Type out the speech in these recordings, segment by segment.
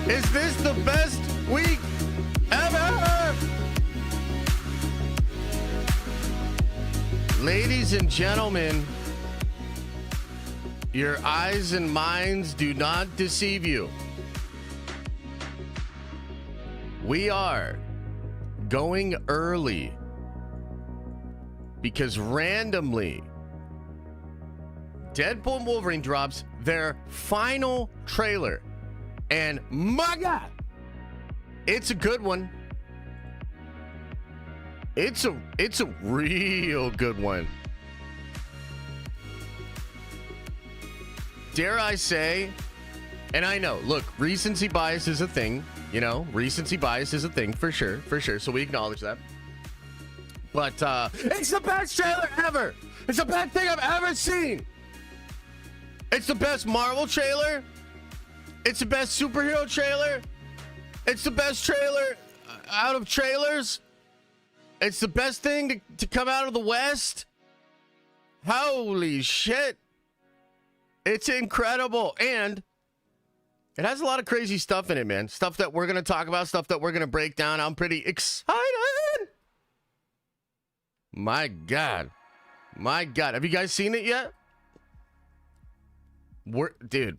Is this the best week ever? Ladies and gentlemen, your eyes and minds do not deceive you. We are going early because randomly Deadpool and Wolverine drops their final trailer. And my God, it's a good one. It's a real good one. Dare I say, and I know, look, recency bias is a thing. You know, recency bias is a thing for sure. So we acknowledge that. But it's the best trailer ever. It's the best thing I've ever seen. It's the best Marvel trailer. It's the best superhero trailer. It's the best trailer out of trailers. It's the best thing to come out of the West. Holy shit. It's incredible. And it has a lot of crazy stuff in it, man. Stuff that we're going to talk about, stuff that we're going to break down. I'm pretty excited. My God. My God. Have you guys seen it yet? Dude.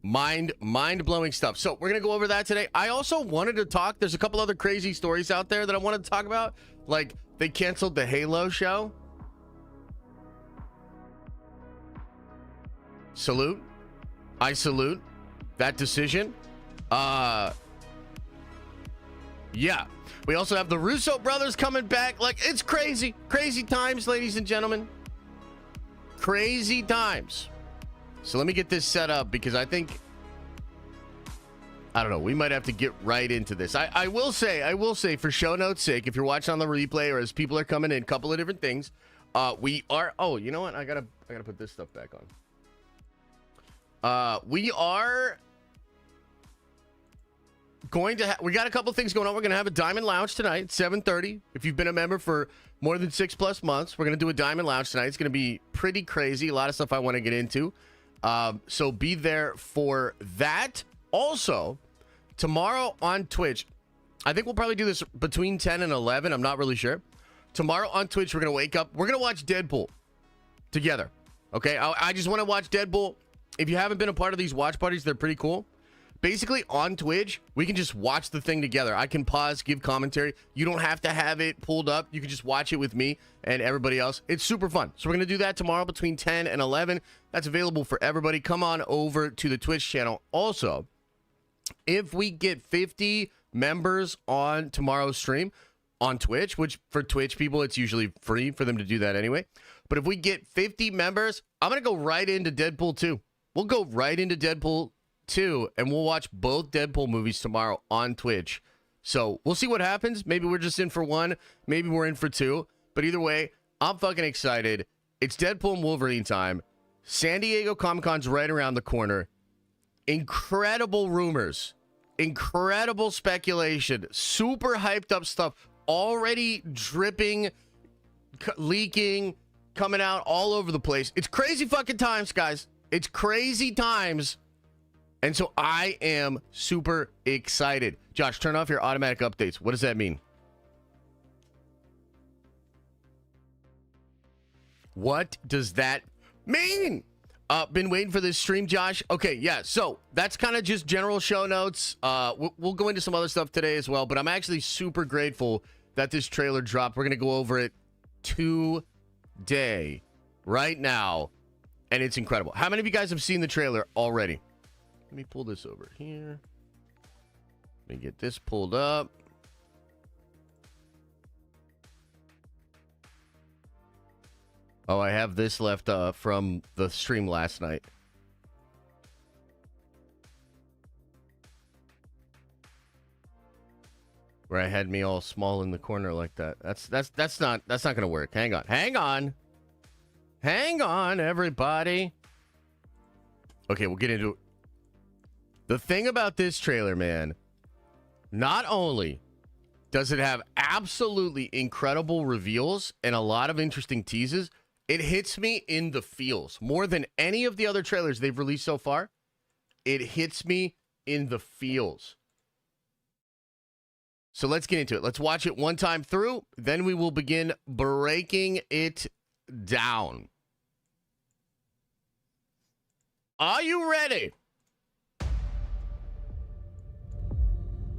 Mind-blowing stuff. So we're going to go over that today. I also wanted to talk. There's a couple other crazy stories out there that I wanted to talk about. Like, they canceled the Halo show. Salute. I salute that decision. Yeah. We also have the Russo brothers coming back. Like, it's crazy. Crazy times, ladies and gentlemen. Crazy times. So let me get this set up because I think, I don't know, we might have to get right into this. I will say for show notes sake, if you're watching on the replay or as people are coming in, a couple of different things, we are, oh, you know what? I gotta put this stuff back on. We are going to we got a couple things going on. We're going to have a Diamond Lounge tonight, 7:30. If you've been a member for more than 6+ months, we're going to do a Diamond Lounge tonight. It's going to be pretty crazy. A lot of stuff I want to get into. So be there for that. Also, tomorrow on Twitch, I think we'll probably do this between 10 and 11. I'm not really sure. Tomorrow on Twitch, we're going to wake up. We're going to watch Deadpool together. Okay? I just want to watch Deadpool. If you haven't been a part of these watch parties, they're pretty cool. Basically, on Twitch, we can just watch the thing together. I can pause, give commentary. You don't have to have it pulled up. You can just watch it with me and everybody else. It's super fun. So we're going to do that tomorrow between 10 and 11. That's available for everybody. Come on over to the Twitch channel. Also, if we get 50 members on tomorrow's stream on Twitch, which for Twitch people, it's usually free for them to do that anyway. But if we get 50 members, I'm going to go right into Deadpool 2. We'll go right into Deadpool 2, and we'll watch both Deadpool movies tomorrow on Twitch. So we'll see what happens. Maybe we're just in for one. Maybe we're in for two. But either way, I'm fucking excited. It's Deadpool and Wolverine time. San Diego Comic-Con's right around the corner. Incredible rumors. Incredible speculation. Super hyped up stuff. Already dripping, leaking, coming out all over the place. It's crazy fucking times, guys. It's crazy times. And so I am super excited. Josh, turn off your automatic updates. What does that mean? What does that mean? Been waiting for this stream, Josh. Okay, yeah. So that's kind of just general show notes. We'll go into some other stuff today as well. But I'm actually super grateful that this trailer dropped. We're going to go over it today, right now. And it's incredible. How many of you guys have seen the trailer already? Let me pull this over here. Let me get this pulled up. Oh, I have this left from the stream last night. Where I had me all small in the corner like that. That's not gonna work. Hang on, everybody. Okay, we'll get into it. The thing about this trailer, man, not only does it have absolutely incredible reveals and a lot of interesting teases, it hits me in the feels more than any of the other trailers they've released so far. It hits me in the feels. So let's get into it. Let's watch it one time through. Then we will begin breaking it down. Are you ready?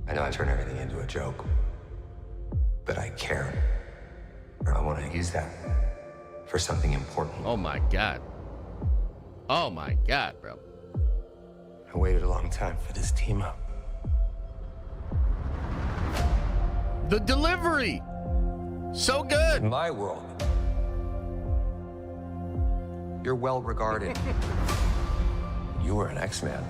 I know I turn everything into a joke, but I care. Or I want to use that for something important. Oh my God. Oh my God, bro. I waited a long time for this team up. The delivery. So good. In my world, you're well regarded. You were an X-Man.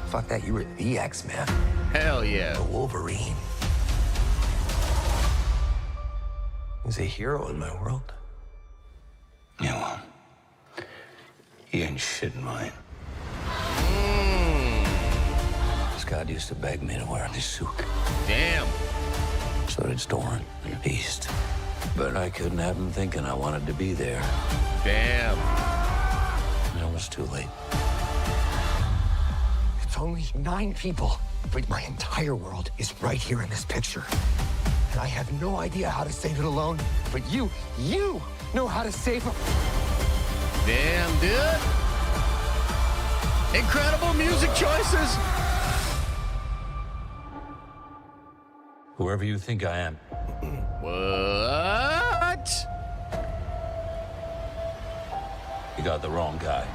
Fuck that, you were the X-Man. Hell yeah. The Wolverine. He's a hero in my world. Yeah, well, he ain't shit in mine. Scott used to beg me to wear this suit. Damn. So did Storm and Beast. But I couldn't have him thinking I wanted to be there. Damn. And it was too late. It's only 9 people, but my entire world is right here in this picture. And I have no idea how to save it alone, but you know how to save them. Damn, dude. Incredible music choices. Whoever you think I am. What? You got the wrong guy.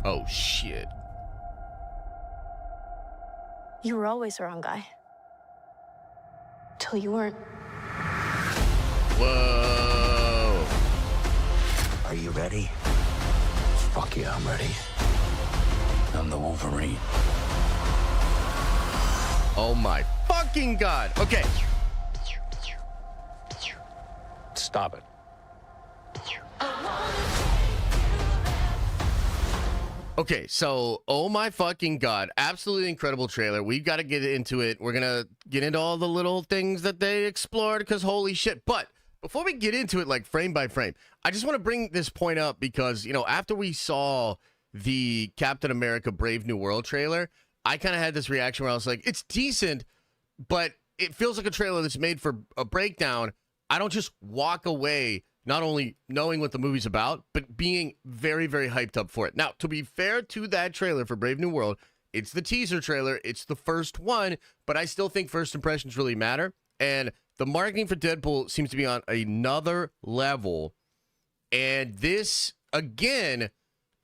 Oh, shit. You were always the wrong guy. Till you weren't. Whoa. Are you ready? Fuck yeah, I'm ready. I'm the Wolverine. Oh my fucking God. Okay. Stop it. Okay, so, oh my fucking God. Absolutely incredible trailer. We've got to get into it. We're going to get into all the little things that they explored because holy shit. But before we get into it, like frame by frame, I just want to bring this point up because, you know, after we saw the Captain America Brave New World trailer, I kind of had this reaction where I was like, it's decent, but it feels like a trailer that's made for a breakdown. I don't just walk away not only knowing what the movie's about, but being very, very hyped up for it. Now, to be fair to that trailer for Brave New World, it's the teaser trailer. It's the first one, but I still think first impressions really matter. And the marketing for Deadpool seems to be on another level. And this, again,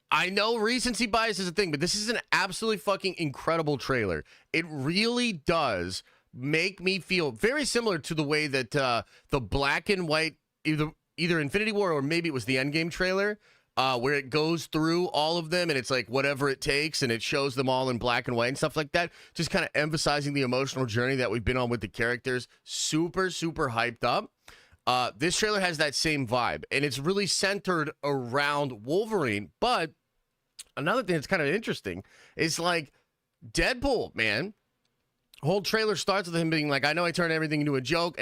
I know recency bias is a thing, but this is an absolutely fucking incredible trailer. It really does make me feel very similar to the way that the black and white, either Infinity War or maybe it was the Endgame trailer, where it goes through all of them and it's like whatever it takes and it shows them all in black and white and stuff like that. Just kind of emphasizing the emotional journey that we've been on with the characters. Super, super hyped up. This trailer has that same vibe and it's really centered around Wolverine. But another thing that's kind of interesting is like Deadpool, man. Whole trailer starts with him being like, I know I turn everything into a joke,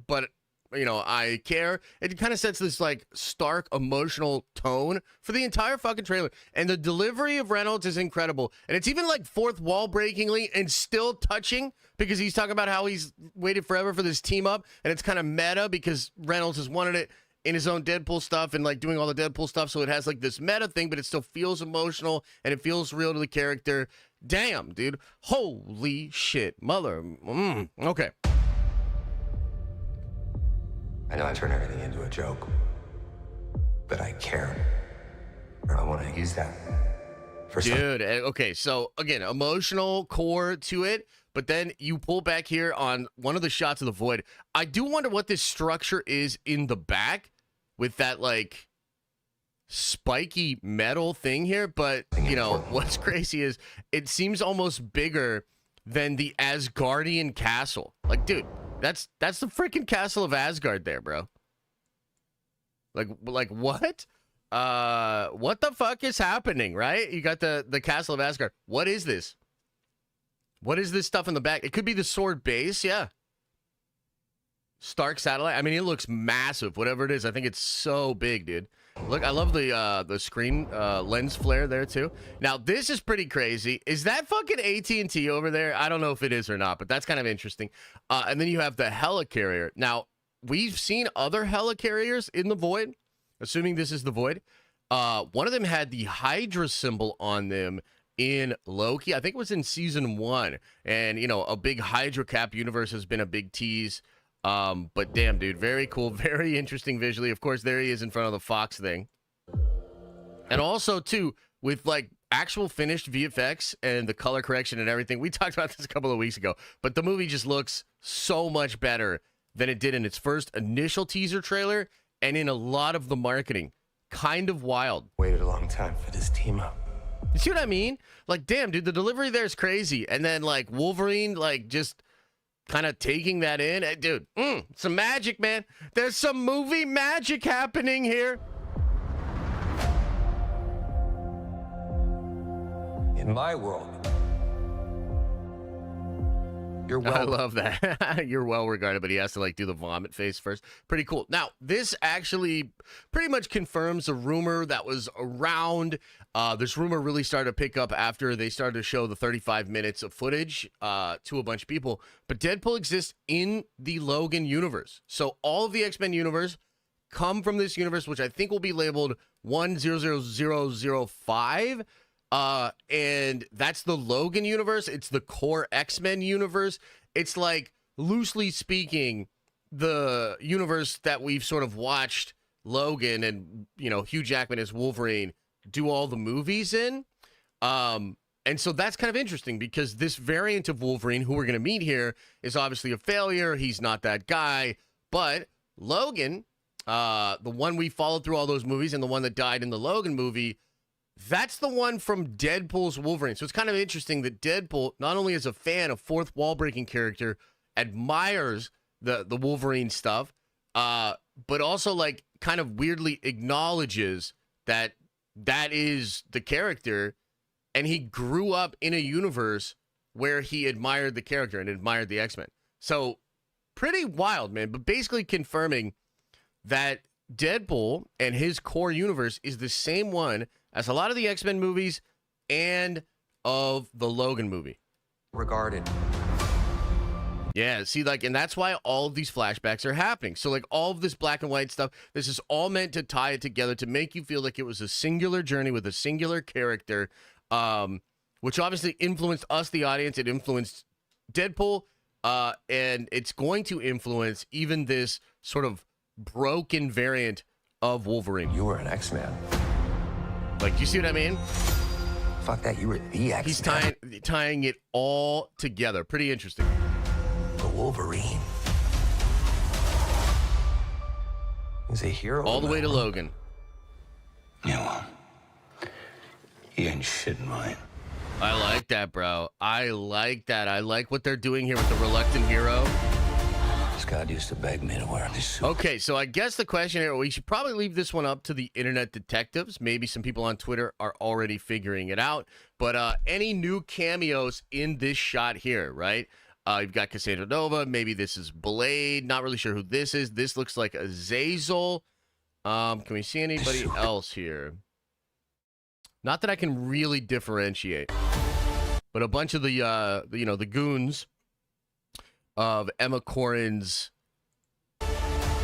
but you know, I care. It kind of sets this like stark emotional tone for the entire fucking trailer. And the delivery of Reynolds is incredible. And it's even like fourth wall breakingly and still touching because he's talking about how he's waited forever for this team up. And it's kind of meta because Reynolds has wanted it in his own Deadpool stuff and like doing all the Deadpool stuff. So it has like this meta thing, but it still feels emotional and it feels real to the character. Damn, dude. Holy shit. Mother. Okay. I know I turn everything into a joke, but I care. Or I want to use that for Dude, okay, so again, emotional core to it, but then you pull back here on one of the shots of the Void. I do wonder what this structure is in the back with that like spiky metal thing here, but you know, what's crazy is it seems almost bigger than the Asgardian castle. Like, dude, that's the freaking castle of Asgard there, bro. Like what? What the fuck is happening, right? You got the castle of Asgard. What is this? What is this stuff in the back? It could be the sword base, yeah. Stark satellite. I mean, it looks massive, whatever it is. I think it's so big, dude. Look, I love the screen lens flare there too. Now this is pretty crazy. Is that fucking AT&T over there? I don't know if it is or not, but that's kind of interesting. And then you have the helicarrier. Now we've seen other helicarriers in the Void. Assuming this is the Void, one of them had the Hydra symbol on them in Loki. I think it was in season 1, and you know, a big Hydra Cap universe has been a big tease. But damn, dude, very cool, very interesting visually. Of course, there he is in front of the Fox thing, and also too with like actual finished VFX and the color correction and everything. We talked about this a couple of weeks ago, but the movie just looks so much better than it did in its first initial teaser trailer and in a lot of the marketing. Kind of wild. Waited a long time for this team up. You see what I mean? Like, damn, dude, the delivery there is crazy. And then, like, Wolverine, like, just kind of taking that in. Dude, some magic, man. There's some movie magic happening here. In my world, you're well. I love that. You're well regarded, but he has to like do the vomit face first. Pretty cool. Now, this actually pretty much confirms a rumor that was around. This rumor really started to pick up after they started to show the 35 minutes of footage to a bunch of people. But Deadpool exists in the Logan universe. So all of the X-Men universe come from this universe, which I think will be labeled 100005. And that's the Logan universe. It's the core X-Men universe. It's like, loosely speaking, the universe that we've sort of watched Logan and, you know, Hugh Jackman as Wolverine do all the movies in. And so that's kind of interesting because this variant of Wolverine, who we're going to meet here, is obviously a failure. He's not that guy. But Logan, the one we followed through all those movies and the one that died in the Logan movie, that's the one from Deadpool's Wolverine. So it's kind of interesting that Deadpool, not only is a fan of fourth wall breaking character, admires the Wolverine stuff, but also like kind of weirdly acknowledges that that is the character, and he grew up in a universe where he admired the character and admired the X-Men. So pretty wild, man. But basically confirming that Deadpool and his core universe is the same one as a lot of the X-Men movies and of the Logan movie. Regarded. Yeah, see, like, and that's why all of these flashbacks are happening. So, like, all of this black and white stuff, this is all meant to tie it together to make you feel like it was a singular journey with a singular character, which obviously influenced us, the audience. It influenced Deadpool, and it's going to influence even this sort of broken variant of Wolverine. You were an X-Man. Like, you see what I mean? Fuck that, you were the X-Man. He's tying it all together. Pretty interesting. The Wolverine. He's a hero. All the way to Logan. Yeah, well, he ain't shit in mine. I like that, bro. I like that. I like what they're doing here with the reluctant hero. God used to beg me to wear this suit. Okay, so I guess the question here, we should probably leave this one up to the internet detectives. Maybe some people on Twitter are already figuring it out. But any new cameos in this shot here, right? You've got Cassandra Nova. Maybe this is Blade. Not really sure who this is. This looks like Azazel. Can we see anybody else here? Not that I can really differentiate. But a bunch of the goons of Emma Corrin's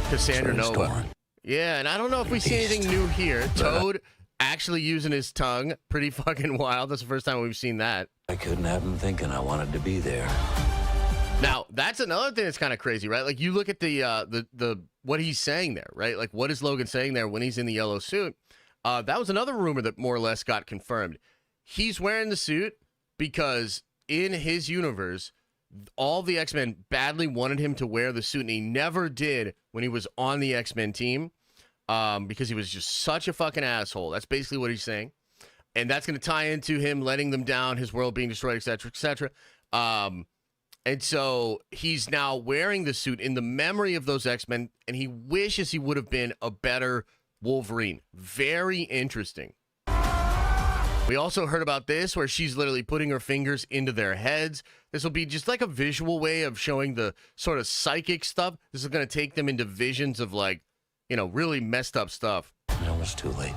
Cassandra Nova. Yeah, and I don't know if we see anything new here. Toad actually using his tongue. Pretty fucking wild. That's the first time we've seen that. I couldn't have him thinking I wanted to be there. Now, that's another thing that's kind of crazy, right? Like, you look at the what he's saying there, right? Like, what is Logan saying there when he's in the yellow suit? That was another rumor that more or less got confirmed. He's wearing the suit because in his universe, all the X-Men badly wanted him to wear the suit, and he never did when he was on the X-Men team because he was just such a fucking asshole. That's basically what he's saying. And that's going to tie into him letting them down, his world being destroyed, etc., etc. And so he's now wearing the suit in the memory of those X-Men, and he wishes he would have been a better Wolverine. Very interesting. We also heard about this where she's literally putting her fingers into their heads. This will be just like a visual way of showing the sort of psychic stuff. This is going to take them into visions of, like, you know, really messed up stuff. You know, almost too late.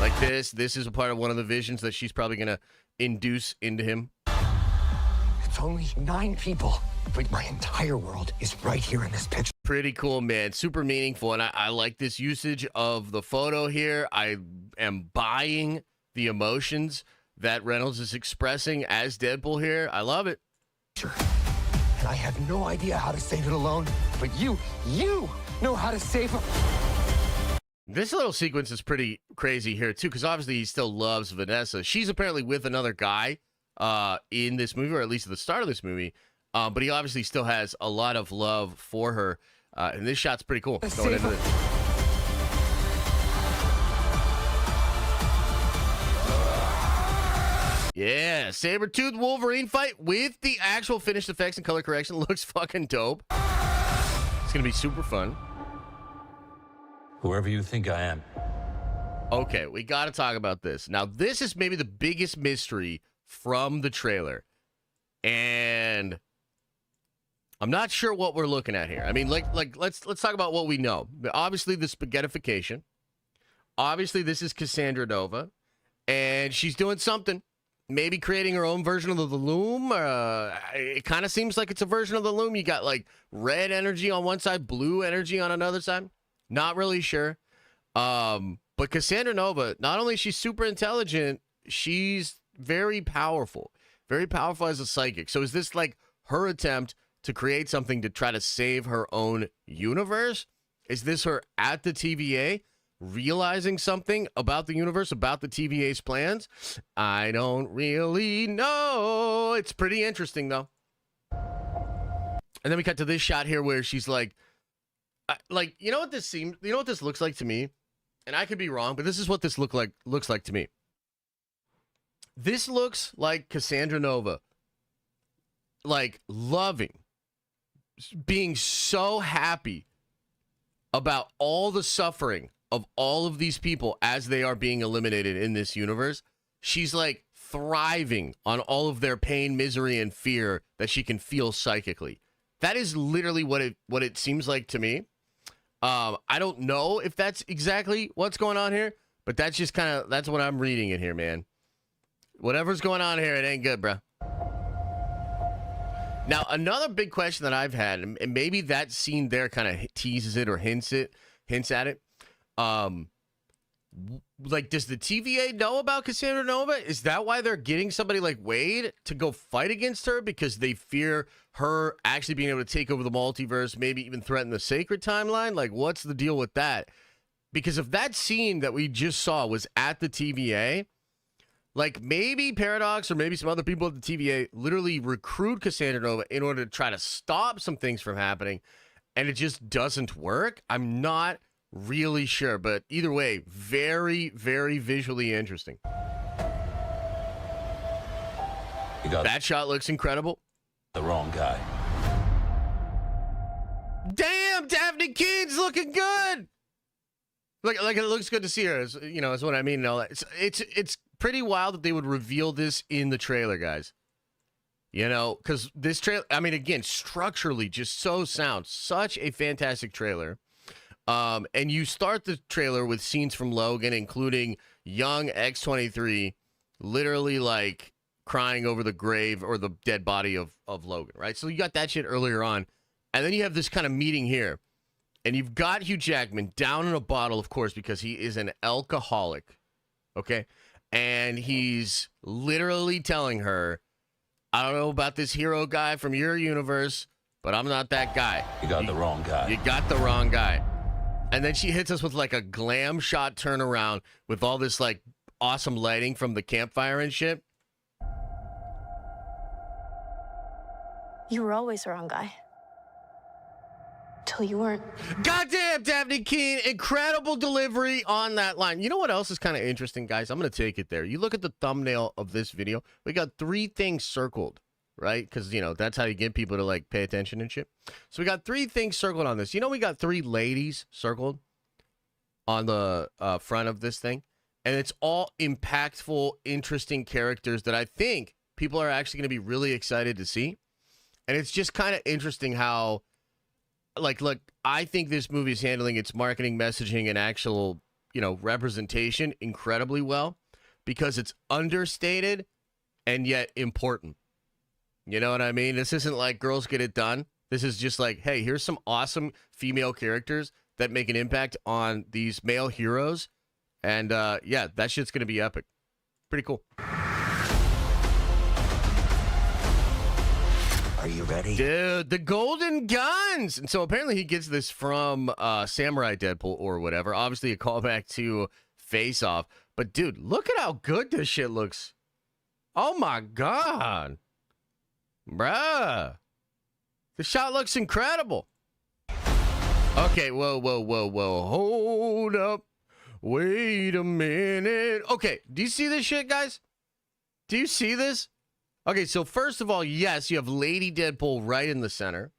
Like this is a part of one of the visions that she's probably going to induce into him. It's only 9 people, but my entire world is right here in this picture. Pretty cool, man. Super meaningful. And I like this usage of the photo here. I am buying the emotions that Reynolds is expressing as Deadpool here. I love it. And I have no idea how to save it alone, but you know how to save it. This little sequence is pretty crazy here, too, because obviously he still loves Vanessa. She's apparently with another guy in this movie, or at least at the start of this movie, but he obviously still has a lot of love for her, and this shot's pretty cool. Going into this. Yeah, saber-toothed Wolverine fight with the actual finished effects and color correction. Looks fucking dope. It's going to be super fun. Whoever you think I am. Okay, we got to talk about this. Now, this is maybe the biggest mystery from the trailer. And I'm not sure what we're looking at here. I mean, let's talk about what we know. Obviously, the spaghettification. Obviously, this is Cassandra Nova. And she's doing something. Maybe creating her own version of the Loom. It kind of seems like it's a version of the Loom. You got, like, red energy on one side, blue energy on another side. Not really sure. But Cassandra Nova, not only is she super intelligent, she's very powerful. Very powerful as a psychic. So is this like her attempt to create something to try to save her own universe? Is this her at the TVA realizing something about the universe, about the TVA's plans? I don't really know. It's pretty interesting, though. And then we cut to this shot here where she's like, you know what this seems, you know what this looks like to me? And I could be wrong, but this is what this looks like to me. This looks like Cassandra Nova, like loving, being so happy about all the suffering of all of these people as they are being eliminated in this universe. She's like thriving on all of their pain, misery, and fear that she can feel psychically. That is literally what it seems like to me. I don't know if that's exactly what's going on here, but that's just kind of, that's what I'm reading in here, man. Whatever's going on here, it ain't good, bro. Now, another big question that I've had, and maybe that scene there kind of teases it or hints at it. Like, does the TVA know about Cassandra Nova? Is that why they're getting somebody like Wade to go fight against her? Because they fear her actually being able to take over the multiverse, maybe even threaten the sacred timeline? Like, what's the deal with that? Because if that scene that we just saw was at the TVA, like maybe Paradox or maybe some other people at the TVA literally recruit Cassandra Nova in order to try to stop some things from happening, and it just doesn't work. I'm not really sure, but either way, very, very visually interesting. You got that shot looks incredible. The wrong guy. Damn, Daphne Keen's looking good. Like it looks good to see her. You know, is what I mean. And all that. It's pretty wild that they would reveal this in the trailer, guys. You know, because this trailer, I mean, again, structurally just so sound. Such a fantastic trailer. And you start the trailer with scenes from Logan, including young X-23 literally like crying over the grave or the dead body of Logan, right? So you got that shit earlier on. And then you have this kind of meeting here. And you've got Hugh Jackman down in a bottle, of course, because he is an alcoholic. Okay? And he's literally telling her, I don't know about this hero guy from your universe, but I'm not that guy. You got the wrong guy. You got the wrong guy. And then she hits us with like a glam shot turnaround with all this like awesome lighting from the campfire and shit. You were always the wrong guy. Till you weren't. Goddamn, Daphne Keen. Incredible delivery on that line. You know what else is kind of interesting, guys? I'm going to take it there. You look at the thumbnail of this video. We got 3 things circled, right? Because, you know, that's how you get people to, like, pay attention and shit. So we got 3 things circled on this. You know, we got 3 ladies circled on the front of this thing. And it's all impactful, interesting characters that I think people are actually going to be really excited to see. And it's just kind of interesting how, like, look, I think this movie is handling its marketing, messaging, and actual representation incredibly well because it's understated and yet important. You know what I mean? This isn't like Girls Get It Done. This is just like, hey, here's some awesome female characters that make an impact on these male heroes. And yeah, that shit's going to be epic. Pretty cool. Are you ready? Dude, the golden guns. And so apparently he gets this from Samurai Deadpool or whatever. Obviously a callback to Face Off. But dude, look at how good this shit looks. Oh my God. Bruh. The shot looks incredible. Okay, whoa. Hold up. Wait a minute. Okay, do you see this shit, guys? Do you see this? Okay, so first of all, yes, you have Lady Deadpool right in the center.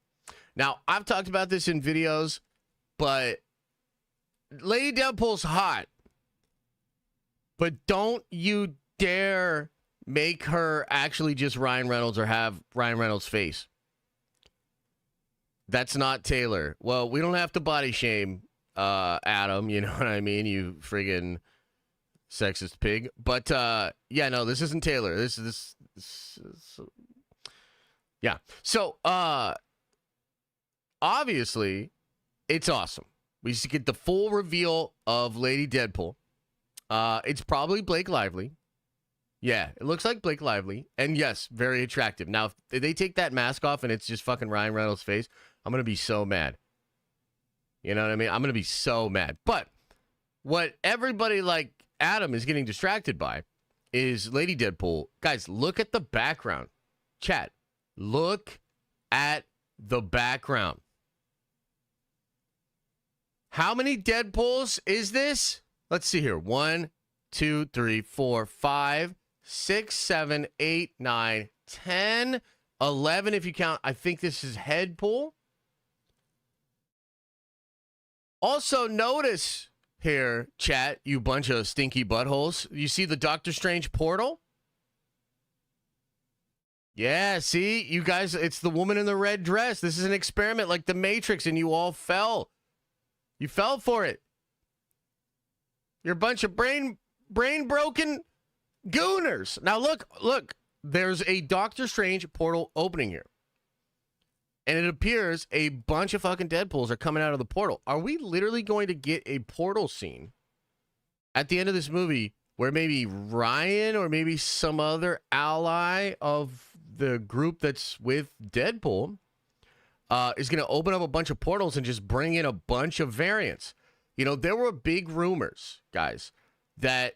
Now, I've talked about this in videos, but Lady Deadpool's hot. But don't you dare make her actually just Ryan Reynolds or have Ryan Reynolds' face. That's not Taylor. Well, we don't have to body shame Adam, you know what I mean? You friggin' sexist pig. But yeah, no, this isn't Taylor. This is yeah. So obviously it's awesome. We just get the full reveal of Lady Deadpool. It's probably Blake Lively. Yeah, it looks like Blake Lively. And yes, very attractive. Now, if they take that mask off and it's just fucking Ryan Reynolds' face, I'm going to be so mad. You know what I mean? I'm going to be so mad. But what everybody like Adam is getting distracted by is Lady Deadpool. Guys, look at the background. Chat, look at the background. How many Deadpools is this? Let's see here. 1, 2, 3, 4, 5, 6, 7, 8, 9, 10, 11 if you count. I think this is Headpool. Also notice here, chat, you bunch of stinky buttholes. You see the Doctor Strange portal? Yeah, see? You guys, it's the woman in the red dress. This is an experiment like the Matrix, and you all fell. You fell for it. You're a bunch of brain-broken gooners. Now, look. There's a Doctor Strange portal opening here. And it appears a bunch of fucking Deadpools are coming out of the portal. Are we literally going to get a portal scene at the end of this movie where maybe Ryan or maybe some other ally of the group that's with Deadpool is going to open up a bunch of portals and just bring in a bunch of variants? You know, there were big rumors, guys, that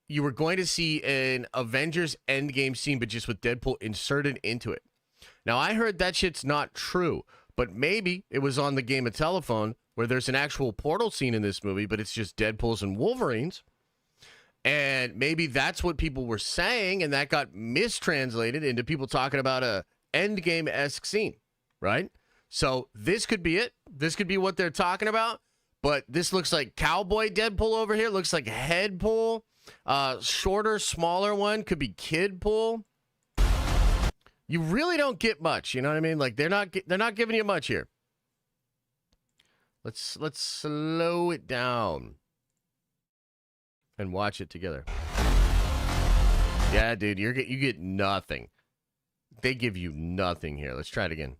you were going to see an Avengers Endgame scene, but just with Deadpool inserted into it. Now, I heard that shit's not true, but maybe it was on the game of telephone where there's an actual portal scene in this movie, but it's just Deadpools and Wolverines. And maybe that's what people were saying, and that got mistranslated into people talking about a Endgame-esque scene, right? So this could be it. This could be what they're talking about. But this looks like Cowboy Deadpool over here. Looks like Headpool. Shorter, smaller one could be Kidpool. You really don't get much, you know what I mean? Like they're not giving you much here. Let's slow it down and watch it together. Yeah, dude, you get nothing. They give you nothing here. Let's try it again.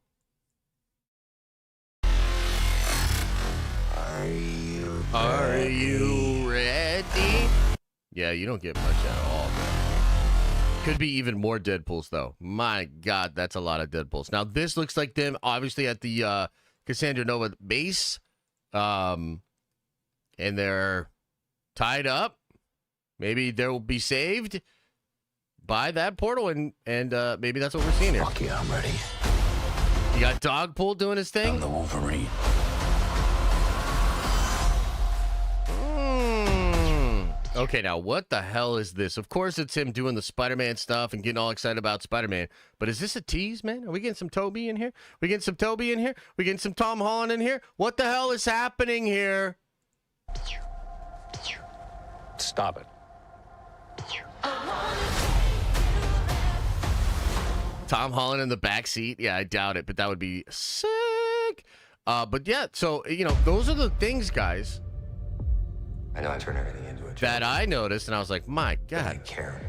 Are you ready? Yeah, you don't get much at all, man. Could be even more Deadpools, though. My God, that's a lot of Deadpools. Now, this looks like them, obviously, at the Cassandra Nova base. And they're tied up. Maybe they'll be saved by that portal, and maybe that's what we're seeing here. Fuck yeah, I'm ready. You got Dogpool doing his thing? I'm the Wolverine. Okay, now what the hell is this? Of course, it's him doing the Spider-Man stuff and getting all excited about Spider-Man. But is this a tease, man? Are we getting some Toby in here? We getting some Toby in here? We getting some Tom Holland in here? What the hell is happening here? Stop it. Tom Holland in the back seat? Yeah, I doubt it, but that would be sick. But yeah, so, you know, those are the things, guys, I know I turn everything into a joke. that I noticed, and I was like, my but I God. care.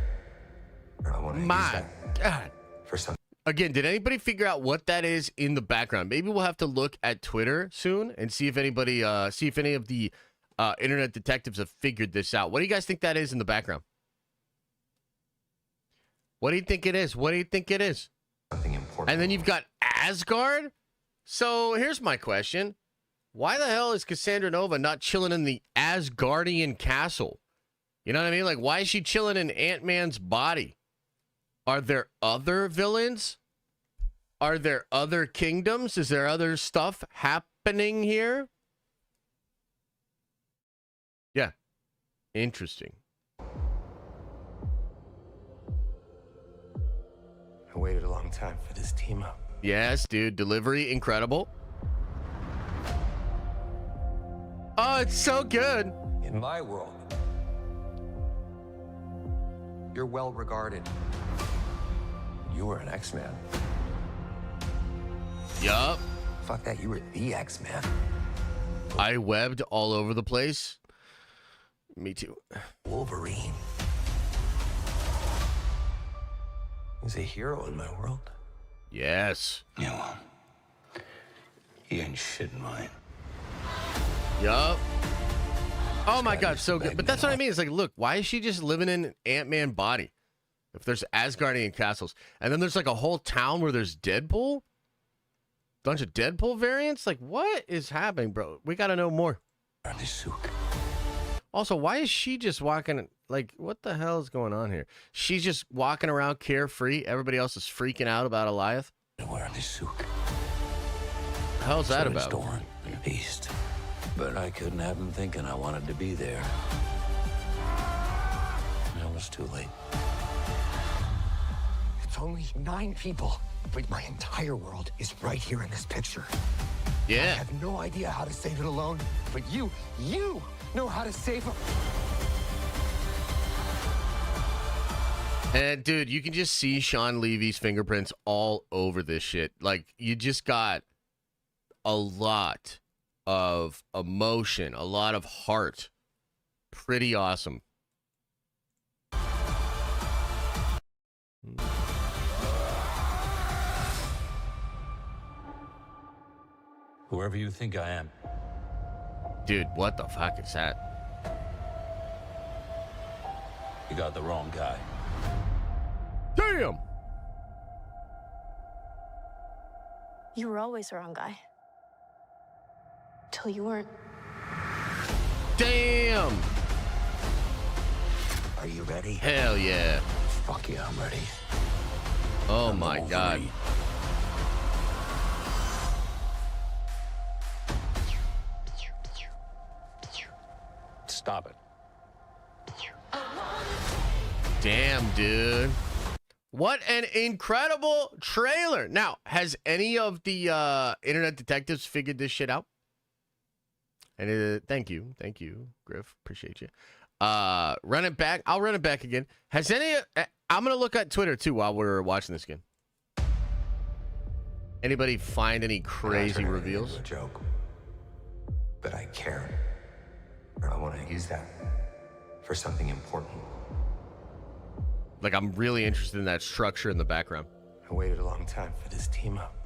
Or I want to use My that God. for something. Again, did anybody figure out what that is in the background? Maybe we'll have to look at Twitter soon and see if anybody, see if any of the internet detectives have figured this out. What do you guys think that is in the background? What do you think it is? What do you think it is? Something important. And then you've got Asgard. So here's my question. Why the hell is Cassandra Nova not chilling in the Asgardian castle? You know what I mean? Like, why is she chilling in Ant-Man's body? Are there other villains? Are there other kingdoms? Is there other stuff happening here? Yeah. Interesting. I waited a long time for this team up. Yes, dude. Delivery, incredible. Oh, it's so good. In my world, you're well regarded. You were an X-Man. Yup. Fuck that, you were the X-Man. I webbed all over the place. Me too. Wolverine. He's a hero in my world. Yes. Yeah, well, he ain't shit in mine. Yup. Oh my guy God, used so to good. beg But me that's what I off. mean. It's like, look, why is she just living in an Ant-Man body? If there's Asgardian castles. And then there's like a whole town where there's Deadpool? Bunch of Deadpool variants? Like, what is happening, bro? We got to know more. Also, why is she just walking? Like, what the hell is going on here? She's just walking around carefree. Everybody else is freaking out about Eliath. Wearing this suit. The hell's that about? Storm and Beast. But I couldn't have him thinking I wanted to be there. It was too late. It's only 9 people, but my entire world is right here in this picture. I Yeah. have no idea how to save it alone, but you know how to save it. And dude, you can just see Sean Levy's fingerprints all over this shit. Like, you just got a lot of emotion, a lot of heart. Pretty awesome. Whoever you think I am. Dude, what the fuck is that? You got the wrong guy. Damn! You were always the wrong guy. Till you weren't. Damn! Are you ready? Hell yeah. Fuck yeah, I'm ready. Oh I'm my God. Wolverine. Stop it. Damn, dude. What an incredible trailer. Now, has any of the internet detectives figured this shit out? And thank you, Griff. Appreciate you. Run it back. I'll run it back again. Has any? I'm gonna look at Twitter too while we're watching this again. Anybody find any crazy I'm not turning it reveals? into a joke, but I care. Or I want to use that for something important. Like, I'm really interested in that structure in the background. I waited a long time for this team up.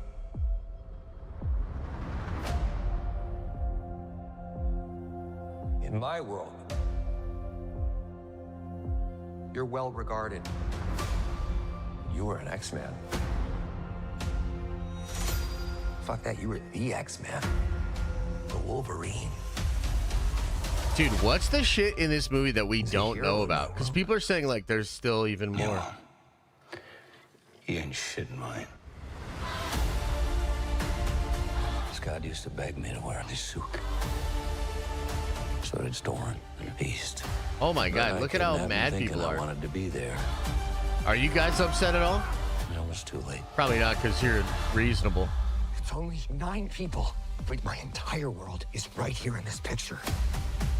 In my world, you're well regarded. You were an X-Man. Fuck that, you were the X-Man. The Wolverine. Dude, what's the shit in this movie that we He's a don't hero know in my about? Because world. people are saying, like, there's still even Yeah, more. well, he ain't shit in mine. Scott used to beg me to wear this suit. So did Storm and Beast. Oh my But God, I look at couldn't how have him mad thinking people I are. wanted to be there. Are you guys upset at all? It was too late. Probably not, because you're reasonable. It's only 9 people, but my entire world is right here in this picture.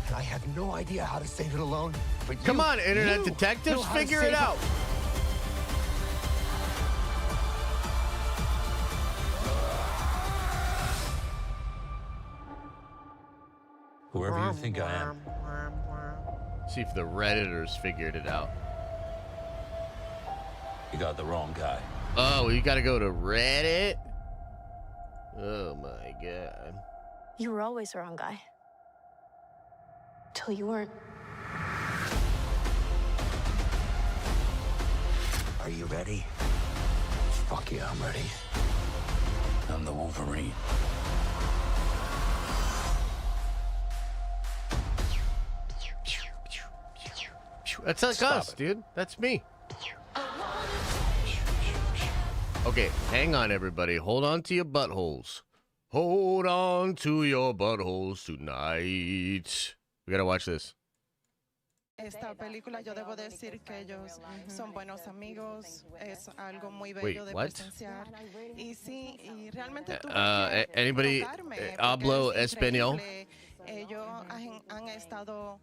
And I have no idea how to save it alone, but Come you- on, internet you detectives, know how to figure save it out. Whoever you think I am. See if the Redditors figured it out. You got the wrong guy. Oh, you gotta go to Reddit? Oh my god. You were always the wrong guy. Till you weren't. Are you ready? Fuck yeah, I'm ready. I'm the Wolverine. That's like us, dude. That's me. Okay, hang on, everybody. Hold on to your buttholes. Hold on to your buttholes tonight. We gotta watch this. Esta película yo debo decir que ellos son buenos amigos, es algo muy bello de presenciar. Y sí, y realmente anybody hablo español? Ellos han estado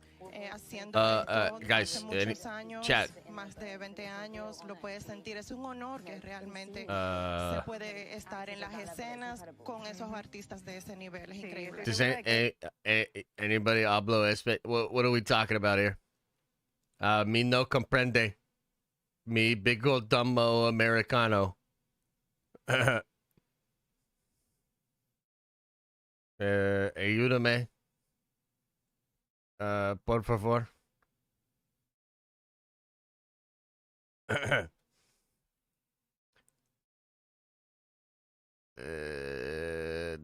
haciendo esto guys, hace muchos años, chat. más de 20 años, lo puedes sentir, es un honor que realmente se puede estar en las escenas con esos artistas de ese nivel, es increíble. Does anybody hablo español? What are we talking about here? Mi no comprende. Mi bigo dumbo americano. Ayúdame. Por favor.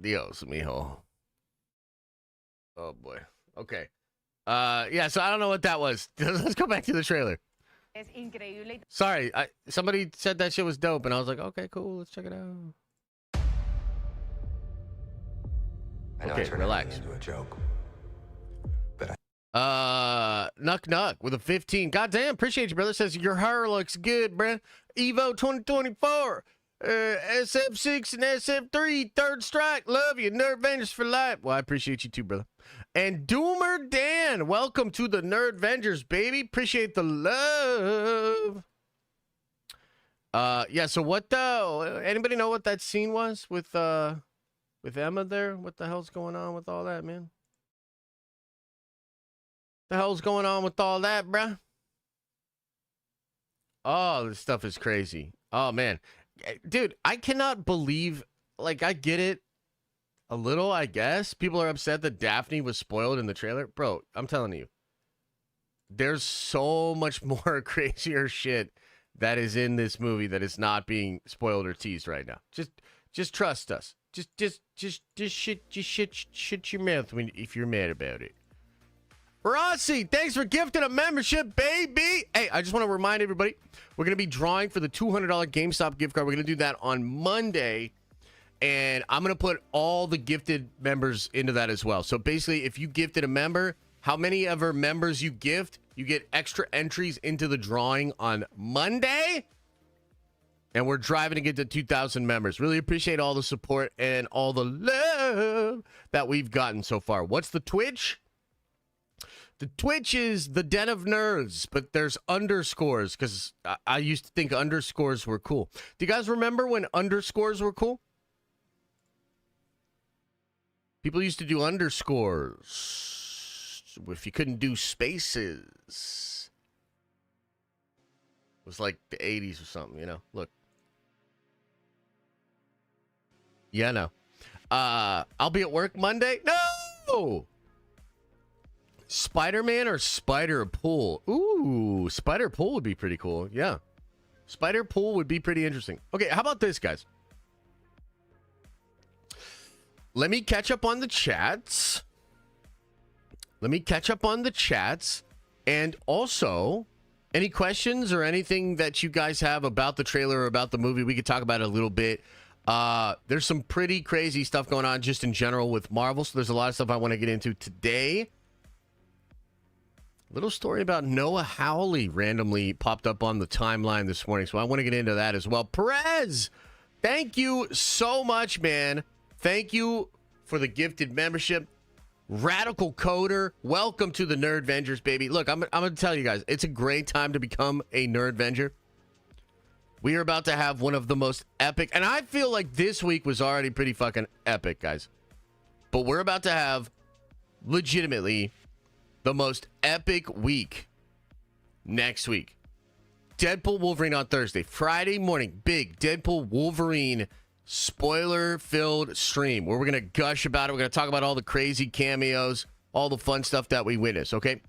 Dios mijo. Oh boy. Okay. Yeah, so I don't know what that was. Let's go back to the trailer. Sorry, somebody said that shit was dope, and I was like, okay, cool, let's check it out. Okay, relax. Into a joke. Nuck Nuck with a 15. Goddamn, appreciate you, brother. Says your hair looks good, bruh. Evo 2024. SF6 and SF3. Third strike. Love you. Nerd Avengers for life. Well, I appreciate you too, brother. And Doomer Dan, welcome to the Nerd Avengers, baby. Appreciate the love. Yeah, so what anybody know what that scene was with Emma there? What the hell's going on with all that, man? The hell's going on with all that, bruh? Oh, this stuff is crazy. Oh, man. Dude, I cannot believe, like, I get it a little, I guess. People are upset that Daphne was spoiled in the trailer. Bro, I'm telling you, there's so much more crazier shit that is in this movie that is not being spoiled or teased right now. Just trust us. Just shut your mouth if you're mad about it. Rossi, thanks for gifting a membership, baby. Hey, I just want to remind everybody, we're going to be drawing for the $200 GameStop gift card. We're going to do that on Monday, and I'm going to put all the gifted members into that as well. So basically, if you gifted a member, how many ever members you gift, you get extra entries into the drawing on Monday, and we're driving to get to 2,000 members. Really appreciate all the support and all the love that we've gotten so far. What's the Twitch? The Twitch is the Den of Nerds, but there's underscores because I used to think underscores were cool. Do you guys remember when underscores were cool? People used to do underscores if you couldn't do spaces. It was like the 80s or something, you know? Look. Yeah, no. I'll be at work Monday. No! Spider-Man or Spider-Pool? Ooh, Spider-Pool would be pretty cool. Yeah. Spider-Pool would be pretty interesting. Okay, how about this, guys? Let me catch up on the chats. And also, any questions or anything that you guys have about the trailer or about the movie, we could talk about it a little bit. There's some pretty crazy stuff going on just in general with Marvel, so there's a lot of stuff I want to get into today. Little story about Noah Hawley randomly popped up on the timeline this morning, so I want to get into that as well. Perez, thank you so much, man. Thank you for the gifted membership. Radical Coder, welcome to the Nerd Vengers, baby. Look, I'm going to tell you guys, it's a great time to become a Nerd Venger. We are about to have one of the most epic, and I feel like this week was already pretty fucking epic, guys. But we're about to have legitimately the most epic week next week. Deadpool Wolverine on Thursday. Friday morning, big Deadpool Wolverine spoiler-filled stream where we're going to gush about it. We're going to talk about all the crazy cameos, all the fun stuff that we witness, okay?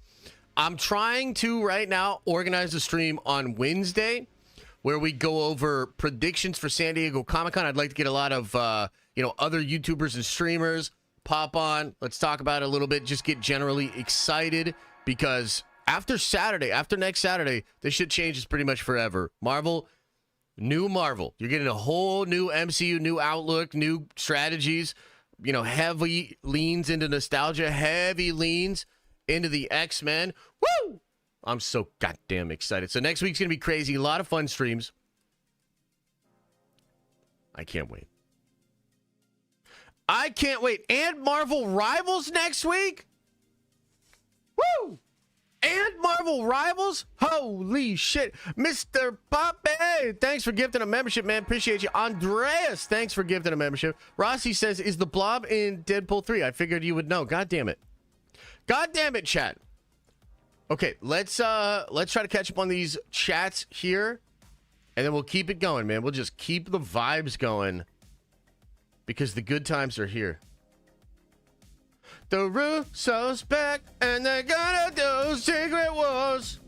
I'm trying to, right now, organize a stream on Wednesday where we go over predictions for San Diego Comic-Con. I'd like to get a lot of, other YouTubers and streamers pop on. Let's talk about it a little bit. Just get generally excited because after next Saturday, this shit changes pretty much forever. New Marvel. You're getting a whole new MCU, new outlook, new strategies, heavy leans into nostalgia, heavy leans into the X-Men. Woo! I'm so goddamn excited. So next week's going to be crazy. A lot of fun streams. I can't wait. And Marvel Rivals next week? Woo! And Marvel Rivals? Holy shit. Mr. Poppy, thanks for gifting a membership, man. Appreciate you. Andreas, thanks for gifting a membership. Rossi says, is the Blob in Deadpool 3? I figured you would know. God damn it. God damn it, chat. Okay, let's try to catch up on these chats here, and then we'll keep it going, man. We'll just keep the vibes going because the good times are here. The Russo's back, and they're gonna do Secret Wars.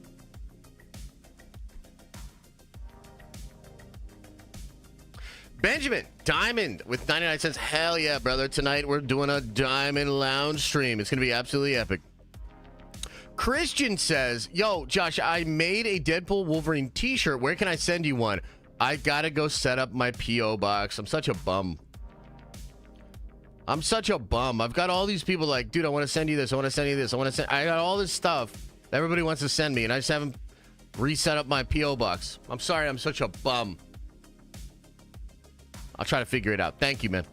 Benjamin, Diamond with 99 cents. Hell yeah, brother. Tonight we're doing a Diamond Lounge stream. It's going to be absolutely epic. Christian says, yo, Josh, I made a Deadpool Wolverine t-shirt. Where can I send you one? I got to go set up my P.O. box. I'm such a bum. I've got all these people like, dude, I want to send you this. I want to send you this. I got all this stuff that everybody wants to send me, and I just haven't reset up my P.O. box. I'm sorry. I'm such a bum. I'll try to figure it out. Thank you, man.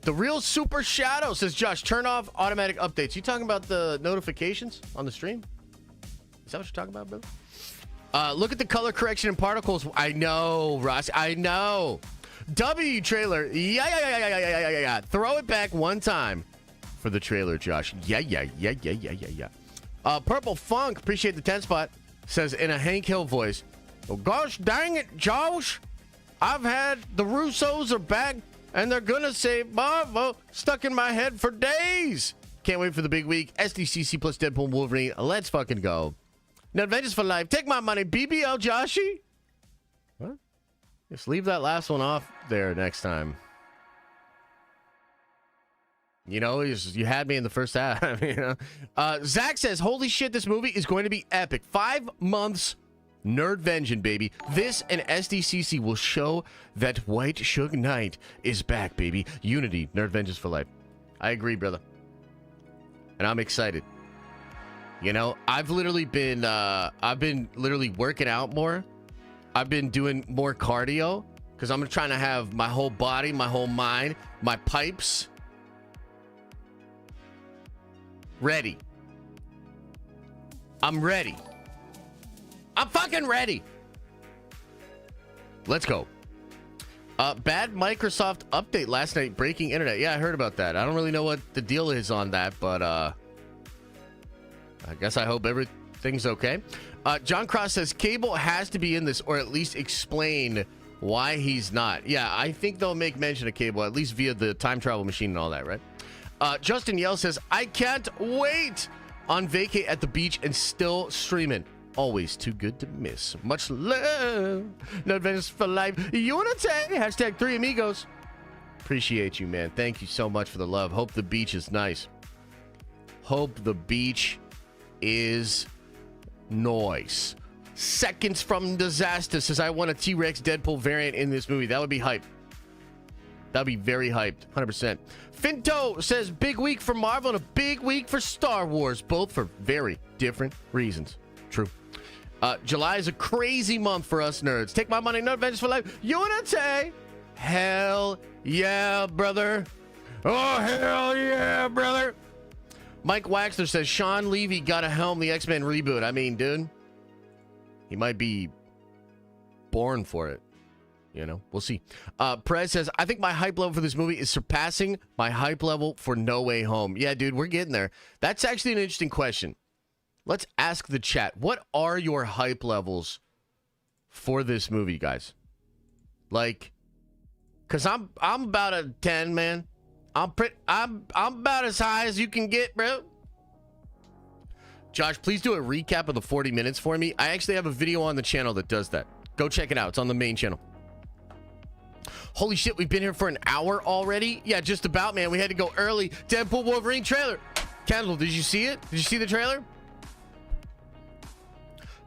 The Real Super Shadow says, Josh, turn off automatic updates. You talking about the notifications on the stream? Is that what you're talking about, brother? Look at the color correction and particles. I know, Ross. I know. W trailer. Yeah. Throw it back one time for the trailer, Josh. Yeah. Purple Funk, appreciate the 10 spot, says in a Hank Hill voice, oh, gosh dang it, Josh. I've had the Russos are back, and they're gonna say Marvel stuck in my head for days. Can't wait for the big week. SDCC plus Deadpool Wolverine. Let's fucking go. Now, Avengers for life. Take my money. BBL Joshy. What? Just leave that last one off there next time. You had me in the first half. Zach says, holy shit, this movie is going to be epic. 5 months. Nerdvention, baby. This and SDCC will show that White Suge Knight is back, baby. Unity, Nerdvengeance for life. I agree, brother. And I'm excited. I've literally been working out more. I've been doing more cardio because I'm trying to have my whole body, my whole mind, my pipes ready. I'm ready. I'm fucking ready. Let's go. Bad Microsoft update last night. Breaking internet. Yeah, I heard about that. I don't really know what the deal is on that, but I guess I hope everything's okay. John Cross says Cable has to be in this, or at least explain why he's not. Yeah, I think they'll make mention of Cable, at least via the time travel machine and all that, right? Justin Yell says, I can't wait on vacay at the beach and still streaming. Always too good to miss. Much love. No Adventures for life. Unity. Hashtag 3 amigos. Appreciate you, man. Thank you so much for the love. Hope the beach is nice. Hope the beach is nice. Seconds from Disaster says, I want a T-Rex Deadpool variant in this movie. That would be hype. That would be very hyped. 100%. Finto says, big week for Marvel and a big week for Star Wars. Both for very different reasons. True. July is a crazy month for us nerds. Take my money, no Avengers for life. Unity. Hell yeah, brother. Oh, hell yeah, brother. Mike Waxler says, Sean Levy got to helm the X-Men reboot. I mean, dude, he might be born for it. We'll see. Perez says, I think my hype level for this movie is surpassing my hype level for No Way Home. Yeah, dude, we're getting there. That's actually an interesting question. Let's ask the chat. What are your hype levels for this movie, guys? Like, cause I'm about a 10, man. I'm about as high as you can get, bro. Josh, please do a recap of the 40 minutes for me. I actually have a video on the channel that does that. Go check it out. It's on the main channel. Holy shit, we've been here for an hour already? Yeah, just about, man. We had to go early. Deadpool Wolverine trailer. Kendall, did you see it? Did you see the trailer?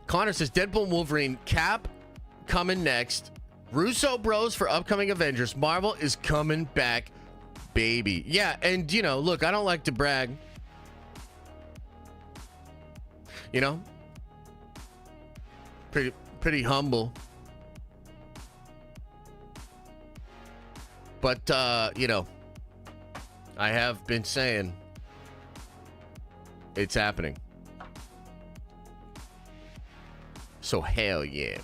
Connor says Deadpool and Wolverine, Cap coming next. Russo bros for upcoming Avengers. Marvel is coming back, baby. Yeah, and you know, look, I don't like to brag. You know, pretty humble. But you know, I have been saying it's happening. So hell yeah.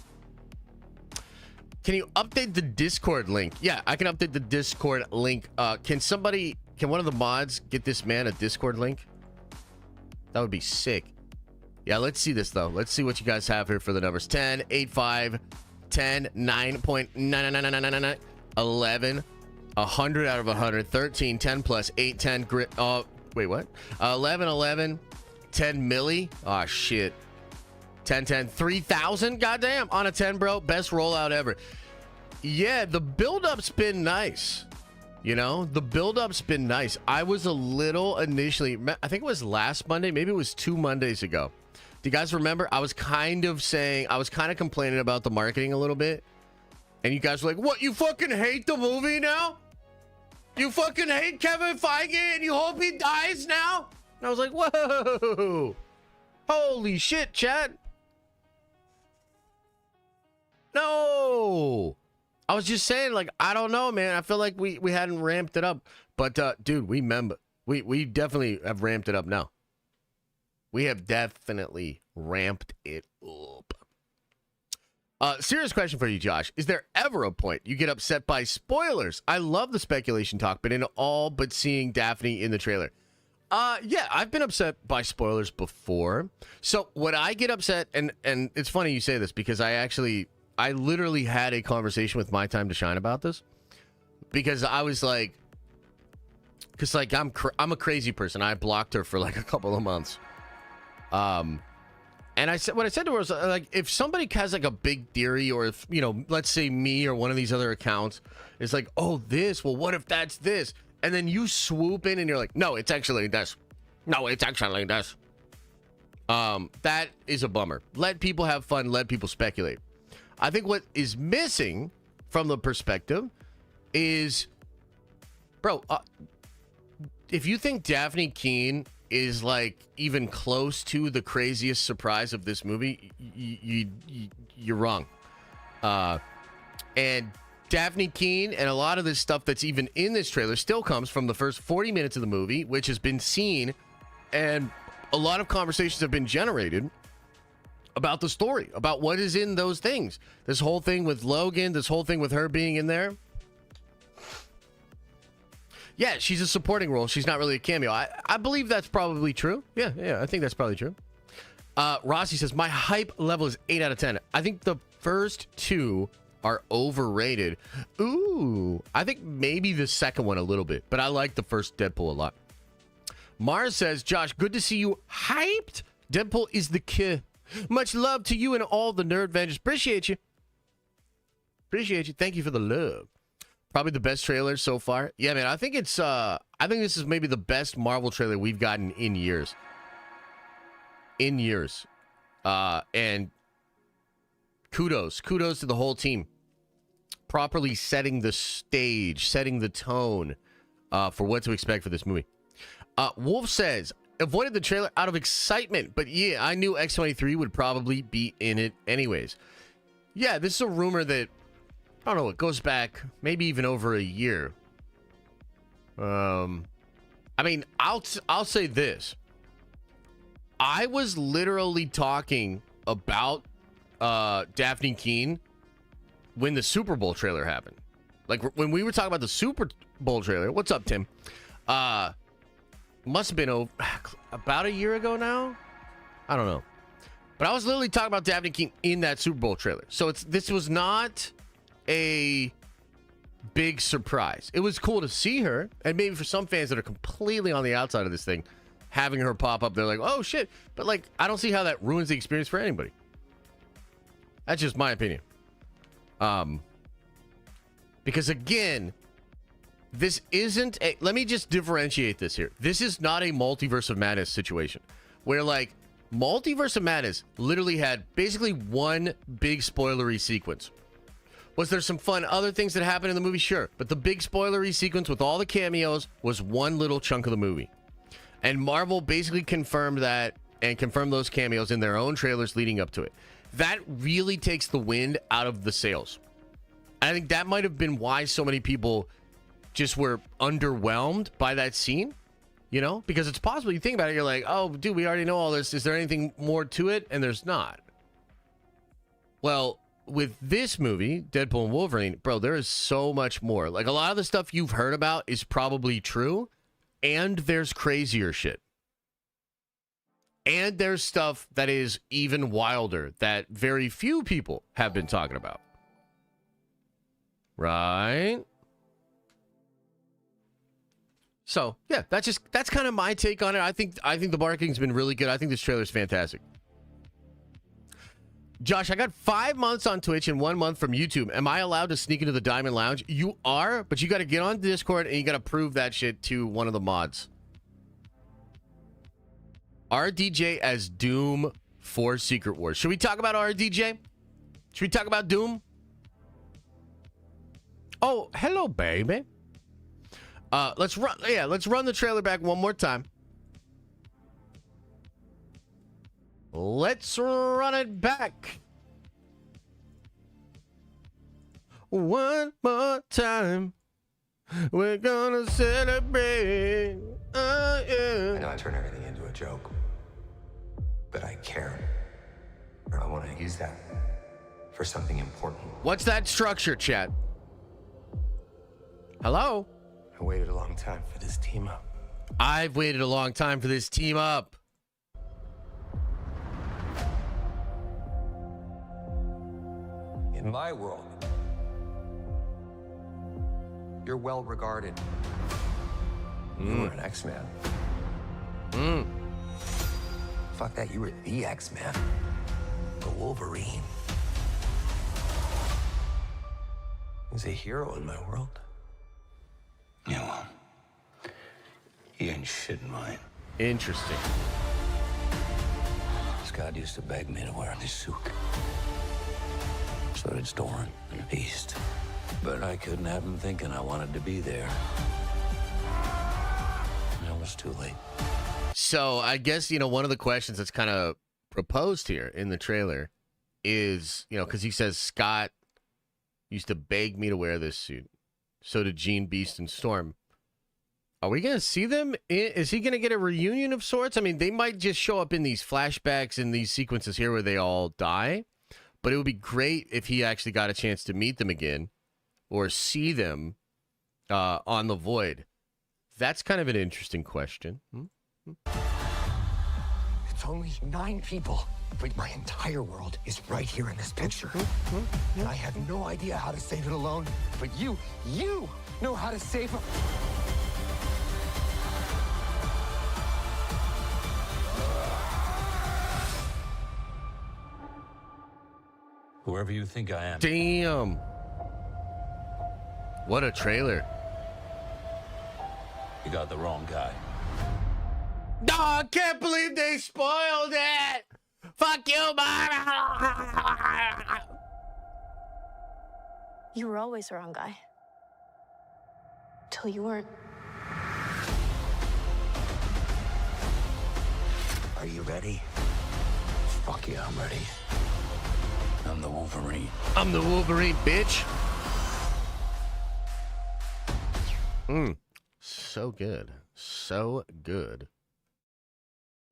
Can you update the Discord link? Yeah, I can update the Discord link. Can one of the mods get this man a Discord link? That would be sick. Yeah, let's see this though. Let's see what you guys have here for the numbers. 10, 8, 5, 10, 9.99999, 11, 100 out of 100, 13, 10 plus, 8, 10, wait, what? 11, 11, 10 milli. Oh shit. 10, 10, 3,000, goddamn, on a 10, bro. Best rollout ever. Yeah, the build-up's been nice. You know, the build-up's been nice. I was a little initially, I think it was last Monday, maybe it was 2 Mondays ago. Do you guys remember? I was kind of complaining about the marketing a little bit. And you guys were like, what, you fucking hate the movie now? You fucking hate Kevin Feige and you hope he dies now? And I was like, whoa. Holy shit, chat. No, I was just saying, like, I don't know, man. I feel like we hadn't ramped it up, but dude, we definitely have ramped it up now. We have definitely ramped it up. Serious question for you, Josh. Is there ever a point you get upset by spoilers? I love the speculation talk, but in all but seeing Daphne in the trailer. Yeah, I've been upset by spoilers before. So when I get upset, and it's funny you say this because I literally had a conversation with My Time to Shine about this, because I was like, I'm a crazy person. I blocked her for like a couple of months. And what I said to her was like, if somebody has like a big theory, or if, you know, let's say me or one of these other accounts is like, oh, this, well, what if that's this? And then you swoop in and you're like, no, it's actually this. No, it's actually this. That is a bummer. Let people have fun. Let people speculate. I think what is missing from the perspective is, bro, if you think Daphne Keane is like even close to the craziest surprise of this movie, you're wrong. And Daphne Keane and a lot of this stuff that's even in this trailer still comes from the first 40 minutes of the movie, which has been seen, and a lot of conversations have been generated about the story, about what is in those things. This whole thing with Logan, this whole thing with her being in there. Yeah, she's a supporting role. She's not really a cameo. I believe that's probably true. Yeah, I think that's probably true. Rossi says, my hype level is 8 out of 10. I think the first 2 are overrated. Ooh, I think maybe the second one a little bit, but I like the first Deadpool a lot. Mars says, Josh, good to see you hyped. Deadpool is the kid. Much love to you and all the Nerd Avengers. Appreciate you. Thank you for the love. Probably the best trailer so far. Yeah, man, I think it's I think this is maybe the best Marvel trailer we've gotten in years. And kudos to the whole team. Properly setting the stage, setting the tone for what to expect for this movie. Wolf says, avoided the trailer out of excitement, but yeah, I knew X-23 would probably be in it anyways. Yeah, this is a rumor that, I don't know, it goes back maybe even over a year. I mean, I'll say this. I was literally talking about Daphne Keane when the Super Bowl trailer happened. Like, when we were talking about the Super Bowl trailer. What's up, Tim? Must have been about a year ago now. I don't know. But I was literally talking about Dabney King in that Super Bowl trailer. So this was not a big surprise. It was cool to see her, and maybe for some fans that are completely on the outside of this thing, having her pop up, they're like, oh shit. But like, I don't see how that ruins the experience for anybody. That's just my opinion. Because again, this isn't a, let me just differentiate this here. This is not a Multiverse of Madness situation where like Multiverse of Madness literally had basically one big spoilery sequence. Was there some fun other things that happened in the movie? Sure. But the big spoilery sequence with all the cameos was one little chunk of the movie. And Marvel basically confirmed that and confirmed those cameos in their own trailers leading up to it. That really takes the wind out of the sails. I think that might have been why so many people just were underwhelmed by that scene, you know? Because it's possible, you think about it, you're like, oh, dude, we already know all this. Is there anything more to it? And there's not. Well, with this movie, Deadpool and Wolverine, bro, there is so much more. Like, a lot of the stuff you've heard about is probably true, and there's crazier shit. And there's stuff that is even wilder that very few people have been talking about. Right? So, yeah, that's kind of my take on it. I think the marketing's been really good. I think this trailer's fantastic. Josh, I got 5 months on Twitch and 1 month from YouTube. Am I allowed to sneak into the Diamond Lounge? You are, but you got to get on Discord and you got to prove that shit to one of the mods. RDJ as Doom for Secret Wars. Should we talk about RDJ? Should we talk about Doom? Oh, hello, baby. Let's run the trailer back one more time. Let's run it back. One more time. We're gonna celebrate. Yeah. I know I turn everything into a joke, but I care. Or I want to use that for something important. What's that structure, chat? Hello? I waited a long time for this team up. I've waited a long time for this team up. In my world, you're well regarded. You were an X-Man. Fuck that, you were the X-Man. The Wolverine. He's a hero in my world. Yeah, well, he ain't shit in mine. Interesting. Scott used to beg me to wear this suit. So did Storm and Beast. But I couldn't have him thinking I wanted to be there. It was too late. So I guess, you know, one of the questions that's kind of proposed here in the trailer is, you know, because he says Scott used to beg me to wear this suit. So did Jean, Beast, and Storm. Are we going to see them? Is he going to get a reunion of sorts? I mean, they might just show up in these flashbacks in these sequences here where they all die. But it would be great if he actually got a chance to meet them again or see them on the Void. That's kind of an interesting question. It's only 9 people, but my entire world is right here in this picture. And I have no idea how to save it alone, but you know how to save it. Whoever you think I am. Damn. What a trailer. You got the wrong guy. No, I can't believe they spoiled it. Fuck you, Mara. You were always the wrong guy. Till you weren't. Are you ready? Fuck yeah, I'm ready. I'm the Wolverine. I'm the Wolverine, bitch. So good. So good.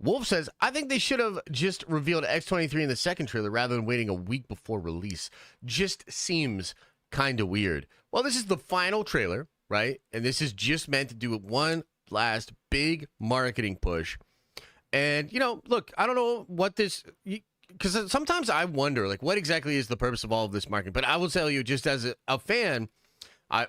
Wolf says, I think they should have just revealed X-23 in the second trailer rather than waiting a week before release. Just seems kind of weird. Well, this is the final trailer, right? And this is just meant to do one last big marketing push. And, look, I don't know what this, because sometimes I wonder, like, what exactly is the purpose of all of this marketing? But I will tell you, just as a fan,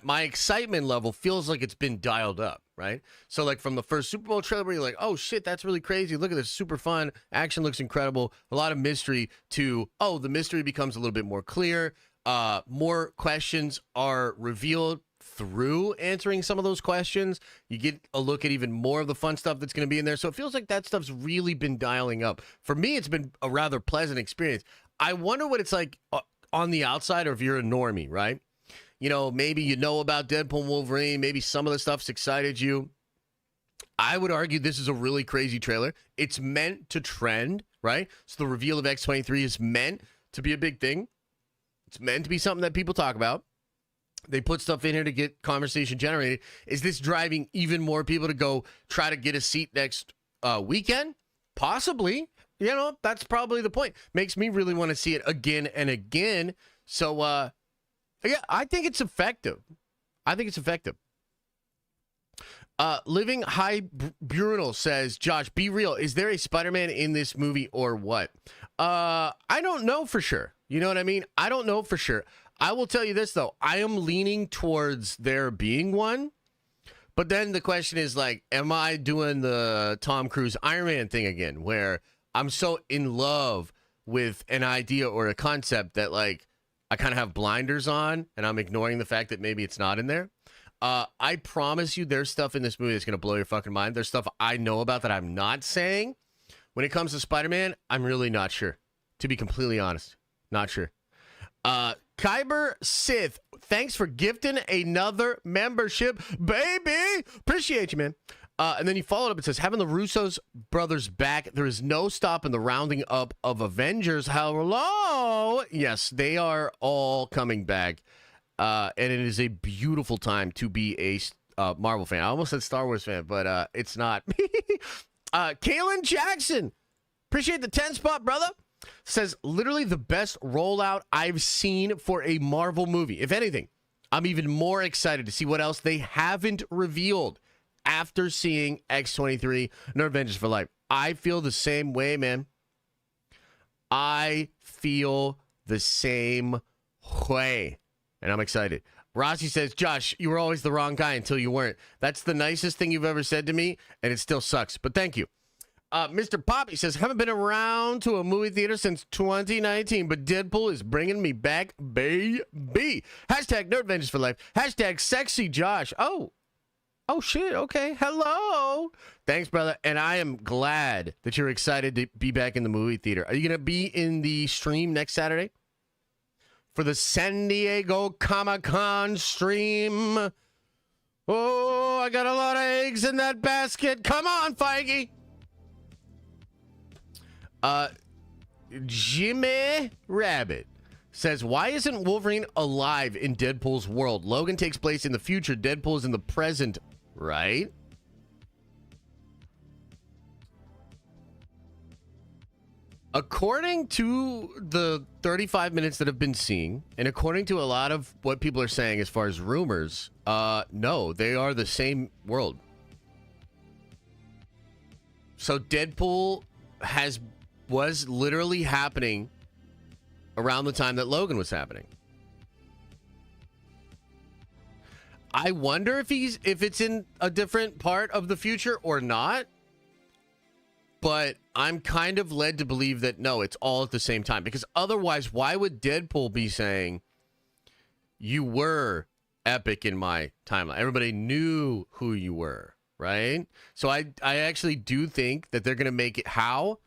my excitement level feels like it's been dialed up, right? So, like, from the first Super Bowl trailer where you're like, oh, shit, that's really crazy. Look at this, super fun. Action looks incredible. A lot of mystery to, oh, the mystery becomes a little bit more clear. More questions are revealed through answering some of those questions. You get a look at even more of the fun stuff that's going to be in there. So it feels like that stuff's really been dialing up. For me, it's been a rather pleasant experience. I wonder what it's like on the outside, or if you're a normie, right? Maybe you know about Deadpool and Wolverine. Maybe some of the stuff's excited you. I would argue this is a really crazy trailer. It's meant to trend, right? So the reveal of X-23 is meant to be a big thing. It's meant to be something that people talk about. They put stuff in here to get conversation generated. Is this driving even more people to go try to get a seat next weekend? Possibly. That's probably the point. Makes me really want to see it again and again. So, yeah, I think it's effective. Living High Brunel says, Josh, be real. Is there a Spider-Man in this movie or what? I don't know for sure. You know what I mean? I don't know for sure. I will tell you this, though. I am leaning towards there being one. But then the question is, like, am I doing the Tom Cruise Iron Man thing again, where I'm so in love with an idea or a concept that, like, I kind of have blinders on and I'm ignoring the fact that maybe it's not in there? I promise you there's stuff in this movie that's going to blow your fucking mind. There's stuff I know about that I'm not saying. When it comes to Spider-Man, I'm really not sure. To be completely honest. Not sure. Kyber Sith, thanks for gifting another membership, baby. Appreciate you, man. And then you followed up. It says, having the Russo's brothers back, there is no stop in the rounding up of Avengers. Hello. Yes, they are all coming back. And it is a beautiful time to be a Marvel fan. I almost said Star Wars fan, but it's not. Kalen Jackson, appreciate the 10 spot, brother. Says, literally the best rollout I've seen for a Marvel movie. If anything, I'm even more excited to see what else they haven't revealed after seeing X-23 and Avengers for Life. I feel the same way, man. I feel the same way. And I'm excited. Rossi says, Josh, you were always the wrong guy until you weren't. That's the nicest thing you've ever said to me, and it still sucks. But thank you. Mr. Poppy says, haven't been around to a movie theater since 2019, but Deadpool is bringing me back, baby. Hashtag Nerdvengers for life. Hashtag sexy Josh. Oh, shit. Okay. Hello. Thanks, brother. And I am glad that you're excited to be back in the movie theater. Are you going to be in the stream next Saturday for the San Diego Comic-Con stream? Oh, I got a lot of eggs in that basket. Come on, Feige. Jimmy Rabbit says, why isn't Wolverine alive in Deadpool's world? Logan takes place in the future. Deadpool is in the present, right? According to the 35 minutes that have been seen, and according to a lot of what people are saying as far as rumors, no, they are the same world. So Deadpool was literally happening around the time that Logan was happening. I wonder if it's in a different part of the future or not. But I'm kind of led to believe that no, it's all at the same time. Because otherwise, why would Deadpool be saying, you were epic in my timeline? Everybody knew who you were, right? So I actually do think that they're going to make it how?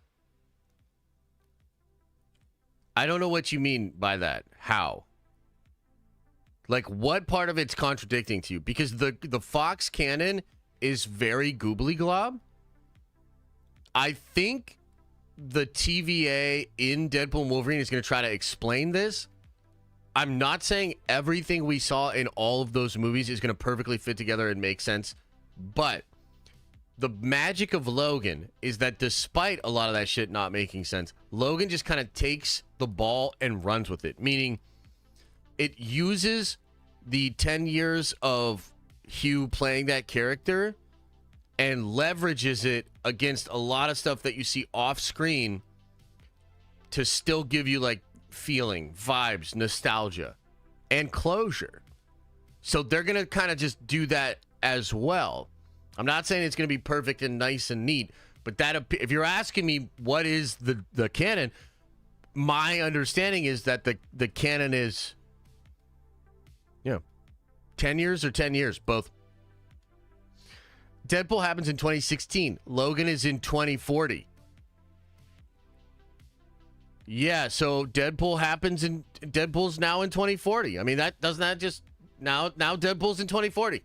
I don't know what you mean by that. How? Like, what part of it's contradicting to you? Because the Fox canon is very goobly glob. I think the TVA in Deadpool and Wolverine is going to try to explain this. I'm not saying everything we saw in all of those movies is going to perfectly fit together and make sense. But the magic of Logan is that despite a lot of that shit not making sense, Logan just kind of takes the ball and runs with it. Meaning it uses the 10 years of Hugh playing that character and leverages it against a lot of stuff that you see off screen to still give you like feeling, vibes, nostalgia, and closure. So they're going to kind of just do that as well. I'm not saying it's going to be perfect and nice and neat, but that, if you're asking me what is the canon, my understanding is that the canon is, 10 years or 10 years, both. Deadpool happens in 2016. Logan is in 2040. Yeah, so Deadpool's now in 2040. I mean, that doesn't that just now Deadpool's in 2040.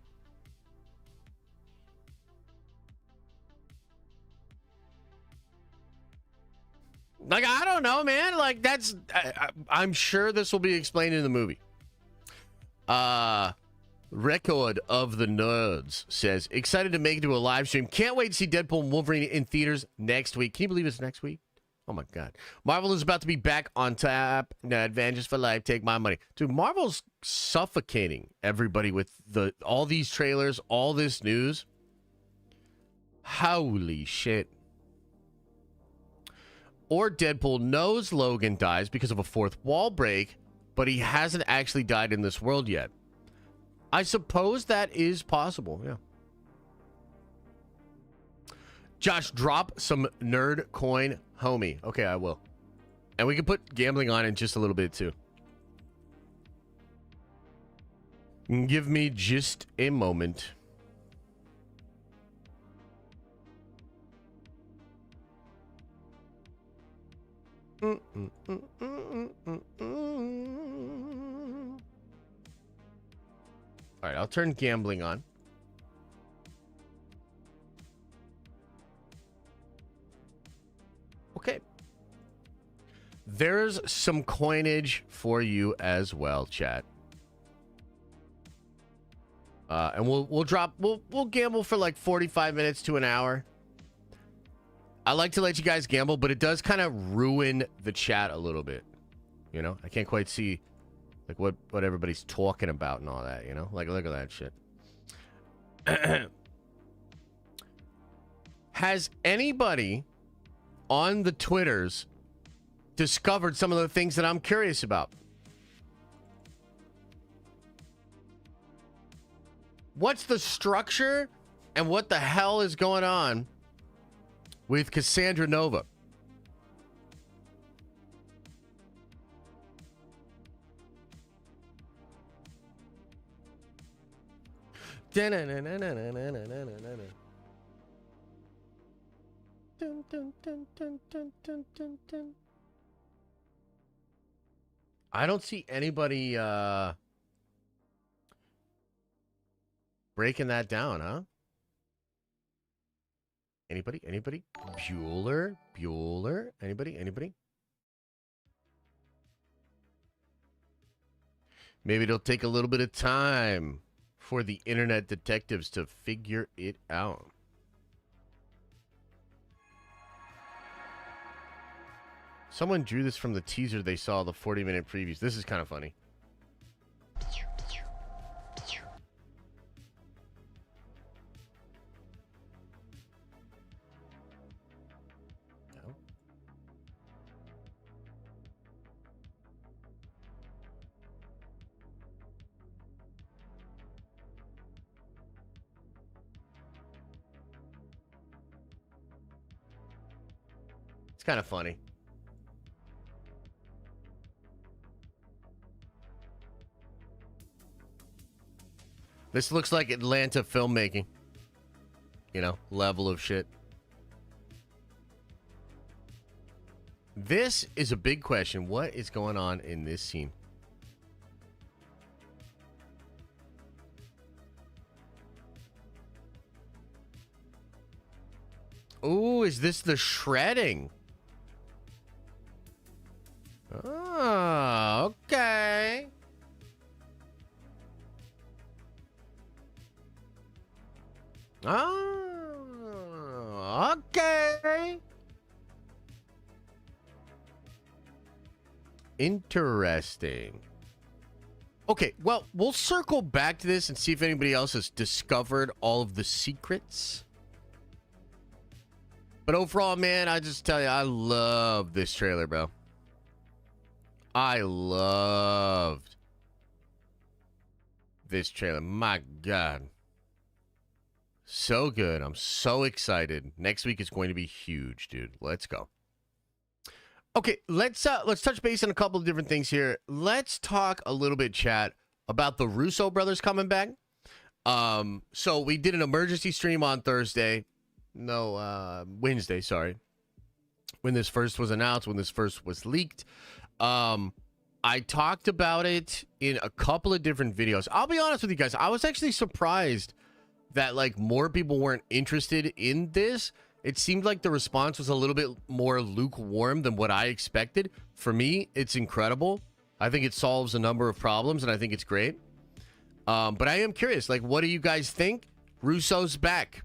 Like, I don't know, man. Like, that's I'm sure this will be explained in the movie. Record of the Nerds says, excited to make it to a live stream. Can't wait to see Deadpool and Wolverine in theaters next week. Can you believe it's next week? Oh my God. Marvel is about to be back on tap. No, Avengers for life. Take my money. Dude, Marvel's suffocating everybody with all these trailers, all this news. Holy shit. Or Deadpool knows Logan dies because of a fourth wall break, but he hasn't actually died in this world yet. I suppose that is possible, yeah. Josh, drop some nerd coin, homie. Okay, I will. And we can put gambling on in just a little bit, too. Give me just a moment. All right, I'll turn gambling on. Okay. There's some coinage for you as well, chat. And we'll gamble for like 45 minutes to an hour. I like to let you guys gamble, but it does kind of ruin the chat a little bit. You know, I can't quite see like what everybody's talking about and all that, you know? Like, look at that shit. Has anybody on the Twitters discovered some of the things that I'm curious about? What's the structure and what the hell is going on with Cassandra Nova? I don't see anybody breaking that down, huh? Anybody? Bueller? Anybody? Maybe it'll take a little bit of time for the internet detectives to figure it out. Someone drew this from the teaser they saw, the 40-minute previews. This is kind of funny. It's kind of funny. This looks like Atlanta filmmaking. You know, level of shit. This is a big question. What is going on in this scene? Ooh, is this the shredding? Oh, okay. Oh, okay. Interesting. Okay, well, we'll circle back to this and see if anybody else has discovered all of the secrets But overall, man, I just tell you, I love this trailer, bro. I loved this trailer. My God. So good. I'm so excited. Next week is going to be huge, dude. Let's go. Okay, let's touch base on a couple of different things here. Let's talk a little bit, chat, about the Russo brothers coming back. So we did an emergency stream on Wednesday, sorry. When this first was announced, when this first was leaked. I talked about it in a couple of different videos. I'll be honest with you guys. I was actually surprised that like more people weren't interested in this. It seemed like the response was a little bit more lukewarm than what I expected. For me, it's incredible. I think it solves a number of problems, and I think it's great. But I am curious, like, what do you guys think? Russo's back.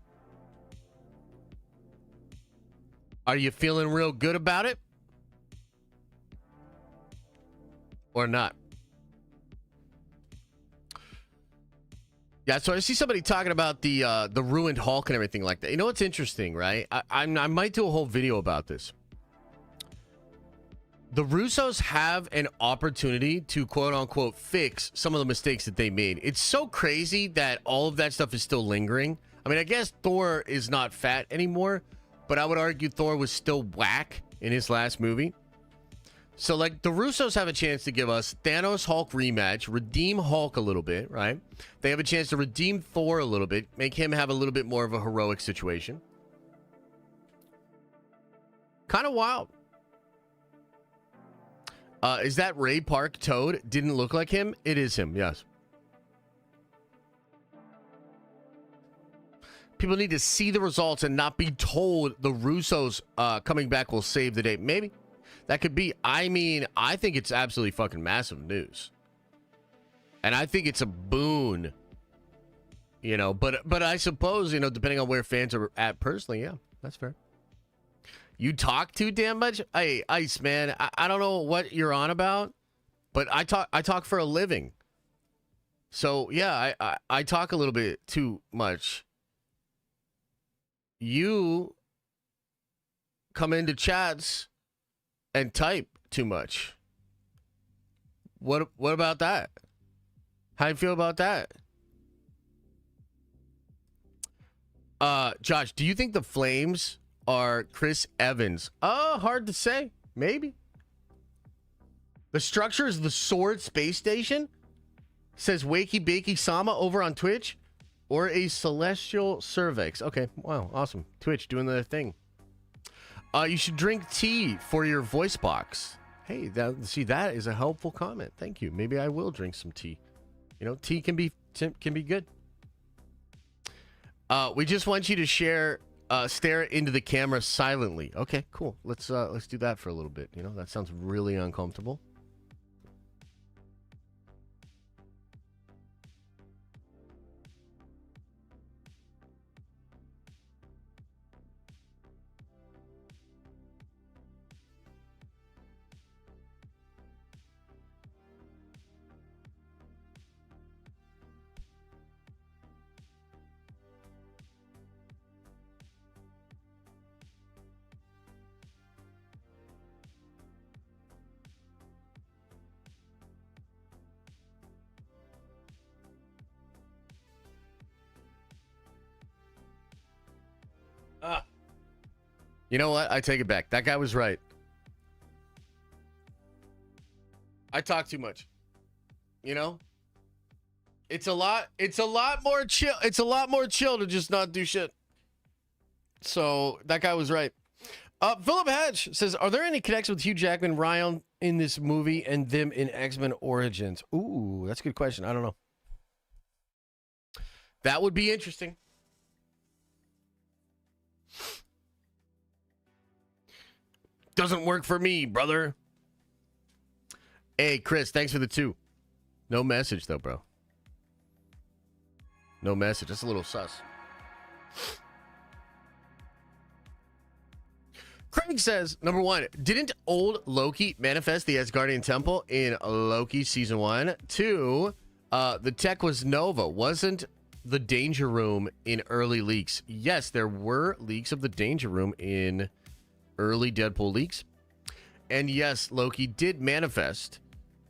Are you feeling real good about it? Or not? Yeah, so I see somebody talking about the ruined Hulk and everything like that. You know what's interesting, right? I might do a whole video about this. The Russos have an opportunity to quote-unquote fix some of the mistakes that they made. It's so crazy that all of that stuff is still lingering. I mean, I guess Thor is not fat anymore, but I would argue Thor was still whack in his last movie. So, like, the Russos have a chance to give us Thanos Hulk rematch, redeem Hulk a little bit, right? They have a chance to redeem Thor a little bit, make him have a little bit more of a heroic situation. Kind of wild. Is that Ray Park Toad? Didn't look like him? It is him, yes. People need to see the results and not be told the Russos coming back will save the day. Maybe. That could be. I mean, I think it's absolutely fucking massive news. And I think it's a boon. You know, but I suppose, you know, depending on where fans are at personally, yeah, that's fair. You talk too damn much? Hey, Ice, man, I don't know what you're on about, but I talk for a living. So, yeah, I talk a little bit too much. You come into chats and type too much. What about that? How you feel about that? Josh, do you think the Flames are Chris Evans? Hard to say. Maybe. The structure is the Sword Space Station, says Wakey Bakey Sama over on Twitch, or a Celestial Cervix. Okay, wow, awesome. Twitch doing their thing. You should drink tea for your voice box. Hey, that is a helpful comment. Thank you. Maybe I will drink some tea. You know, tea can be good. We just want you to stare into the camera silently. Okay, cool. Let's do that for a little bit. You know, that sounds really uncomfortable. You know what? I take it back. That guy was right. I talk too much. You know? It's a lot more chill. It's a lot more chill to just not do shit. So that guy was right. Philip Hedge says, are there any connections with Hugh Jackman, Ryan in this movie and them in X-Men Origins? Ooh, that's a good question. I don't know. That would be interesting. Doesn't work for me, brother. Hey, Chris, thanks for the 2. No message, though, bro. No message. That's a little sus. Craig says, number 1, didn't old Loki manifest the Asgardian temple in Loki season 1? 2, the tech was Nova. Wasn't the Danger Room in early leaks. Yes, there were leaks of the Danger Room in early Deadpool leaks. And yes, Loki did manifest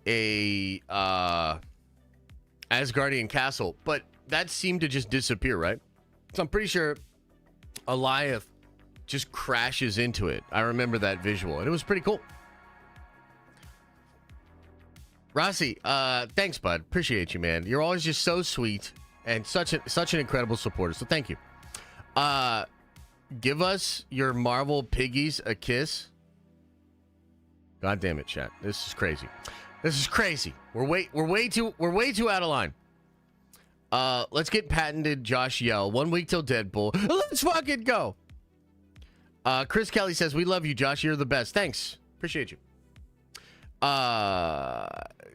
a Asgardian castle, but that seemed to just disappear, right? So I'm pretty sure Alioth just crashes into it. I remember that visual, and it was pretty cool. Rossi, thanks, bud. Appreciate you, man. You're always just so sweet and such an incredible supporter. So thank you. Give us your Marvel piggies a kiss. God damn it, chat. This is crazy. This is crazy. We're way too out of line. Let's get patented Josh Yell. 1 week till Deadpool. Let's fucking go. Chris Kelly says, we love you, Josh. You're the best. Thanks. Appreciate you.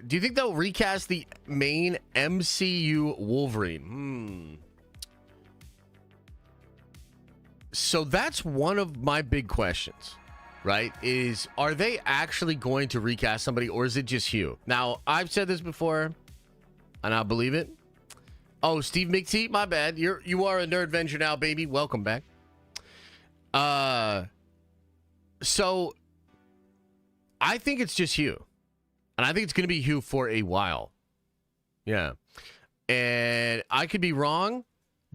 Do you think they'll recast the main MCU Wolverine? So that's one of my big questions, right? Are they actually going to recast somebody, or is it just Hugh? Now, I've said this before, and I believe it. Oh, Steve McTee, my bad. You are a Nerdvenger now, baby. Welcome back. So I think it's just Hugh. And I think it's going to be Hugh for a while. Yeah. And I could be wrong,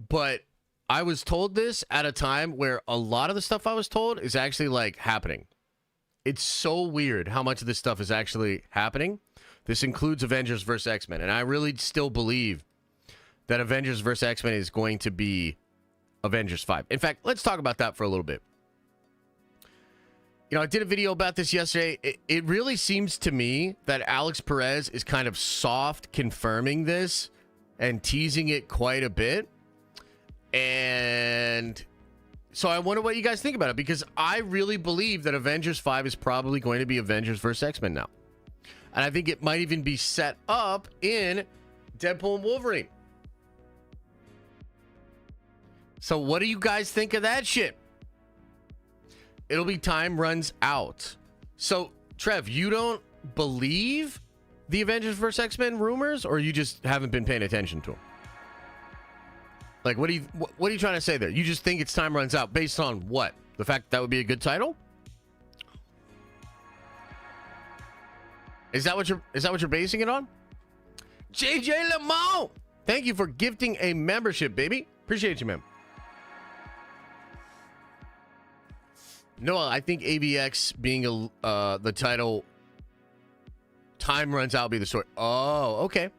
but I was told this at a time where a lot of the stuff I was told is actually like happening. It's so weird how much of this stuff is actually happening. This includes Avengers vs. X-Men. And I really still believe that Avengers vs. X-Men is going to be Avengers 5. In fact, let's talk about that for a little bit. You know, I did a video about this yesterday. It really seems to me that Alex Perez is kind of soft confirming this and teasing it quite a bit. And so I wonder what you guys think about it, because I really believe that Avengers 5 is probably going to be Avengers vs. X-Men now. And I think it might even be set up in Deadpool and Wolverine. So what do you guys think of that shit? It'll be Time Runs Out. So, Trev, you don't believe the Avengers vs. X-Men rumors, or you just haven't been paying attention to them? Like, what are you trying to say there? You just think it's Time Runs Out based on what? The fact that would be a good title? Is that what you're basing it on? JJ Lamont, thank you for gifting a membership, baby. Appreciate you, man. No, I think AVX being the title, Time Runs Out, will be the story. Oh, okay.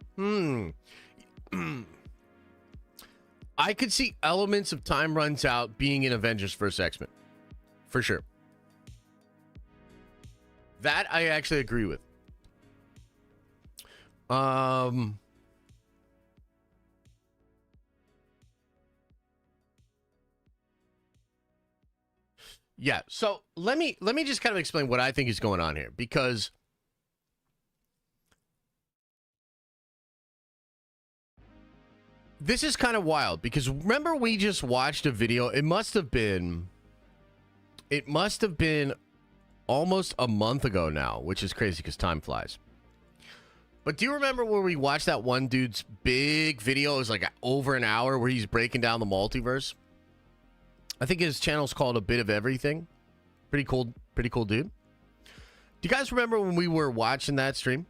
I could see elements of Time Runs Out being in Avengers vs. X-Men. For sure. That I actually agree with. Yeah, so let me just kind of explain what I think is going on here, because this is kind of wild. Because remember, we just watched a video. It must have been almost a month ago now, which is crazy because time flies. But do you remember where we watched that one dude's big video? It was like over an hour, where he's breaking down the multiverse. I think his channel's called A Bit of Everything. Pretty cool dude. Do you guys remember when we were watching that stream?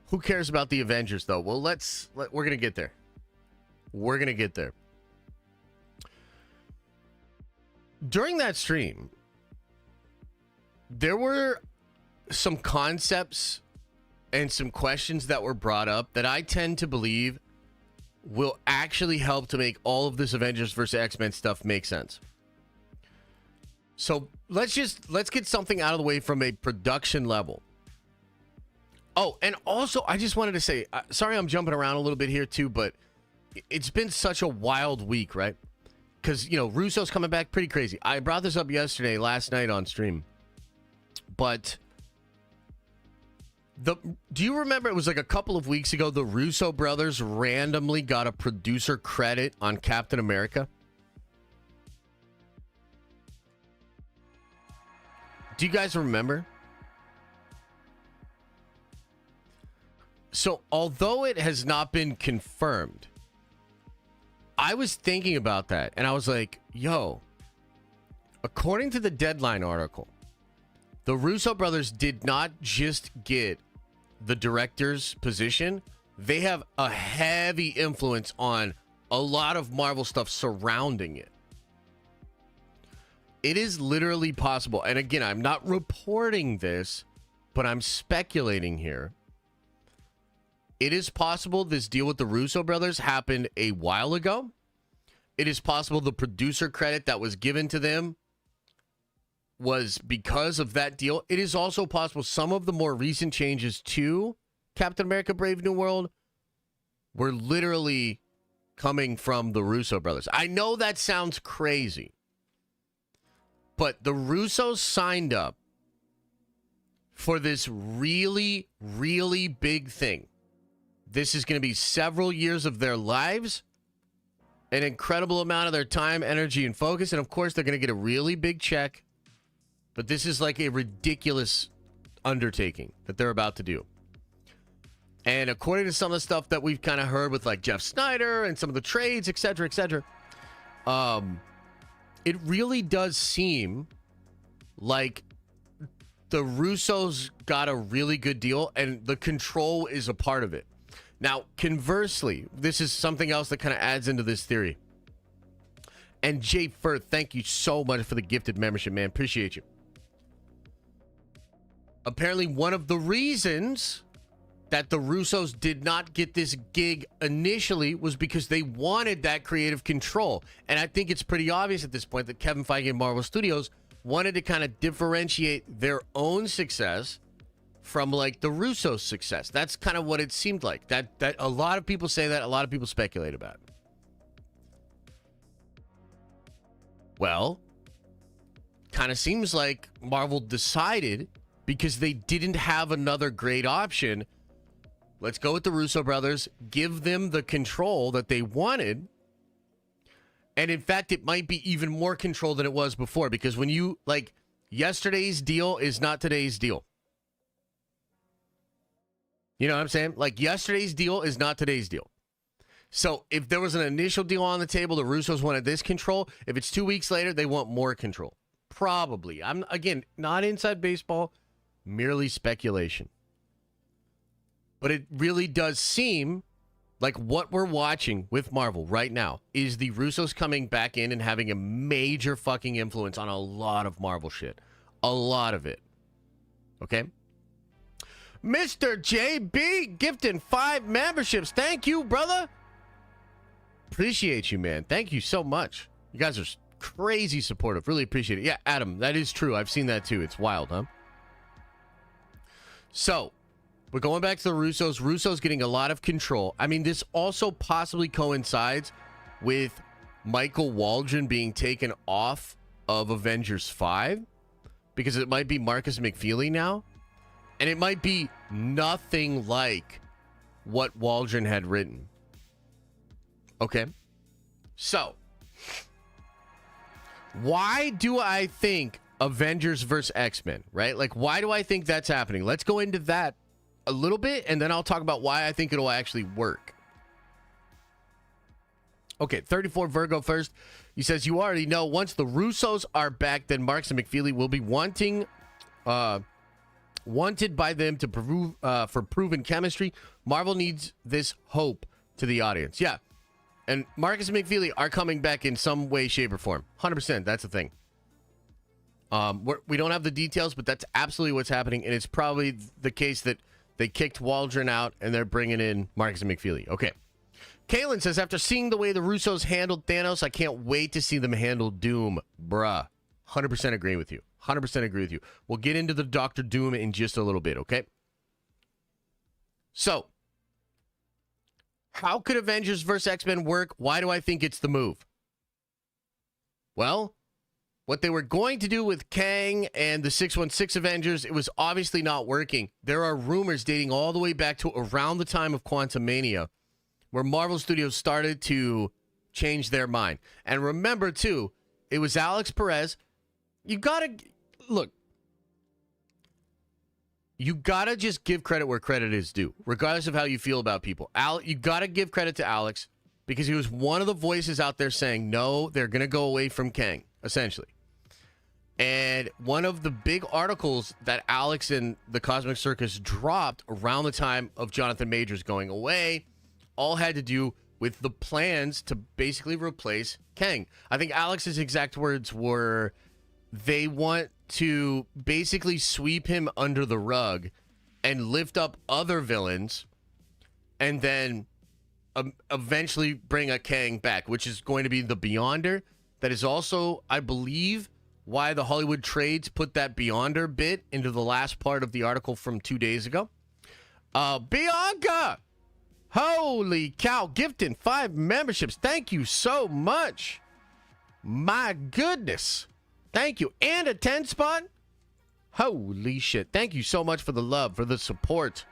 Who cares about the Avengers, though? Well, we're going to get there. We're going to get there. During that stream, there were some concepts and some questions that were brought up that I tend to believe will actually help to make all of this Avengers vs. X-Men stuff make sense. So let's get something out of the way from a production level. Oh, and also I just wanted to say, sorry I'm jumping around a little bit here too, but it's been such a wild week, right? Because, you know, Russo's coming back pretty crazy. I brought this up last night on stream. But do you remember, it was like a couple of weeks ago, the Russo brothers randomly got a producer credit on Captain America? Do you guys remember? So, although it has not been confirmed, I was thinking about that, and I was like, yo, according to the Deadline article, the Russo brothers did not just get the director's position. They have a heavy influence on a lot of Marvel stuff surrounding it. It is literally possible, and again, I'm not reporting this, but I'm speculating here. It is possible this deal with the Russo brothers happened a while ago. It is possible the producer credit that was given to them was because of that deal. It is also possible some of the more recent changes to Captain America Brave New World were literally coming from the Russo brothers. I know that sounds crazy, but the Russos signed up for this really, really big thing. This is going to be several years of their lives, an incredible amount of their time, energy, and focus. And of course, they're going to get a really big check. But this is like a ridiculous undertaking that they're about to do. And according to some of the stuff that we've kind of heard with like Jeff Snyder and some of the trades, et cetera, it really does seem like the Russos got a really good deal and the control is a part of it. Now, conversely, this is something else that kind of adds into this theory. And Jay Firth, thank you so much for the gifted membership, man. Appreciate you. Apparently, one of the reasons that the Russos did not get this gig initially was because they wanted that creative control. And I think it's pretty obvious at this point that Kevin Feige and Marvel Studios wanted to kind of differentiate their own success from like the Russos' success. That's kind of what it seemed like. That a lot of people say that, a lot of people speculate about it. Well, kind of seems like Marvel decided because they didn't have another great option. Let's go with the Russo brothers, give them the control that they wanted. And in fact, it might be even more control than it was before, because when you like yesterday's deal is not today's deal. You know what I'm saying? Like yesterday's deal is not today's deal. So if there was an initial deal on the table, the Russos wanted this control. If it's 2 weeks later, they want more control. Probably. I'm, again, not inside baseball, merely speculation. But it really does seem like what we're watching with Marvel right now is the Russos coming back in and having a major fucking influence on a lot of Marvel shit. A lot of it. Okay? Mr. JB gifting 5 memberships. Thank you, brother. Appreciate you, man. Thank you so much. You guys are crazy supportive. Really appreciate it. Yeah, Adam, that is true. I've seen that too. It's wild, huh? So, we're going back to the Russos. Russo's getting a lot of control. I mean, this also possibly coincides with Michael Waldron being taken off of Avengers 5 because it might be Marcus McFeely now. And it might be nothing like what Waldron had written. Okay. So, why do I think Avengers versus X-Men, right? Like, why do I think that's happening? Let's go into that a little bit, and then I'll talk about why I think it'll actually work. Okay, 34 Virgo first. He says, you already know, once the Russos are back, then Marcus and McFeely will be wanted by them to prove for proven chemistry. Marvel needs this hope to the audience. Yeah. And Marcus and McFeely are coming back in some way, shape, or form. 100%. That's the thing. We don't have the details, but that's absolutely what's happening. And it's probably the case that they kicked Waldron out and they're bringing in Marcus and McFeely. Okay. Kaylin says, after seeing the way the Russos handled Thanos, I can't wait to see them handle Doom. Bruh. 100% agree with you. 100% agree with you. We'll get into the Dr. Doom in just a little bit, okay? So, how could Avengers vs. X-Men work? Why do I think it's the move? Well, what they were going to do with Kang and the 616 Avengers, it was obviously not working. There are rumors dating all the way back to around the time of Quantumania where Marvel Studios started to change their mind. And remember, too, it was Alex Perez. You gotta, look, you gotta just give credit where credit is due, regardless of how you feel about people. You gotta give credit to Alex because he was one of the voices out there saying, no, they're going to go away from Kang, essentially. And one of the big articles that Alex and the Cosmic Circus dropped around the time of Jonathan Majors going away all had to do with the plans to basically replace Kang. I think Alex's exact words were, they want to basically sweep him under the rug and lift up other villains and then eventually bring a Kang back, which is going to be the Beyonder. That is also, I believe, why the Hollywood Trades put that Beyonder bit into the last part of the article from 2 days ago. Bianca! Holy cow, gifting 5 memberships. Thank you so much. My goodness. Thank you. And a 10 spot. Holy shit. Thank you so much for the love, for the support.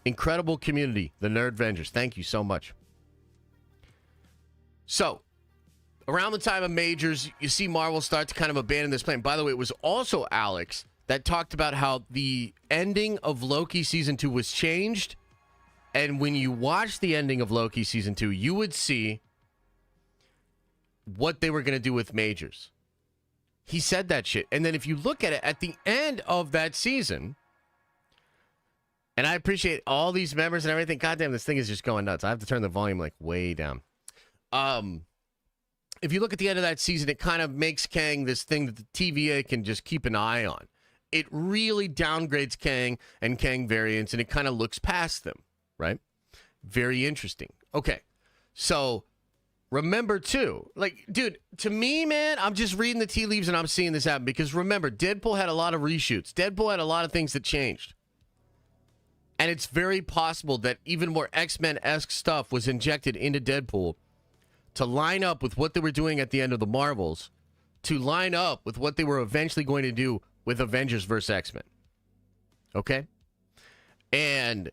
Incredible community, the Nerd Avengers. Thank you so much. So, around the time of Majors, you see Marvel start to kind of abandon this plan. By the way, it was also Alex that talked about how the ending of Loki Season 2 was changed. And when you watch the ending of Loki Season 2, you would see what they were going to do with Majors. He said that shit. And then if you look at it, at the end of that season, and I appreciate all these members and everything. Goddamn, this thing is just going nuts. I have to turn the volume like way down. If you look at the end of that season, it kind of makes Kang this thing that the TVA can just keep an eye on. It really downgrades Kang and Kang variants, and it kind of looks past them. Right? Very interesting. Okay. So remember too, like, dude, to me, man, I'm just reading the tea leaves and I'm seeing this happen because remember, Deadpool had a lot of reshoots. Deadpool had a lot of things that changed. And it's very possible that even more X-Men-esque stuff was injected into Deadpool to line up with what they were doing at the end of the Marvels, to line up with what they were eventually going to do with Avengers vs. X-Men. Okay? And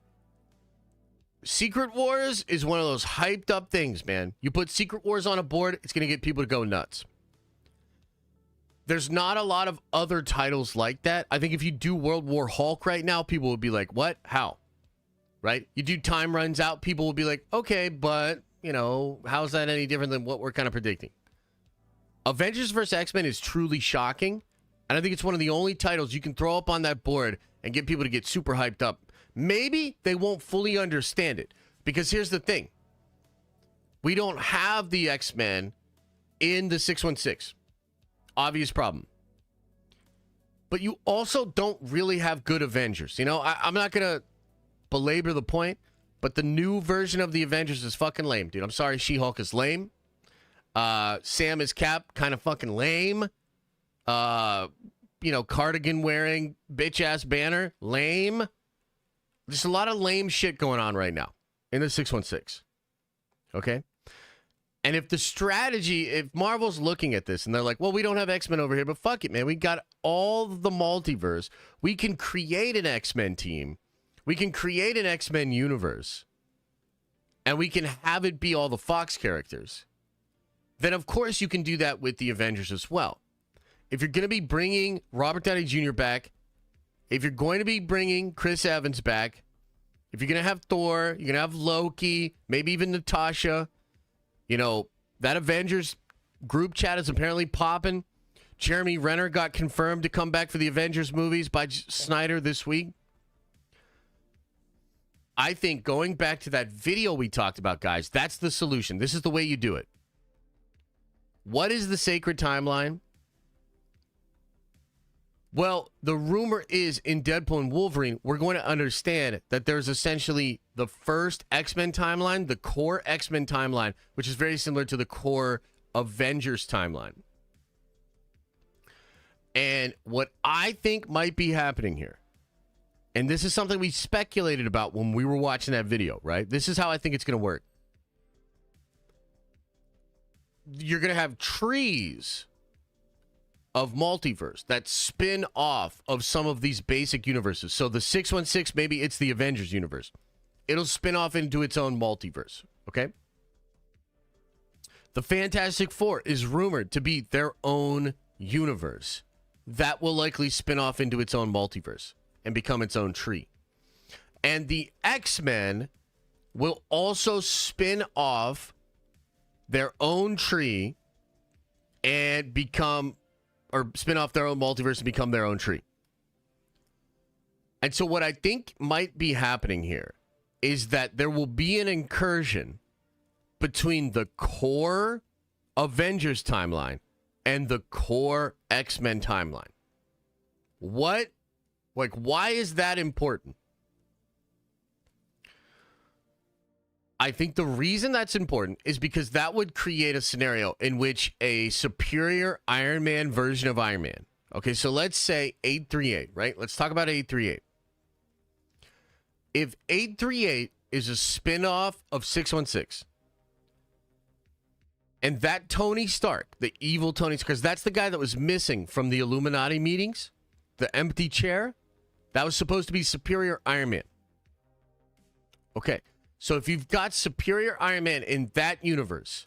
Secret Wars is one of those hyped up things, man. You put Secret Wars on a board, it's going to get people to go nuts. There's not a lot of other titles like that. I think if you do World War Hulk right now, people would be like, what? How? Right? You do Time Runs Out, people will be like, okay, but, you know, how's that any different than what we're kind of predicting? Avengers vs. X-Men is truly shocking, and I think it's one of the only titles you can throw up on that board and get people to get super hyped up. Maybe they won't fully understand it. Because here's the thing. We don't have the X-Men in the 616. Obvious problem. But you also don't really have good Avengers. You know, I'm not going to belabor the point, but the new version of the Avengers is fucking lame, dude. I'm sorry, She-Hulk is lame. Sam is Cap, kind of fucking lame. You know, cardigan wearing bitch-ass Banner, lame. There's a lot of lame shit going on right now in the 616. Okay? And if the strategy, if Marvel's looking at this and they're like, well, we don't have X-Men over here, but fuck it, man. We got all the multiverse. We can create an X-Men team. We can create an X-Men universe. And we can have it be all the Fox characters. Then, of course, you can do that with the Avengers as well. If you're going to be bringing Robert Downey Jr. back, if you're going to be bringing Chris Evans back, if you're going to have Thor, you're going to have Loki, maybe even Natasha, you know, that Avengers group chat is apparently popping. Jeremy Renner got confirmed to come back for the Avengers movies by Snyder this week. I think going back to that video we talked about, guys, that's the solution. This is the way you do it. What is the sacred timeline? Well, the rumor is in Deadpool and Wolverine, we're going to understand that there's essentially the first X-Men timeline, the core X-Men timeline, which is very similar to the core Avengers timeline. And what I think might be happening here, and this is something we speculated about when we were watching that video, right? This is how I think it's going to work. You're going to have trees of multiverse that spin off of some of these basic universes. So the 616, maybe it's the Avengers universe. It'll spin off into its own multiverse, okay? The Fantastic Four is rumored to be their own universe. That will likely spin off into its own multiverse and become its own tree. And the X-Men will also spin off their own tree and become, or spin off their own multiverse and become their own tree. And so what I think might be happening here is that there will be an incursion between the core Avengers timeline and the core X-Men timeline. Why is that important? I think the reason that's important is because that would create a scenario in which a superior Iron Man version of Iron Man. Okay, so let's say 838, right? Let's talk about 838. If 838 is a spin-off of 616, and that Tony Stark, the evil Tony Stark, because that's the guy that was missing from the Illuminati meetings, the empty chair, that was supposed to be Superior Iron Man. Okay, so if you've got Superior Iron Man in that universe,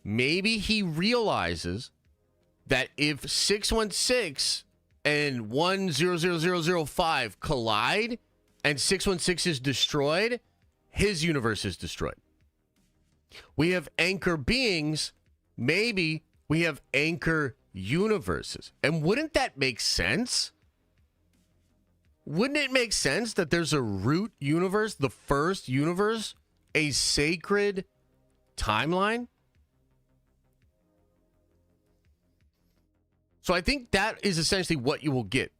maybe he realizes that if 616 and 100005 collide and 616 is destroyed, his universe is destroyed. We have anchor beings. Maybe we have anchor universes. And wouldn't that make sense? Wouldn't it make sense that there's a root universe, the first universe, a sacred timeline? So I think that is essentially what you will get.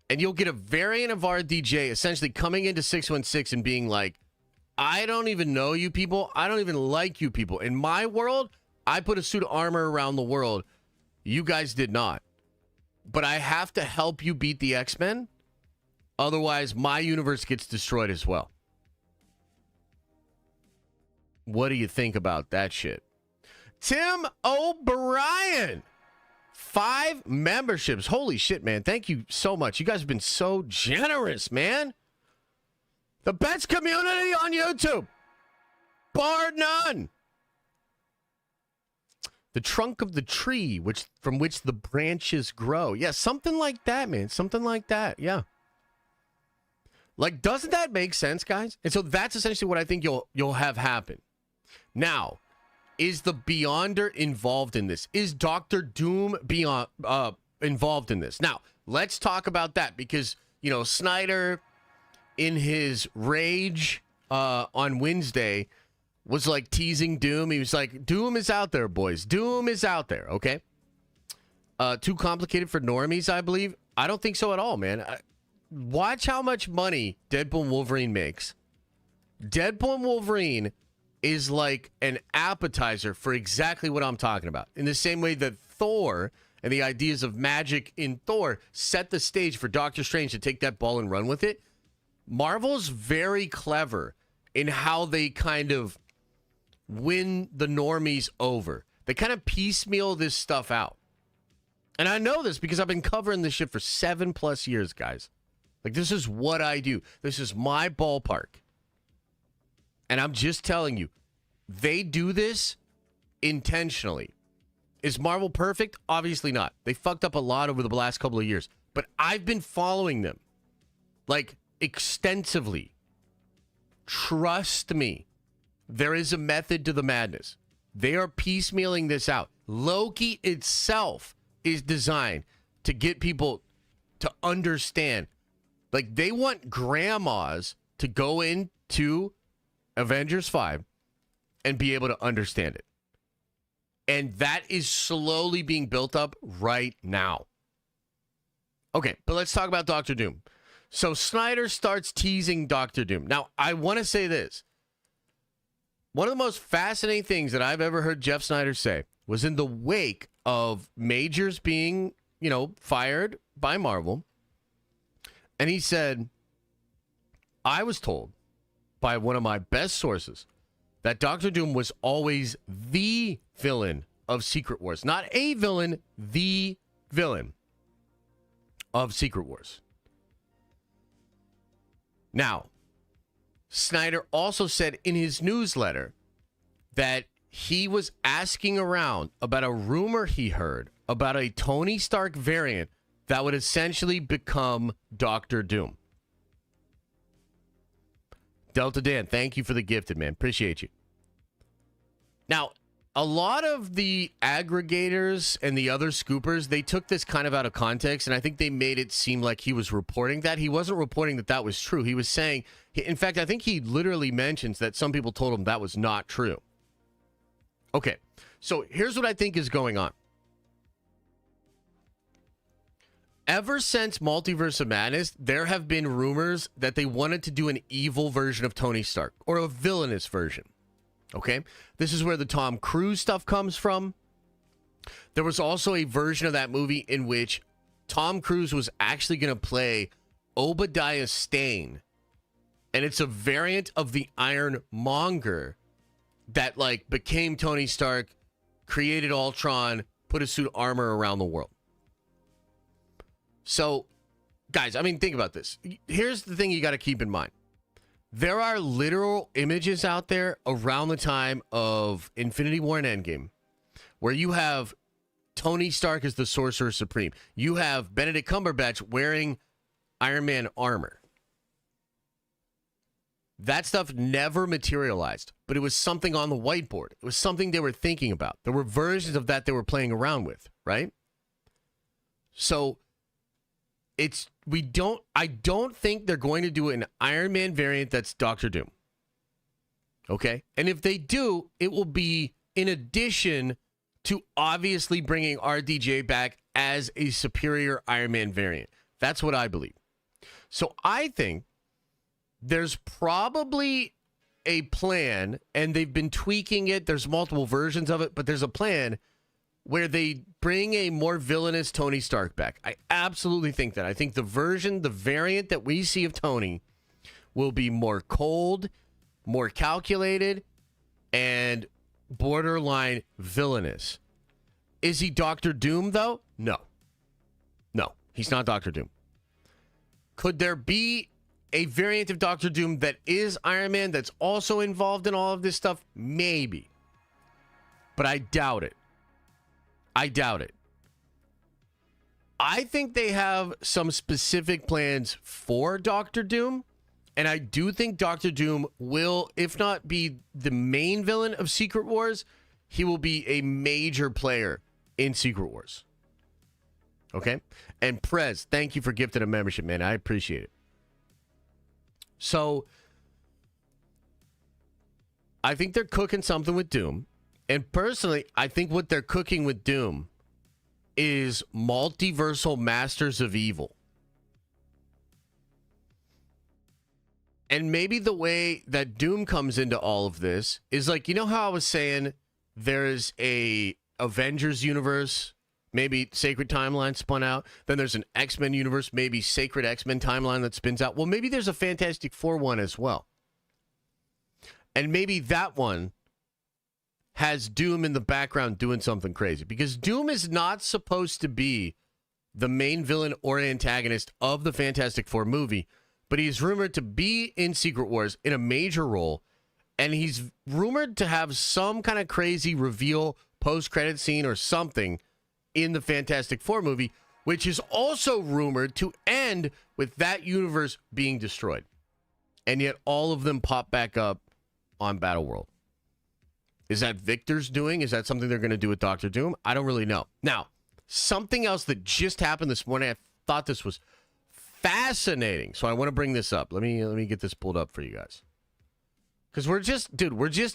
And you'll get a variant of RDJ essentially coming into 616 and being like, I don't even know you people. I don't even like you people. In my world, I put a suit of armor around the world. You guys did not. But I have to help you beat the X-Men. Otherwise, my universe gets destroyed as well. What do you think about that shit? Tim O'Brien. 5 memberships. Holy shit, man. Thank you so much. You guys have been so generous, man. The best community on YouTube. Bar none. The trunk of the tree from which the branches grow. Yeah, something like that, man. Something like that. Yeah. Like, doesn't that make sense, guys? And so that's essentially what I think you'll have happen. Now, is the Beyonder involved in this? Is Doctor Doom involved in this? Now, let's talk about that because, you know, Snyder, in his rage on Wednesday, was like teasing Doom. He was like, Doom is out there, boys. Doom is out there, okay? Too complicated for normies, I believe. I don't think so at all, man. Watch how much money Deadpool and Wolverine makes. Deadpool and Wolverine is like an appetizer for exactly what I'm talking about. In the same way that Thor and the ideas of magic in Thor set the stage for Doctor Strange to take that ball and run with it. Marvel's very clever in how they kind of win the normies over. They kind of piecemeal this stuff out. And I know this because I've been covering this shit for 7+ years, guys. Like, this is what I do. This is my ballpark. And I'm just telling you, they do this intentionally. Is Marvel perfect? Obviously not. They fucked up a lot over the last couple of years. But I've been following them, like, extensively. Trust me. There is a method to the madness. They are piecemealing this out. Loki itself is designed to get people to understand. Like, they want grandmas to go into Avengers 5 and be able to understand it. And that is slowly being built up right now. Okay, but let's talk about Doctor Doom. So Snyder starts teasing Doctor Doom. Now, I want to say this. One of the most fascinating things that I've ever heard Jeff Snyder say was in the wake of Majors being, fired by Marvel. And he said, I was told by one of my best sources that Doctor Doom was always the villain of Secret Wars. Not a villain, the villain of Secret Wars. Now, Snyder also said in his newsletter that he was asking around about a rumor he heard about a Tony Stark variant that would essentially become Doctor Doom. Delta Dan, thank you for the gifted, man. Appreciate you. Now, a lot of the aggregators and the other scoopers, they took this kind of out of context, and I think they made it seem like he was reporting that. He wasn't reporting that that was true. He was saying, in fact, I think he literally mentions that some people told him that was not true. Okay, so here's what I think is going on. Ever since Multiverse of Madness, there have been rumors that they wanted to do an evil version of Tony Stark, or a villainous version. Okay, this is where the Tom Cruise stuff comes from. There was also a version of that movie in which Tom Cruise was actually going to play Obadiah Stane. And it's a variant of the Ironmonger that, like, became Tony Stark, created Ultron, put a suit of armor around the world. So, guys, I mean, think about this. Here's the thing you got to keep in mind. There are literal images out there around the time of Infinity War and Endgame where you have Tony Stark as the Sorcerer Supreme. You have Benedict Cumberbatch wearing Iron Man armor. That stuff never materialized, but it was something on the whiteboard. It was something they were thinking about. There were versions of that they were playing around with, right? So I don't think they're going to do an Iron Man variant that's Doctor Doom. Okay? And if they do, it will be in addition to obviously bringing RDJ back as a superior Iron Man variant. That's what I believe. So I think there's probably a plan, and they've been tweaking it. There's multiple versions of it, but there's a plan where they bring a more villainous Tony Stark back. I absolutely think that. I think the variant that we see of Tony will be more cold, more calculated, and borderline villainous. Is he Doctor Doom, though? No. No, he's not Doctor Doom. Could there be a variant of Doctor Doom that is Iron Man that's also involved in all of this stuff? Maybe. But I doubt it. I doubt it. I think they have some specific plans for Doctor Doom, and I do think Doctor Doom will, if not be the main villain of Secret Wars, he will be a major player in Secret Wars. Okay? And Prez, thank you for gifting a membership, man. I appreciate it. So, I think they're cooking something with Doom. And personally, I think what they're cooking with Doom is multiversal masters of evil. And maybe the way that Doom comes into all of this is like, you know how I was saying there's a Avengers universe, maybe Sacred Timeline spun out. Then there's an X-Men universe, maybe Sacred X-Men Timeline that spins out. Well, maybe there's a Fantastic Four one as well. And maybe that one has Doom in the background doing something crazy. Because Doom is not supposed to be the main villain or antagonist of the Fantastic Four movie, but he's rumored to be in Secret Wars in a major role, and he's rumored to have some kind of crazy reveal, post-credit scene or something in the Fantastic Four movie, which is also rumored to end with that universe being destroyed. And yet all of them pop back up on Battleworld. Is that Victor's doing? Is that something they're going to do with Doctor Doom? I don't really know. Now, something else that just happened this morning, I thought this was fascinating, so I want to bring this up. Let me get this pulled up for you guys. Because we're just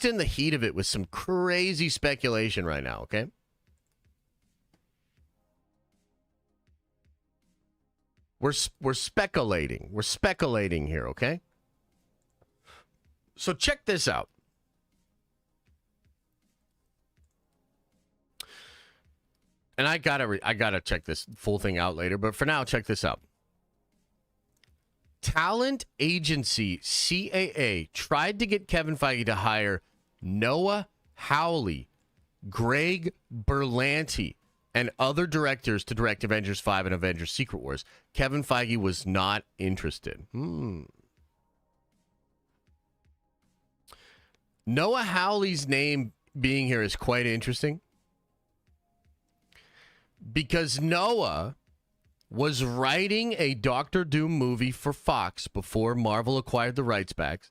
in the heat of it with some crazy speculation right now, okay? We're speculating. We're speculating here, okay? So check this out. And I gotta check this full thing out later, but for now, check this out. Talent agency CAA tried to get Kevin Feige to hire Noah Hawley, Greg Berlanti, and other directors to direct Avengers 5 and Avengers Secret Wars. Kevin Feige was not interested. Noah Hawley's name being here is quite interesting, because Noah was writing a Doctor Doom movie for Fox before Marvel acquired the rights back.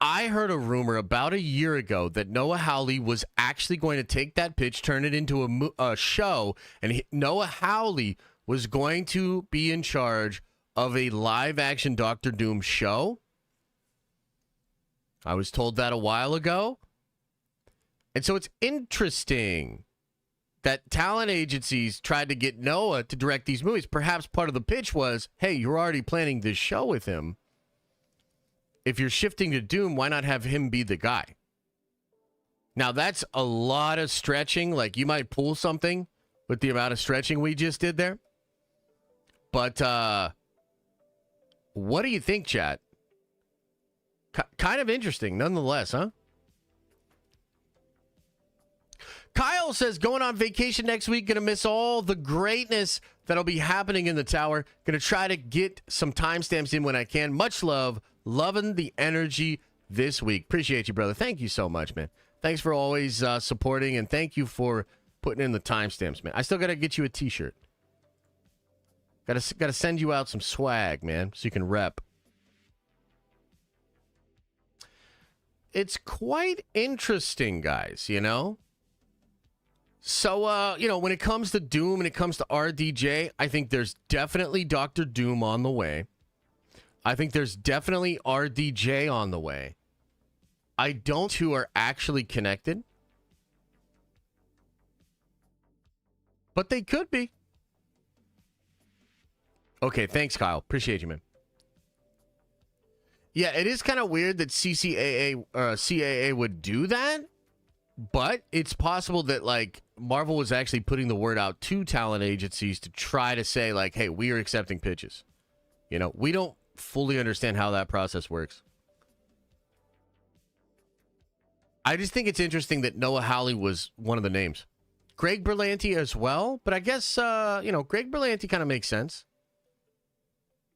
I heard a rumor about a year ago that Noah Hawley was actually going to take that pitch, turn it into a show, and Noah Hawley was going to be in charge of a live-action Doctor Doom show. I was told that a while ago. And so it's interesting that talent agencies tried to get Noah to direct these movies. Perhaps part of the pitch was, hey, you're already planning this show with him. If you're shifting to Doom, why not have him be the guy? Now, that's a lot of stretching. Like, you might pull something with the amount of stretching we just did there. But what do you think, chat? Kind of interesting, nonetheless, huh? Kyle says, going on vacation next week, gonna miss all the greatness that'll be happening in the tower. Gonna try to get some timestamps in when I can. Much love. Loving the energy this week. Appreciate you, brother. Thank you so much, man. Thanks for always supporting, and thank you for putting in the timestamps, man. I still gotta get you a t-shirt. Gotta send you out some swag, man, so you can rep. It's quite interesting, guys, you know? So, you know, when it comes to Doom and it comes to RDJ, I think there's definitely Dr. Doom on the way. I think there's definitely RDJ on the way. I don't who are actually connected. But they could be. Okay, thanks, Kyle. Appreciate you, man. Yeah, it is kind of weird that CAA would do that, but it's possible that, like, Marvel was actually putting the word out to talent agencies to try to say, like, hey, we are accepting pitches. You know, we don't fully understand how that process works. I just think it's interesting that Noah Hawley was one of the names. Greg Berlanti as well, but I guess, you know, Greg Berlanti kind of makes sense.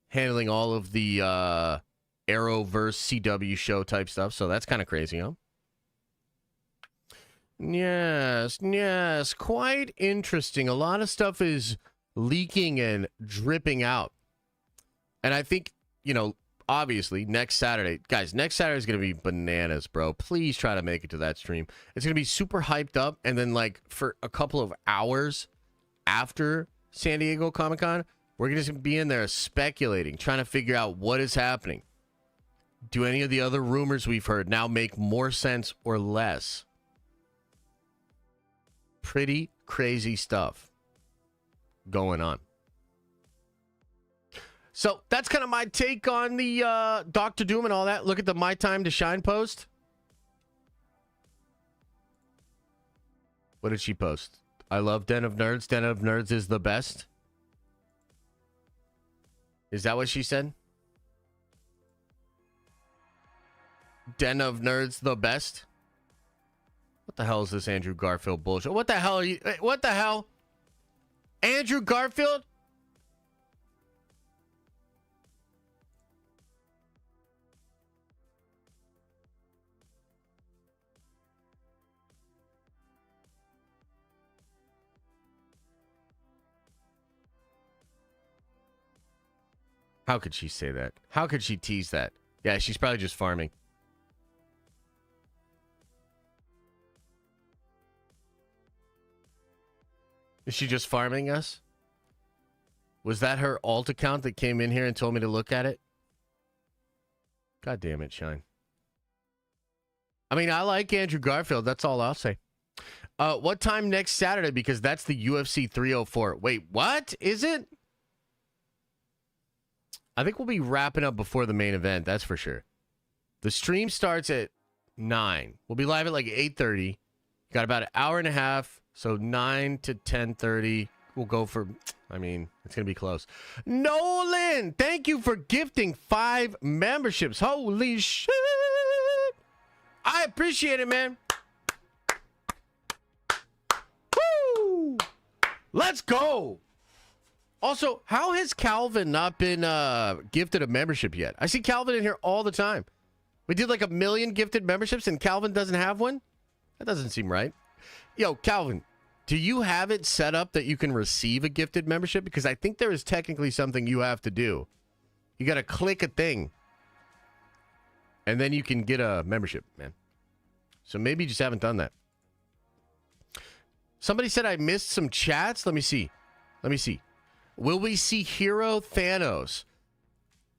Handling all of the Arrowverse CW show type stuff, so that's kind of crazy, huh? Yes, quite interesting. A lot of stuff is leaking and dripping out. And I think, you know, obviously, next Saturday, guys, next Saturday is going to be bananas, bro. Please try to make it to that stream. It's going to be super hyped up, and then, like, for a couple of hours after San Diego Comic-Con, we're going to be in there speculating, trying to figure out what is happening. Do any of the other rumors we've heard now make more sense or less? Pretty crazy stuff going on. So that's kind of my take on the Doctor Doom and all that. Look at the My Time to Shine post. What did she post? I love Den of Nerds. Den of Nerds is the best. Is that what she said? Den of Nerds the best? What the hell is this Andrew Garfield bullshit? What the hell are you? What the hell? Andrew Garfield? How could she say that? How could she tease that? Yeah, she's probably just farming. Is she just farming us? Was that her alt account that came in here and told me to look at it? God damn it, Shine. I mean, I like Andrew Garfield. That's all I'll say. What time next Saturday? Because that's the UFC 304. Wait, what? Is it? I think we'll be wrapping up before the main event. That's for sure. The stream starts at 9. We'll be live at like 8:30. Got about an hour and a half. So 9 to 10:30. We'll go for, I mean, it's going to be close. Nolan, thank you for gifting 5 memberships. Holy shit. I appreciate it, man. Woo! Let's go. Also, how has Calvin not been gifted a membership yet? I see Calvin in here all the time. We did like 1 million gifted memberships and Calvin doesn't have one? That doesn't seem right. Yo, Calvin, do you have it set up that you can receive a gifted membership? Because I think there is technically something you have to do. You got to click a thing. And then you can get a membership, man. So maybe you just haven't done that. Somebody said I missed some chats. Let me see. Will we see Hero Thanos?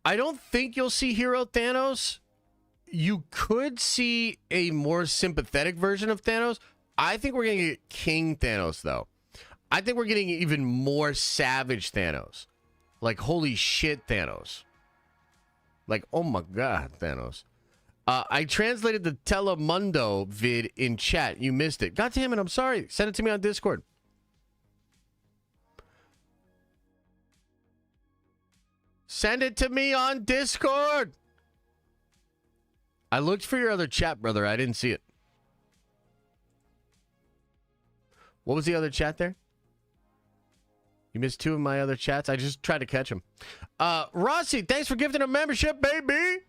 I don't think you'll see Hero Thanos. You could see a more sympathetic version of Thanos. I think we're going to get King Thanos, though. I think we're getting even more savage Thanos. Like, holy shit, Thanos. Like, oh my god, Thanos. I translated the Telemundo vid in chat. You missed it. God damn it, I'm sorry. Send it to me on Discord. Send it to me on Discord. I looked for your other chat, brother. I didn't see it. What was the other chat there? You missed 2 of my other chats. I just tried to catch them. Rossi, thanks for gifting a membership, baby.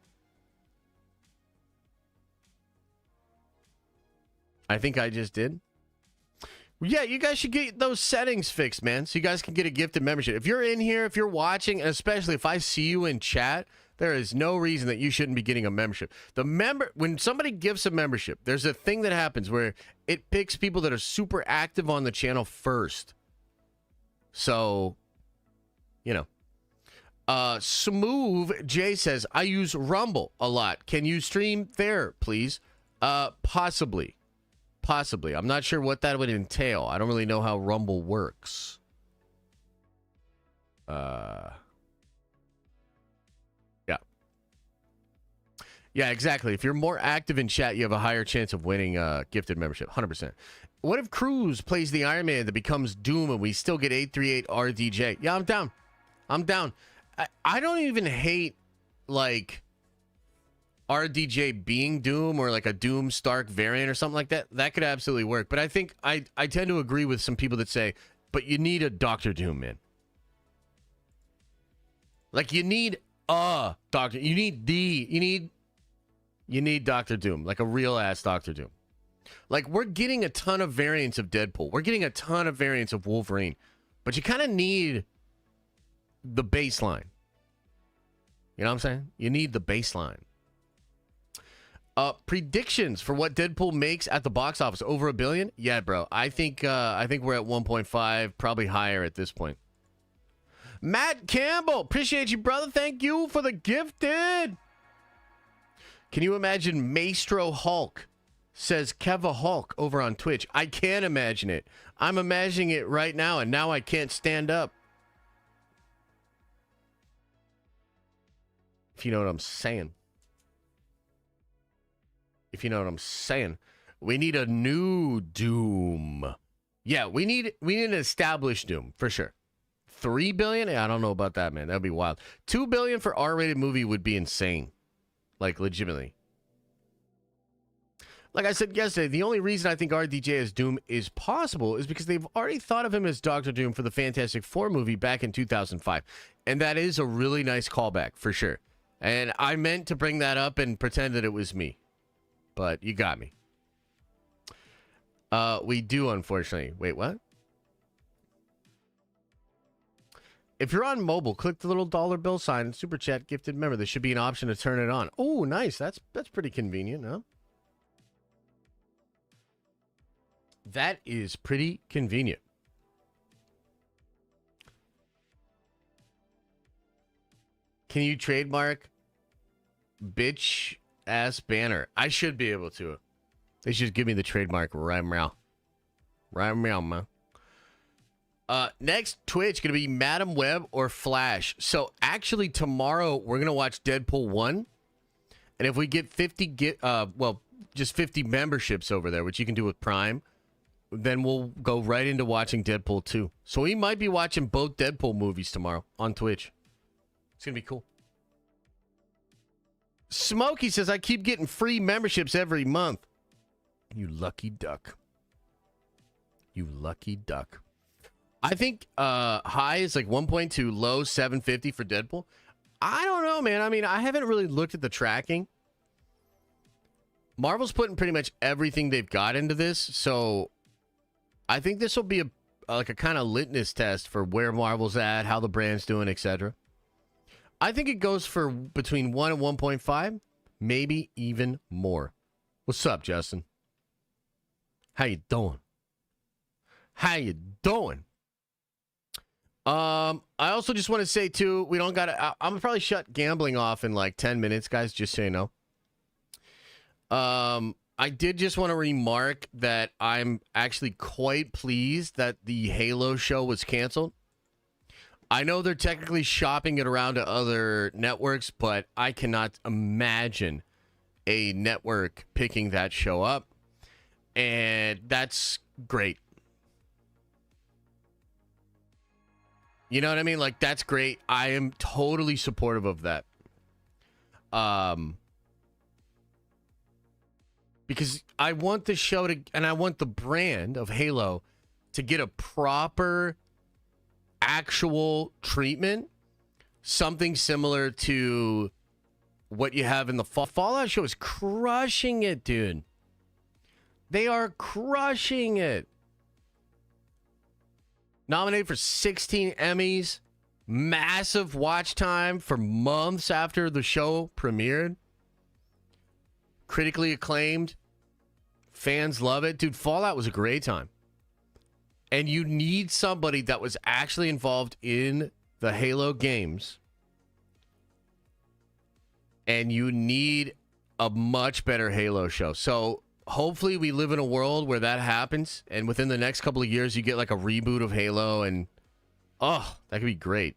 I think I just did. Yeah, you guys should get those settings fixed, man, so you guys can get a gifted membership. If you're in here, if you're watching, and especially if I see you in chat, there is no reason that you shouldn't be getting a membership. When somebody gives a membership, there's a thing that happens where it picks people that are super active on the channel first. So, you know. Smooth Jay says, I use Rumble a lot. Can you stream there, please? Possibly. I'm not sure what that would entail. I don't really know how Rumble works. Yeah, exactly. If you're more active in chat, you have a higher chance of winning gifted membership. 100%. What if Cruz plays the Iron Man that becomes Doom and we still get 838 RDJ? Yeah, I'm down. I don't even hate, like, RDJ being Doom or like a Doom Stark variant or something like that. That could absolutely work. But I think I tend to agree with some people that say, but you need a Doctor Doom, man. Like, you need a Doctor. You need Doctor Doom, like a real ass Doctor Doom. Like, we're getting a ton of variants of Deadpool. We're getting a ton of variants of Wolverine. But you kind of need the baseline. You know what I'm saying? You need the baseline. Predictions for what Deadpool makes at the box office. Over $1 billion? Yeah, bro. I think we're at 1.5, probably higher at this point. Matt Campbell, appreciate you, brother. Thank you for the gifted. Can you imagine Maestro Hulk? Says Keva Hulk over on Twitch. I can't imagine it. I'm imagining it right now, and now I can't stand up. If you know what I'm saying. We need a new Doom. Yeah, we need an established Doom, for sure. $3 billion? Yeah, I don't know about that, man. That'd be wild. $2 billion for R-rated movie would be insane. Like, legitimately. Like I said yesterday, the only reason I think RDJ as Doom is possible is because they've already thought of him as Dr. Doom for the Fantastic Four movie back in 2005. And that is a really nice callback, for sure. And I meant to bring that up and pretend that it was me. But you got me. We do, unfortunately. Wait, what? If you're on mobile, click the little dollar bill sign and super chat gifted member. There should be an option to turn it on. Oh, nice. That's pretty convenient, huh? That is pretty convenient. Can you trademark bitch ass banner? I should be able to. They should give me the trademark right now. Right now, man. Next Twitch gonna be Madam Web or Flash. So actually tomorrow we're gonna watch Deadpool 1. And if we get 50 just 50 memberships over there, which you can do with Prime, then we'll go right into watching Deadpool 2. So we might be watching both Deadpool movies tomorrow on Twitch. It's gonna be cool. Smokey says, I keep getting free memberships every month. You lucky duck. You lucky duck. I think high is like 1.2, low 750 for Deadpool. I don't know, man. I mean, I haven't really looked at the tracking. Marvel's putting pretty much everything they've got into this, so I think this will be a kind of litmus test for where Marvel's at, how the brand's doing, etc. I think it goes for between 1 and 1.5. maybe even more. What's up, Justin? How you doing? How you doing? I also just want to say, too, we don't got to... I'm going to probably shut gambling off in like 10 minutes, guys, just so you know. I did just want to remark that I'm actually quite pleased that the Halo show was canceled. I know they're technically shopping it around to other networks, but I cannot imagine a network picking that show up. And that's great. You know what I mean? Like, that's great. I am totally supportive of that. Because I want the show to, and I want the brand of Halo to get a proper, actual treatment. Something similar to what you have in the Fallout show is crushing it, dude. They are crushing it. Nominated for 16 Emmys. Massive watch time for months after the show premiered. Critically acclaimed. Fans love it. Dude, Fallout was a great time. And you need somebody that was actually involved in the Halo games. And you need a much better Halo show. So hopefully we live in a world where that happens. And within the next couple of years, you get like a reboot of Halo. And, oh, that could be great.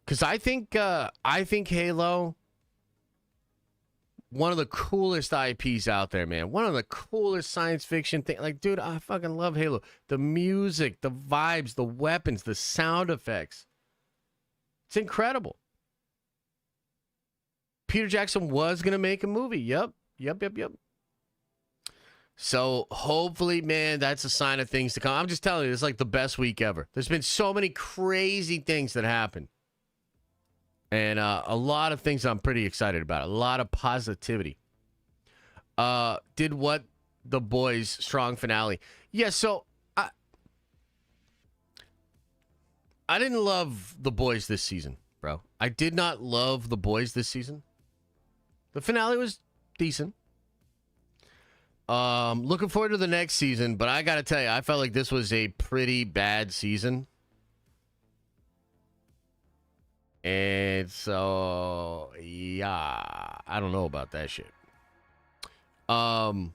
Because I think Halo... one of the coolest IPs out there, man. One of the coolest science fiction things. Like, dude, I fucking love Halo. The music, the vibes, the weapons, the sound effects. It's incredible. Peter Jackson was going to make a movie. Yep. So, hopefully, man, that's a sign of things to come. I'm just telling you, it's like the best week ever. There's been so many crazy things that happened. And a lot of things I'm pretty excited about. A lot of positivity. Did what the boys' strong finale. Yeah, so I didn't love the boys this season, bro. I did not love the boys this season. The finale was decent. Looking forward to the next season, but I got to tell you, I felt like this was a pretty bad season. And so, yeah, I don't know about that shit. What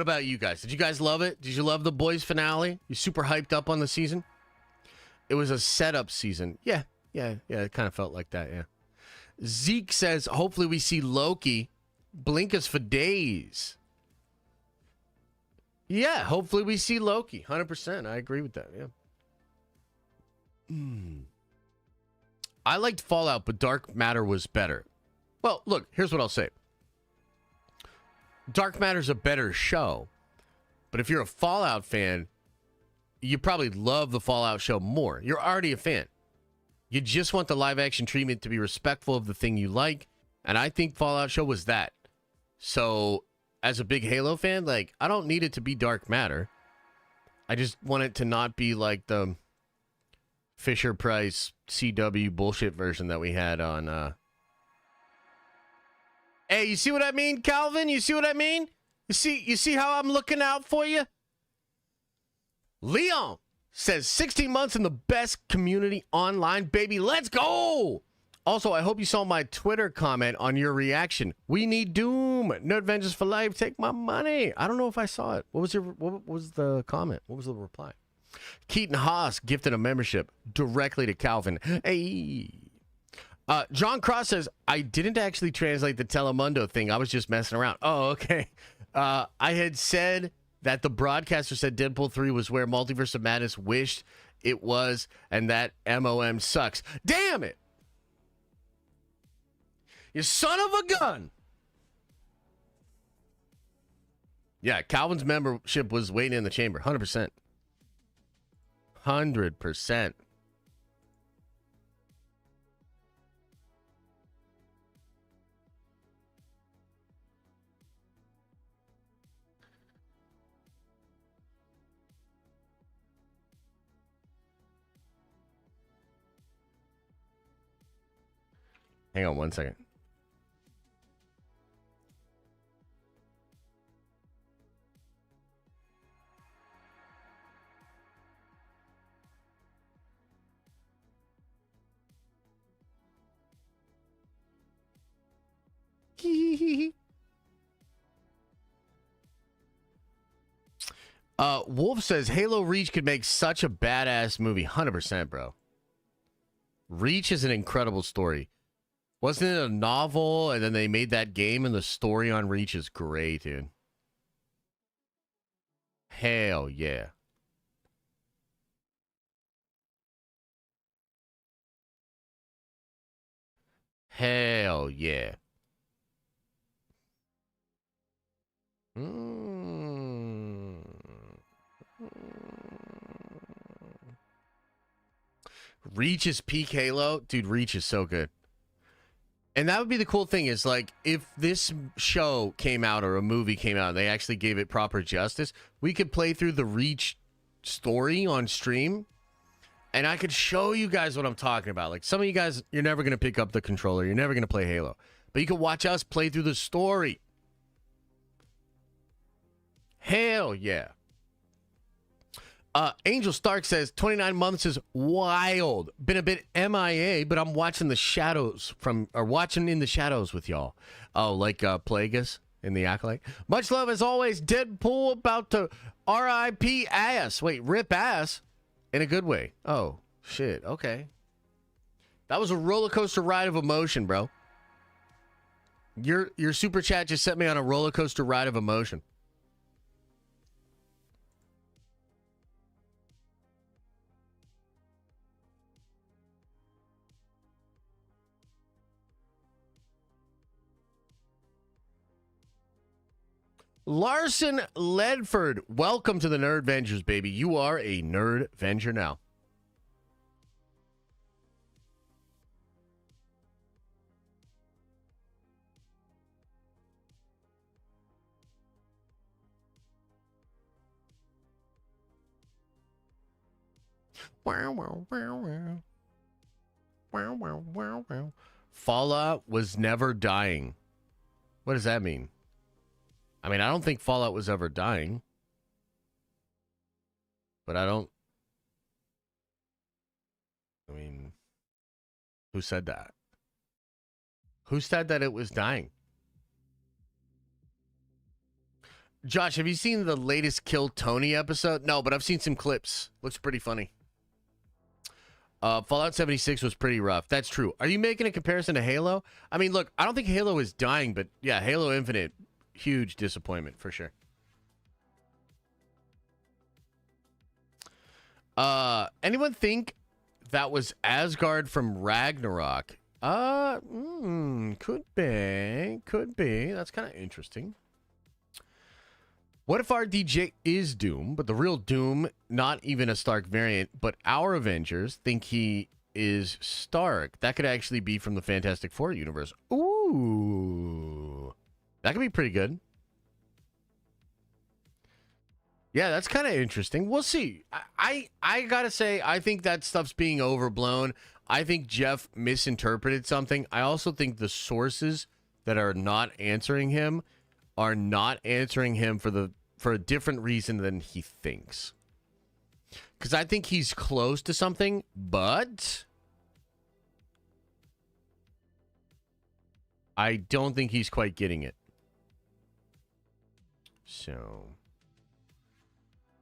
about you guys? Did you guys love it? Did you love the boys finale? You super hyped up on the season? It was a setup season. Yeah, it kind of felt like that, yeah. Zeke says, hopefully we see Loki blink us for days. Yeah, hopefully we see Loki. 100%. I agree with that, yeah. I liked Fallout, but Dark Matter was better. Well, look, here's what I'll say. Dark Matter's a better show, but if you're a Fallout fan, you probably love the Fallout show more. You're already a fan. You just want the live-action treatment to be respectful of the thing you like, and I think Fallout show was that. So, as a big Halo fan, like, I don't need it to be Dark Matter. I just want it to not be like the Fisher-Price CW bullshit version that we had on Hey, you see what I mean, Calvin? You see what I mean? You see how I'm looking out for you? Leon says 16 months in the best community online, baby. Let's go. Also, I hope you saw my Twitter comment on your reaction. We need Doom. Nerd Vengeance for life. Take my money. I don't know if I saw it. What was the comment? What was the reply? Keaton Haas gifted a membership directly to Calvin. Hey. John Cross says, I didn't actually translate the Telemundo thing. I was just messing around. Oh, okay. I had said that the broadcaster said Deadpool 3 was where Multiverse of Madness wished it was, and that MOM sucks. Damn it! You son of a gun! Yeah, Calvin's membership was waiting in the chamber. 100%. 100%. Hang on one second. Wolf says Halo Reach could make such a badass movie. 100%, bro. Reach is an incredible story. Wasn't it a novel and then they made that game, and the story on Reach is great, dude. Hell yeah. Hell yeah. Reach is peak Halo. Dude, Reach is so good. And that would be the cool thing is, like, if this show came out or a movie came out and they actually gave it proper justice, we could play through the Reach story on stream, and I could show you guys what I'm talking about. Like, some of you guys, you're never going to pick up the controller. You're never going to play Halo. But you can watch us play through the story. Hell yeah. Angel Stark says 29 months is wild. Been a bit MIA, but I'm watching the shadows watching in the shadows with y'all. Oh, like Plagueis in the Acolyte. Much love as always. Deadpool about to RIP ass. Wait, rip ass in a good way. Oh, shit. Okay. That was a roller coaster ride of emotion, bro. Your super chat just set me on a roller coaster ride of emotion. Larson Ledford, welcome to the Nerd Vengers, baby. You are a Nerd Venger now. Fallout was never dying. What does that mean? I mean, I don't think Fallout was ever dying. But I mean, who said that? Who said that it was dying? Josh, have you seen the latest Kill Tony episode? No, but I've seen some clips. Looks pretty funny. Fallout 76 was pretty rough. That's true. Are you making a comparison to Halo? I mean, look, I don't think Halo is dying, but yeah, Halo Infinite, huge disappointment for sure. Anyone think that was Asgard from Ragnarok? Could be. That's kind of interesting. What if our DJ is Doom, but the real Doom, not even a Stark variant, but our Avengers think he is Stark? That could actually be from the Fantastic Four universe. Ooh. That could be pretty good. Yeah, that's kind of interesting. We'll see. I gotta say, I think that stuff's being overblown. I think Jeff misinterpreted something. I also think the sources that are not answering him are not answering him for a different reason than he thinks. Because I think he's close to something, but I don't think he's quite getting it. So,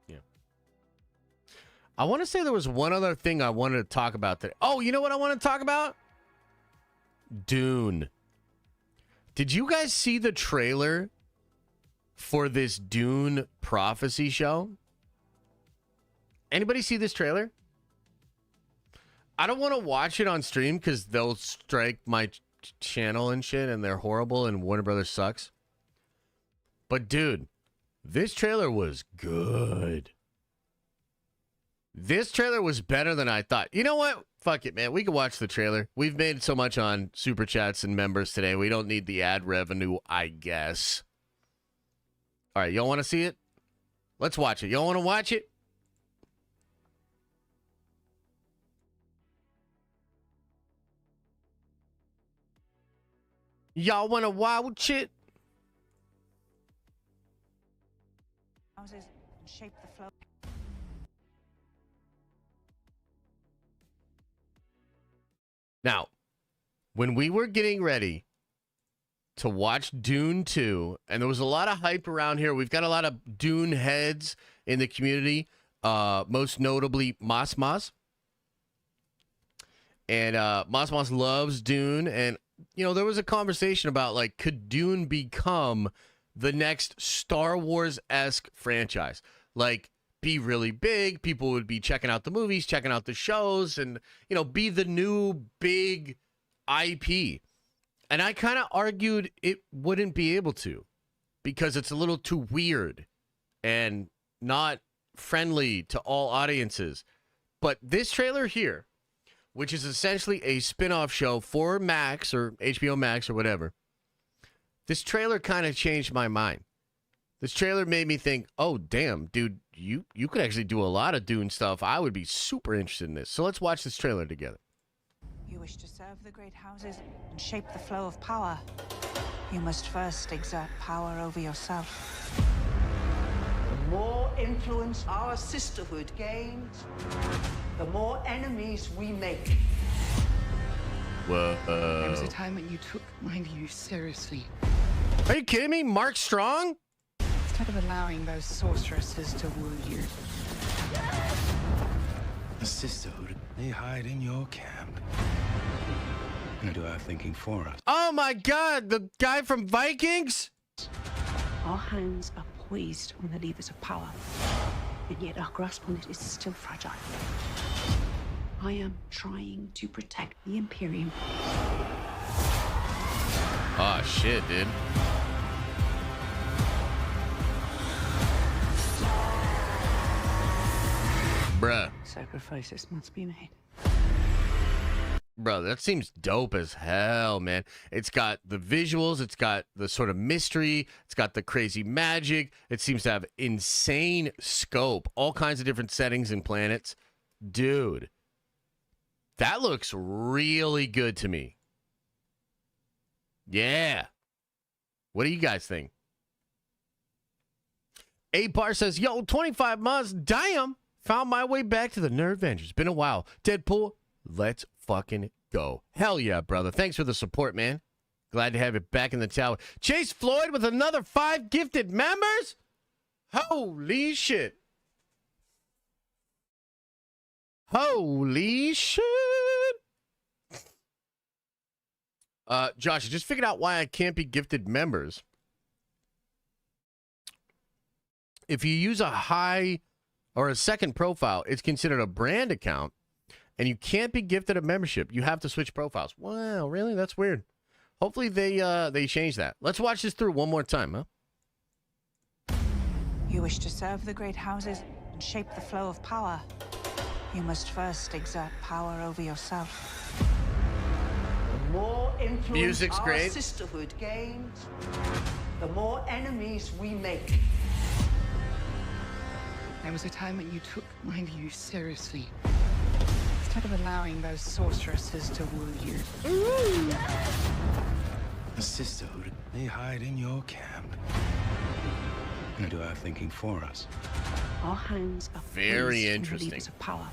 yeah. I want to say there was one other thing I wanted to talk about today. Oh, you know what I want to talk about? Dune. Did you guys see the trailer for this Dune prophecy show? Anybody see this trailer? I don't want to watch it on stream because they'll strike my channel and shit, and they're horrible, and Warner Brothers sucks. But dude, this trailer was good. This trailer was better than I thought. You know what? Fuck it, man. We can watch the trailer. We've made so much on Super Chats and members today. We don't need the ad revenue, I guess. All right, y'all want to see it? Let's watch it. Y'all want to watch it? Y'all want to watch it? Houses and shape the flow. Now, when we were getting ready to watch Dune 2, and there was a lot of hype around here. We've got a lot of Dune heads in the community, most notably Mas. And Mas loves Dune. And, you know, there was a conversation about, like, could Dune become the next Star Wars-esque franchise? Like, be really big. People would be checking out the movies, checking out the shows, and, you know, be the new big IP. And I kind of argued it wouldn't be able to because it's a little too weird and not friendly to all audiences. But this trailer here, which is essentially a spin-off show for Max or HBO Max or whatever, this trailer kind of changed my mind. This trailer made me think, oh, damn, dude, you could actually do a lot of Dune stuff. I would be super interested in this. So let's watch this trailer together. You wish to serve the great houses and shape the flow of power. You must first exert power over yourself. The more influence our sisterhood gains, the more enemies we make. Whoa. There was a time when you took my views seriously. Are you kidding me? Mark Strong? Instead of allowing those sorceresses to woo you. The sisterhood, they hide in your camp. And do our thinking for us. Oh my God, the guy from Vikings? Our hands are poised on the levers of power, and yet our grasp on it is still fragile. I am trying to protect the Imperium. Oh shit, dude. Bruh. Sacrifices must be made. Bro, that seems dope as hell, man. It's got the visuals, it's got the sort of mystery, it's got the crazy magic. It seems to have insane scope, all kinds of different settings and planets. Dude, that looks really good to me. Yeah. What do you guys think? A-Bar says, yo, 25 months, damn. Found my way back to the Nerd Avengers. Been a while. Deadpool, let's fucking go. Hell yeah, brother. Thanks for the support, man. Glad to have it back in the tower. Chase Floyd with another 5 gifted members? Holy shit. Holy shit. Josh, I just figured out why I can't be gifted members. If you use a high or a second profile, it's considered a brand account, and you can't be gifted a membership. You have to switch profiles. Wow, really? That's weird. Hopefully they change that. Let's watch this through one more time, huh? You wish to serve the great houses and shape the flow of power. You must first exert power over yourself. The more influence Music's our great. sisterhood gains, the more enemies we make. There was a time when you took my views seriously. Instead of allowing those sorceresses to woo you. The sisterhood, they hide in your camp. And do our thinking for us. Our hands are Very poised on interesting. the levers of power,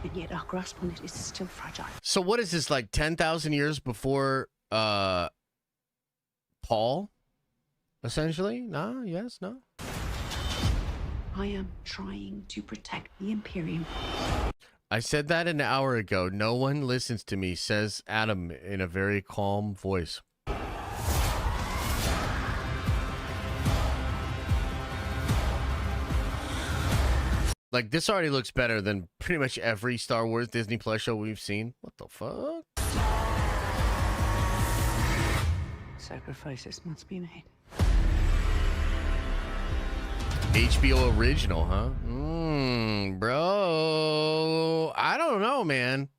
and yet our grasp on it is still fragile. So what is this, like 10,000 years before Paul? Essentially? No? Yes? No? I am trying to protect the Imperium. I said that an hour ago. No one listens to me, says Adam in a very calm voice. Like, this already looks better than pretty much every Star Wars Disney Plus show we've seen. What the fuck? Sacrifices must be made. HBO original, huh? Bro. I don't know, man.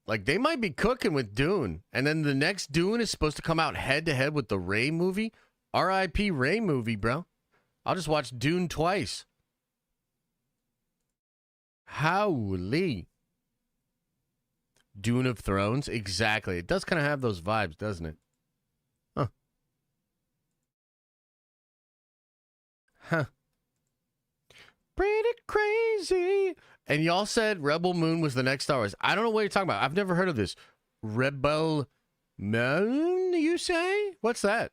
Like, they might be cooking with Dune. And then the next Dune is supposed to come out head-to-head with the Rey movie. R.I.P. Rey movie, bro. I'll just watch Dune twice. Holy. Dune of Thrones. Exactly. It does kind of have those vibes, doesn't it? Huh. Huh. Pretty crazy. And y'all said Rebel Moon was the next Star Wars. I don't know what you're talking about. I've never heard of this. Rebel Moon, you say? What's that?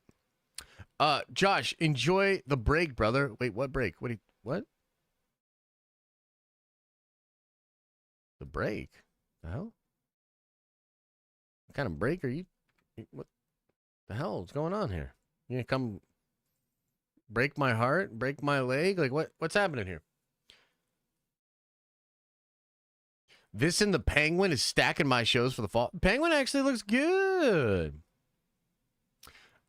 Josh, enjoy the break, brother. Wait, what break? What? The break? The hell? What kind of break are you? What the hell is going on here? You gonna come break my heart? Break my leg? Like, what's happening here? This and the Penguin is stacking my shows for the fall. Penguin actually looks good.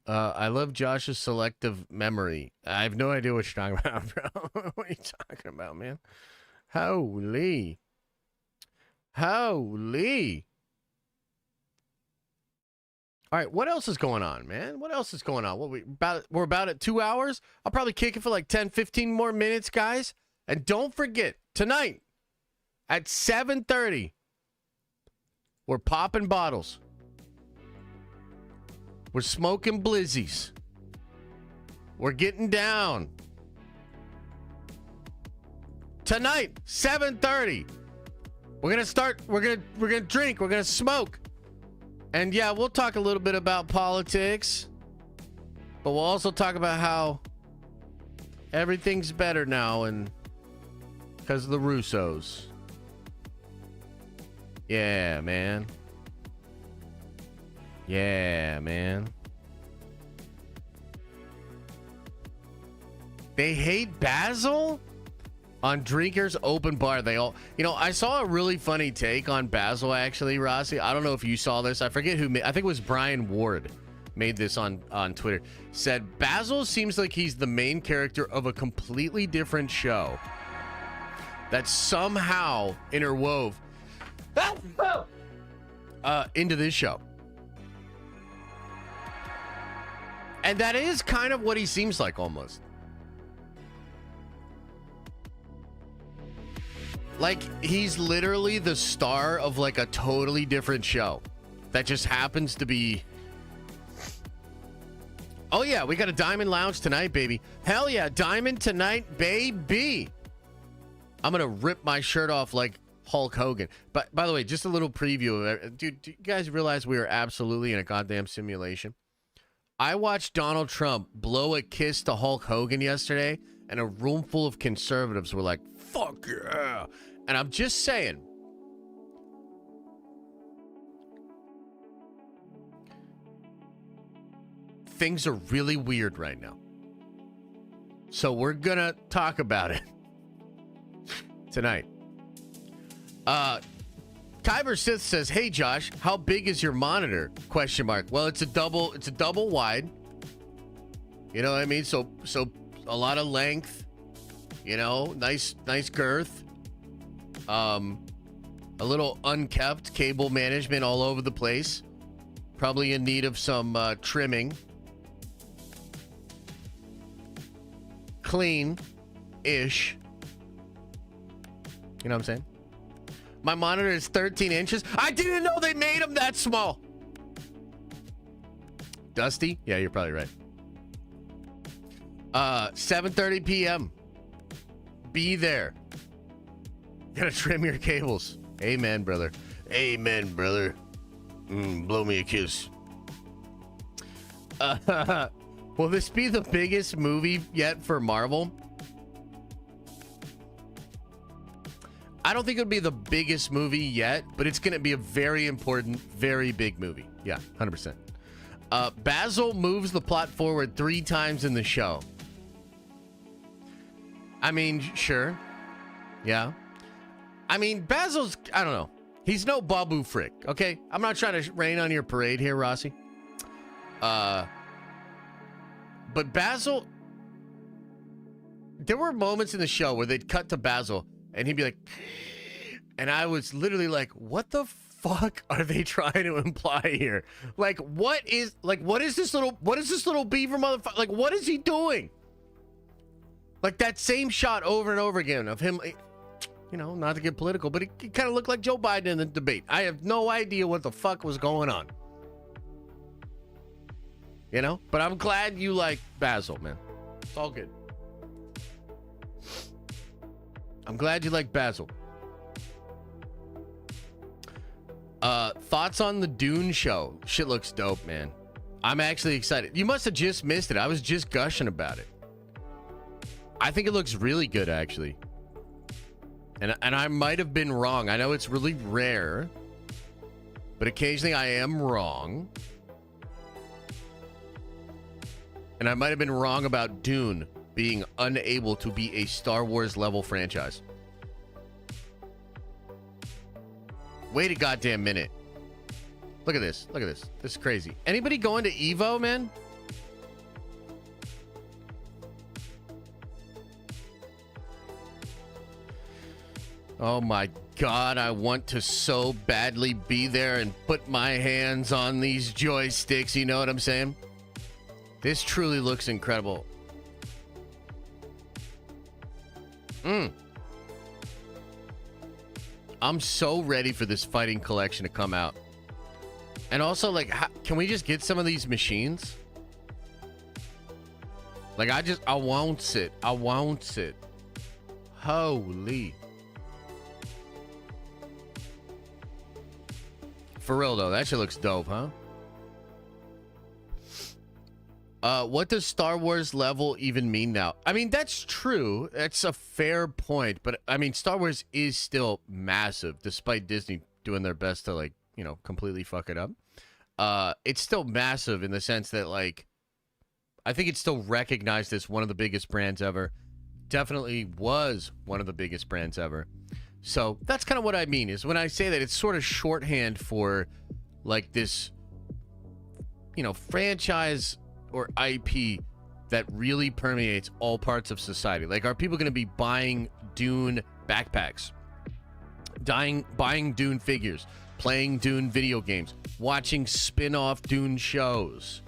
I love Josh's selective memory. I have no idea what you're talking about, bro. What are you talking about, man? Holy. Holy. All right, what else is going on, man? What else is going on? We're about at 2 hours. I'll probably kick it for like 10, 15 more minutes, guys. And don't forget, tonight at 7:30, we're popping bottles. We're smoking blizzies. We're getting down. Tonight, 7:30. We're gonna start. We're gonna drink. We're gonna smoke. And yeah, we'll talk a little bit about politics. But we'll also talk about how everything's better now and because of the Russos. Yeah, man. Yeah, man. They hate Basil? On Drinkers Open Bar, they all... You know, I saw a really funny take on Basil, actually, Rossi. I don't know if you saw this. I forget who made... I think it was Brian Ward made this on Twitter. Said, Basil seems like he's the main character of a completely different show that somehow interwove into this show. And that is kind of what he seems like, almost. Like, he's literally the star of, like, a totally different show that just happens to be... Oh, yeah, we got a Diamond Lounge tonight, baby. Hell yeah, Diamond tonight, baby. I'm going to rip my shirt off like Hulk Hogan. But, by the way, just a little preview. Dude, do you guys realize we are absolutely in a goddamn simulation? I watched Donald Trump blow a kiss to Hulk Hogan yesterday, and a room full of conservatives were like, fuck yeah. And I'm just saying, things are really weird right now. So we're going to talk about it tonight. Kyber Sith says, hey Josh, how big is your monitor? Question mark. Well, it's a double wide. You know what I mean? So a lot of length, you know, nice girth. A little unkept cable management all over the place. Probably in need of some trimming. Clean-ish. You know what I'm saying? My monitor is 13 inches. I didn't know they made them that small. Dusty? Yeah, you're probably right. 7:30 p.m. Be there. Gotta trim your cables. Amen, brother. Amen, brother. Blow me a kiss. Will this be the biggest movie yet for Marvel? I don't think it'll be the biggest movie yet, but it's going to be a very important, very big movie. Yeah, 100%. Basil moves the plot forward 3 times in the show. I mean, sure. Yeah. I mean, Basil's, I don't know. He's no Babu Frick, okay? I'm not trying to rain on your parade here, Rossi. But Basil, there were moments in the show where they'd cut to Basil and he'd be like, and I was literally like, what the fuck are they trying to imply here? Like, what is this little beaver motherfucker? Like, what is he doing? Like that same shot over and over again of him. You know, not to get political, but he kind of looked like Joe Biden in the debate. I have no idea what the fuck was going on. You know? But I'm glad you like Basil, man. It's all good. I'm glad you like Basil. Thoughts on the Dune show? Shit looks dope, man. I'm actually excited. You must have just missed it. I was just gushing about it. I think it looks really good, actually. And I might have been wrong. I know it's really rare, but occasionally I am wrong. And I might have been wrong about Dune being unable to be a Star Wars level franchise. Wait a goddamn minute. Look at this. Look at this. This is crazy. Anybody going to Evo, man? Oh my God, I want to so badly be there and put my hands on these joysticks. You know what I'm saying? This truly looks incredible. I'm so ready for this fighting collection to come out. And also, like, can we just get some of these machines? Like, I want it. I want it. Holy. For real, though, that shit looks dope, huh? What does Star Wars level even mean now? I mean, that's true. That's a fair point. But, I mean, Star Wars is still massive, despite Disney doing their best to, like, you know, completely fuck it up. It's still massive in the sense that, like, I think it's still recognized as one of the biggest brands ever. Definitely was one of the biggest brands ever. So that's kind of what I mean, is when I say that, it's sort of shorthand for, like, this, you know, franchise or IP that really permeates all parts of society. Like, are people going to be buying Dune backpacks, buying Dune figures, playing Dune video games, watching spin-off Dune shows?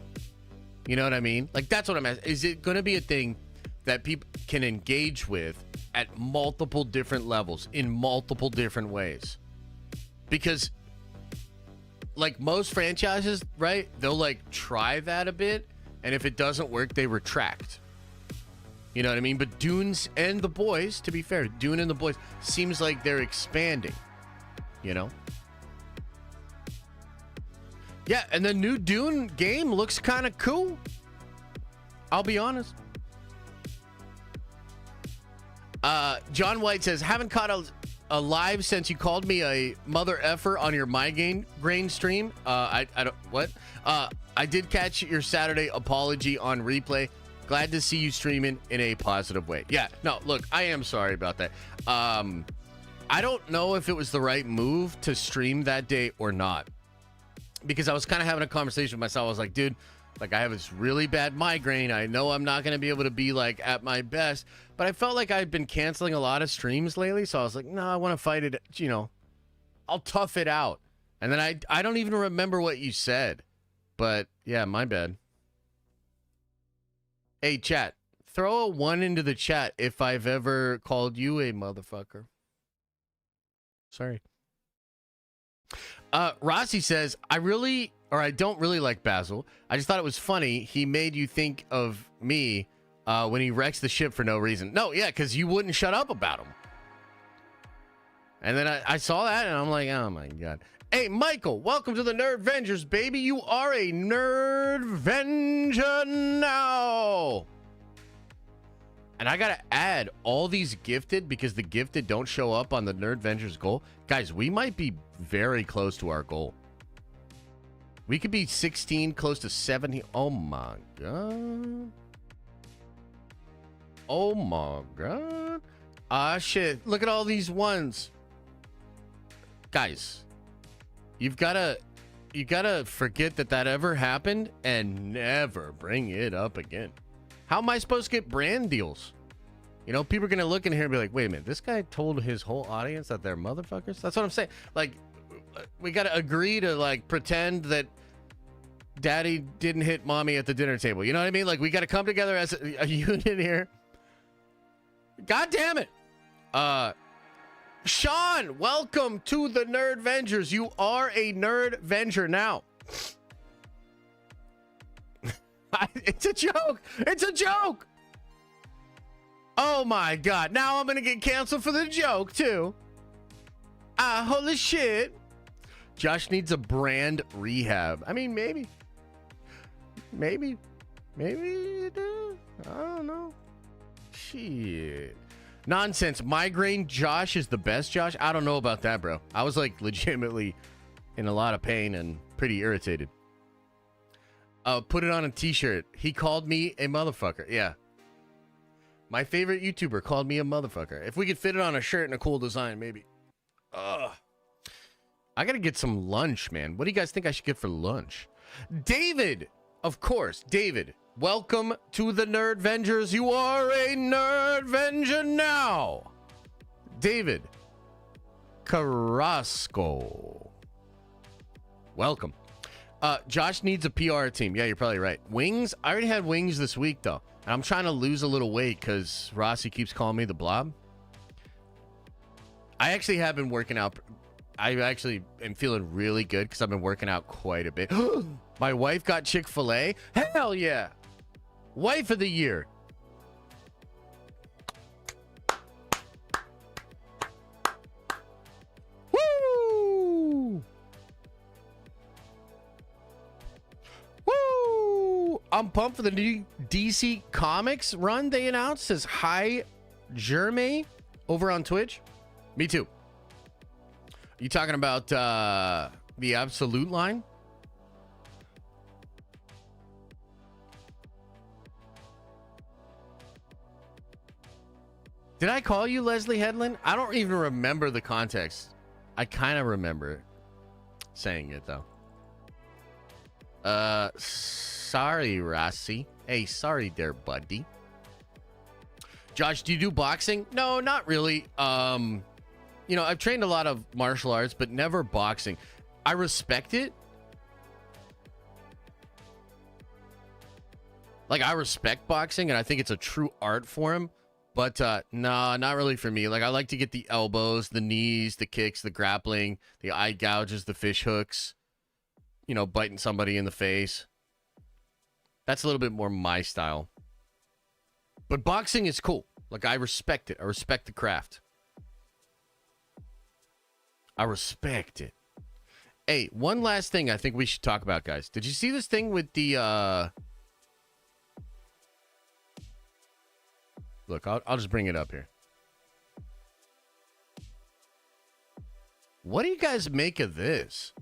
You know what I mean? Like, that's what I'm asking. Is it going to be a thing that people can engage with at multiple different levels, in multiple different ways? Because, like, most franchises, right, they'll, like, try that a bit, and if it doesn't work, they retract. You know what I mean? But Dune's and the boys, to be fair, Dune and the boys seems like they're expanding, you know? Yeah, and the new Dune game looks kind of cool. I'll be honest. John White says, haven't caught a live since you called me a mother effer on your migraine stream. I don't, what? I did catch your Saturday apology on replay. Glad to see you streaming in a positive way. Yeah, no, look, I am sorry about that. I don't know if it was the right move to stream that day or not, because I was kind of having a conversation with myself. I was like, dude, like, I have this really bad migraine. I know I'm not going to be able to be, like, at my best, but I felt like I'd been canceling a lot of streams lately. So I was like, no, I want to fight it. You know, I'll tough it out. And then I don't even remember what you said, but yeah, my bad. Hey, chat, throw a 1 into the chat if I've ever called you a motherfucker. Sorry. Rossi says, I don't really like Basil. I just thought it was funny. He made you think of me when he wrecks the ship for no reason. No, yeah, because you wouldn't shut up about him. And then I saw that, and I'm like, oh, my God. Hey, Michael, welcome to the Nerdvengers, baby. You are a Nerdvenger now. And I got to add all these gifted, because the gifted don't show up on the Nerdvengers goal. Guys, we might be very close to our goal. We could be 16, close to 70. Oh, my God. Oh, my God. Ah, shit. Look at all these ones. Guys, you gotta forget that ever happened and never bring it up again. How am I supposed to get brand deals? You know, people are going to look in here and be like, wait a minute, this guy told his whole audience that they're motherfuckers? That's what I'm saying. Like, we got to agree to, like, pretend that daddy didn't hit mommy at the dinner table. You know what I mean? Like, we got to come together as a unit here. God damn it. Sean, welcome to the Nerd Vengers. You are a Nerd Venger now. It's a joke. It's a joke. Oh my God. Now I'm going to get canceled for the joke too. Holy shit. Josh needs a brand rehab. I mean, maybe you do. I don't know. Shit. Nonsense. Migraine Josh is the best Josh. I don't know about that, bro. I was like legitimately in a lot of pain and pretty irritated. Put it on a t-shirt. He called me a motherfucker. Yeah. My favorite YouTuber called me a motherfucker. If we could fit it on a shirt and a cool design, maybe. Ugh. I gotta get some lunch, man. What do you guys think I should get for lunch? David, of course, David. Welcome to the Nerd Vengers. You are a Nerd Venger now. David Carrasco. Welcome. Josh needs a PR team. Yeah, you're probably right. Wings? I already had wings this week, though. And I'm trying to lose a little weight because Rossi keeps calling me the blob. I actually have been working out. I actually am feeling really good because I've been working out quite a bit. My wife got Chick-fil-A. Hell yeah. Wife of the year. Woo! Woo! I'm pumped for the new DC Comics run they announced. Says hi, Jeremy, over on Twitch. Me too. You talking about the Absolute line? Did I call you Leslie Headland? I don't even remember the context. I kind of remember saying it, though. Sorry, Rossi. Hey, sorry there, buddy. Josh, do you do boxing? No, not really. You know, I've trained a lot of martial arts, but never boxing. I respect it. Like, I respect boxing, and I think it's a true art form. But, nah, not really for me. Like, I like to get the elbows, the knees, the kicks, the grappling, the eye gouges, the fish hooks. You know, biting somebody in the face. That's a little bit more my style. But boxing is cool. Like, I respect it. I respect the craft. I respect it. Hey, one last thing I think we should talk about, guys. Did you see this thing with the, Look, I'll just bring it up here. What do you guys make of this?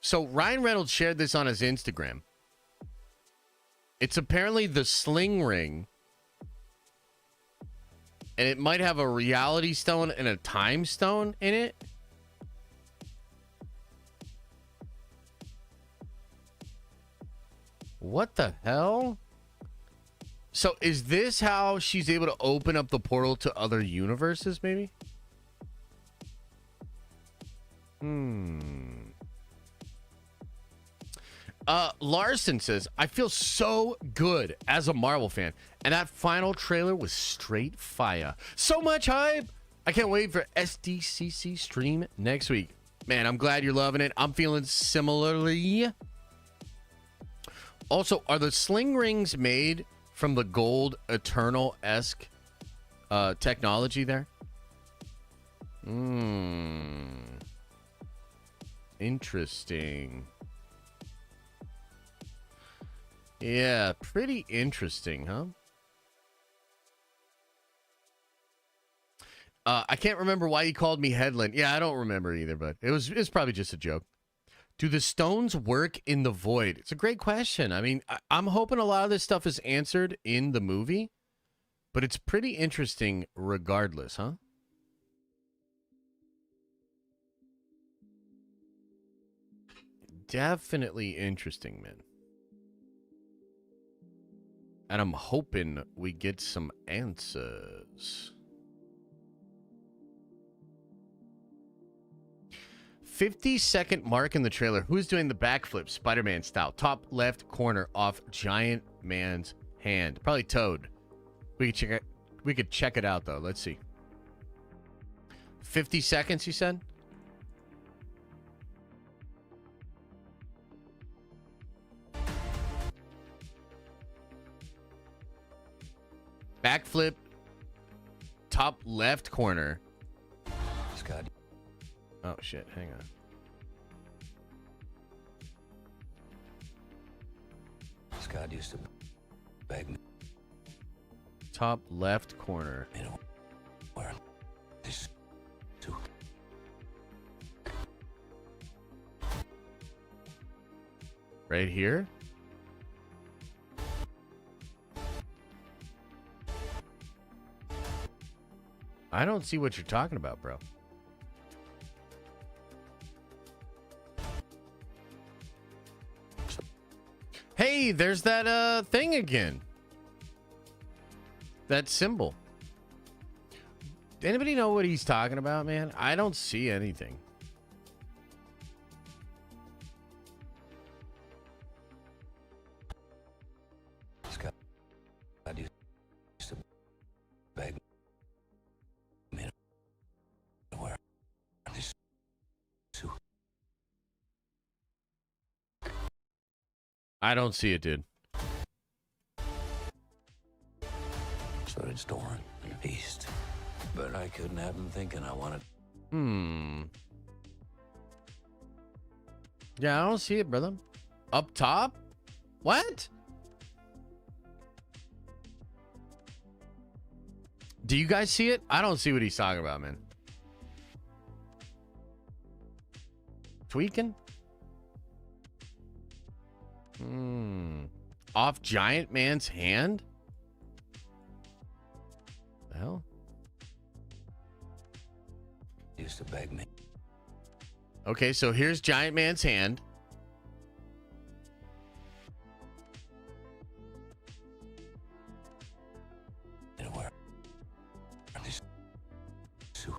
So Ryan Reynolds shared this on his Instagram. It's apparently the sling ring. And it might have a reality stone and a time stone in it. What the hell? So is this how she's able to open up the portal to other universes, maybe? Larson says, I feel so good as a Marvel fan. And that final trailer was straight fire. So much hype. I can't wait for SDCC stream next week. Man, I'm glad you're loving it. I'm feeling similarly. Also, are the sling rings made from the gold Eternal-esque technology there? Interesting. Yeah, pretty interesting, huh? I can't remember why he called me Headland. Yeah, I don't remember either, but it's probably just a joke. Do the stones work in the void? It's a great question. I mean, I'm hoping a lot of this stuff is answered in the movie, but it's pretty interesting regardless, huh? Definitely interesting, man. And I'm hoping we get some answers. 50-second mark in the trailer. Who's doing the backflip Spider-Man style? Top left corner off Giant Man's hand. Probably Toad. We could check it out though. Let's see. 50 seconds, you said? Backflip, top left corner. Scott. Oh, shit. Hang on. Scott used to beg me. Top left corner. You know, where this to. Right here? I don't see what you're talking about, bro. Hey, there's that thing again. That symbol. Anybody know what he's talking about, man? I don't see anything. Scott used to beg me to wear this suit. I don't see it, dude. So did Storm and Beast. But I couldn't have him thinking I wanted. Yeah, I don't see it, brother. Up top? What? Do you guys see it? I don't see what he's talking about, man. Tweaking? Off Giant Man's hand? The hell? Used to beg me. Okay, so here's Giant Man's hand. To wear this suit.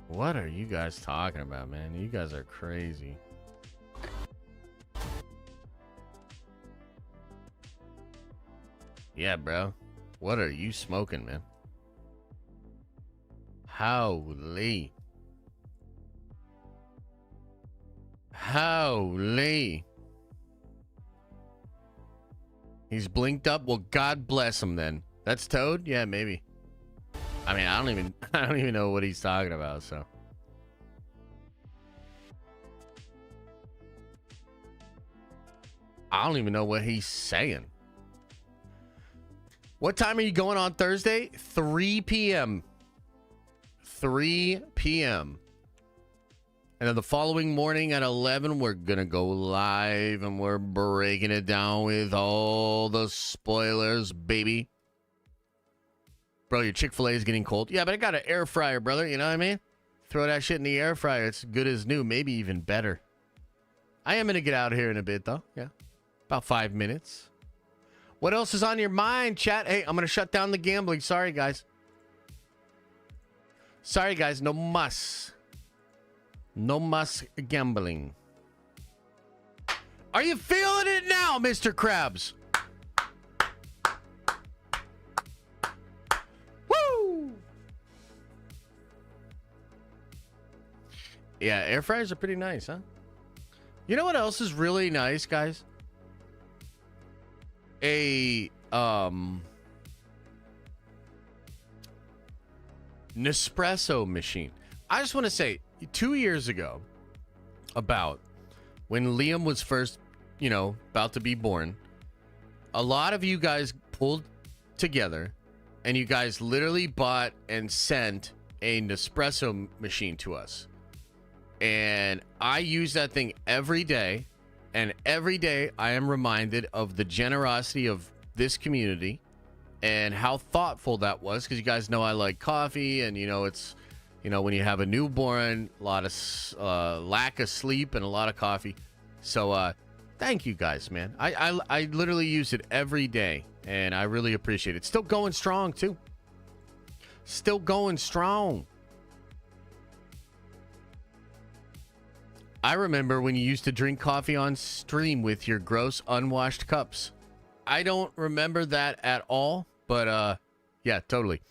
What are you guys talking about, man? You guys are crazy. Yeah, bro. What are you smoking, man? Holy. Holy. He's blinked up. Well, God bless him then. That's Toad? Yeah, maybe. I mean, I don't even know what he's talking about, so. I don't even know what he's saying. What time are you going on Thursday? 3 p.m. 3 p.m. And then the following morning at 11, we're going to go live and we're breaking it down with all the spoilers, baby. Bro, your Chick-fil-A is getting cold. Yeah, but I got an air fryer, brother. You know what I mean? Throw that shit in the air fryer. It's good as new. Maybe even better. I am going to get out of here in a bit, though. Yeah. About 5 minutes. What else is on your mind, chat? Hey, I'm going to shut down the gambling. Sorry, guys. Sorry, guys. No muss. No muss gambling. Are you feeling it now, Mr. Krabs? Woo! Yeah, air fryers are pretty nice, huh? You know what else is really nice, guys? A Nespresso machine. I just want to say 2 years ago, about when Liam was first, about to be born, a lot of you guys pulled together and you guys literally bought and sent a Nespresso machine to us. And I use that thing every day. And every day I am reminded of the generosity of this community and how thoughtful that was. Because you guys know I like coffee, and it's, when you have a newborn, a lot of lack of sleep and a lot of coffee. So thank you guys, man. I literally use it every day, and I really appreciate it. Still going strong too. Still going strong. I remember when you used to drink coffee on stream with your gross unwashed cups. I don't remember that at all, but yeah, totally.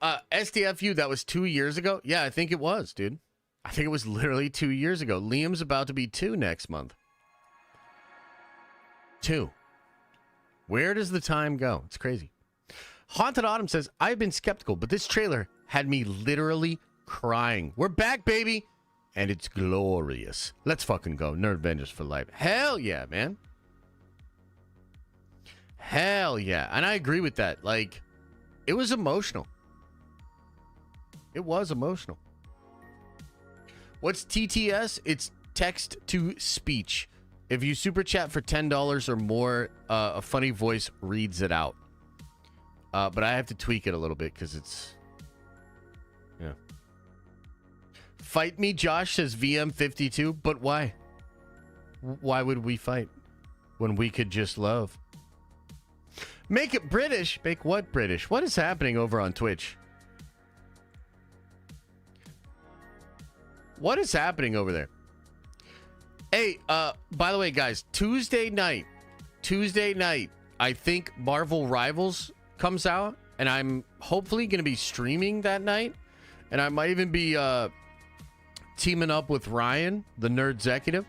SDFU, that was 2 years ago? Yeah, I think it was, dude. I think it was literally 2 years ago. Liam's about to be 2 next month. 2. Where does the time go? It's crazy. Haunted Autumn says, I've been skeptical, but this trailer had me literally crying. We're back, baby. And it's glorious. Let's fucking go. Nerd Avengers for life. Hell yeah, man. Hell yeah. And I agree with that. Like, it was emotional. It was emotional. What's TTS? It's text to speech. If you super chat for $10 or more, a funny voice reads it out. But I have to tweak it a little bit because it's... Yeah. Fight me, Josh, says VM52. But why? Why would we fight when we could just love? Make it British. Make what British? What is happening over on Twitch? What is happening over there? Hey, by the way, guys, Tuesday night, I think Marvel Rivals comes out, and I'm hopefully going to be streaming that night, and I might even be teaming up with Ryan, the Nerd Executive.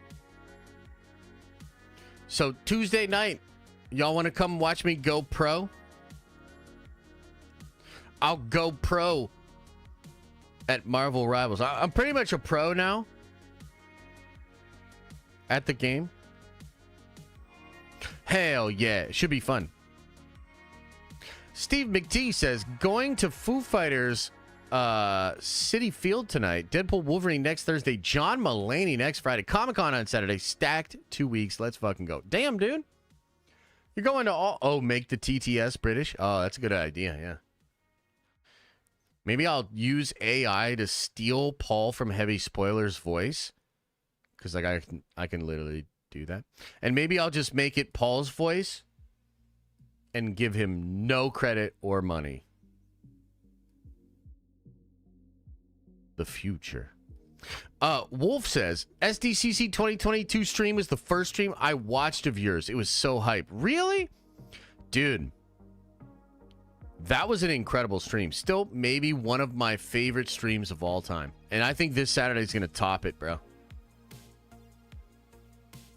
So Tuesday night, y'all want to come watch me go pro? I'll go pro at Marvel Rivals. I'm pretty much a pro now at the game. Hell yeah, it should be fun. Steve McT says, going to Foo Fighters City Field tonight. Deadpool, Wolverine next Thursday. John Mulaney next Friday. Comic-Con on Saturday. Stacked 2 weeks. Let's fucking go. Damn, dude. You're going to all... Oh, make the TTS British? Oh, that's a good idea, yeah. Maybe I'll use AI to steal Paul from Heavy Spoilers' voice. Because like I can literally do that. And maybe I'll just make it Paul's voice and give him no credit or money. The future. Wolf says, SDCC 2022 stream was the first stream I watched of yours. It was so hype. Really? Dude. That was an incredible stream. Still maybe one of my favorite streams of all time. And I think this Saturday is going to top it, bro.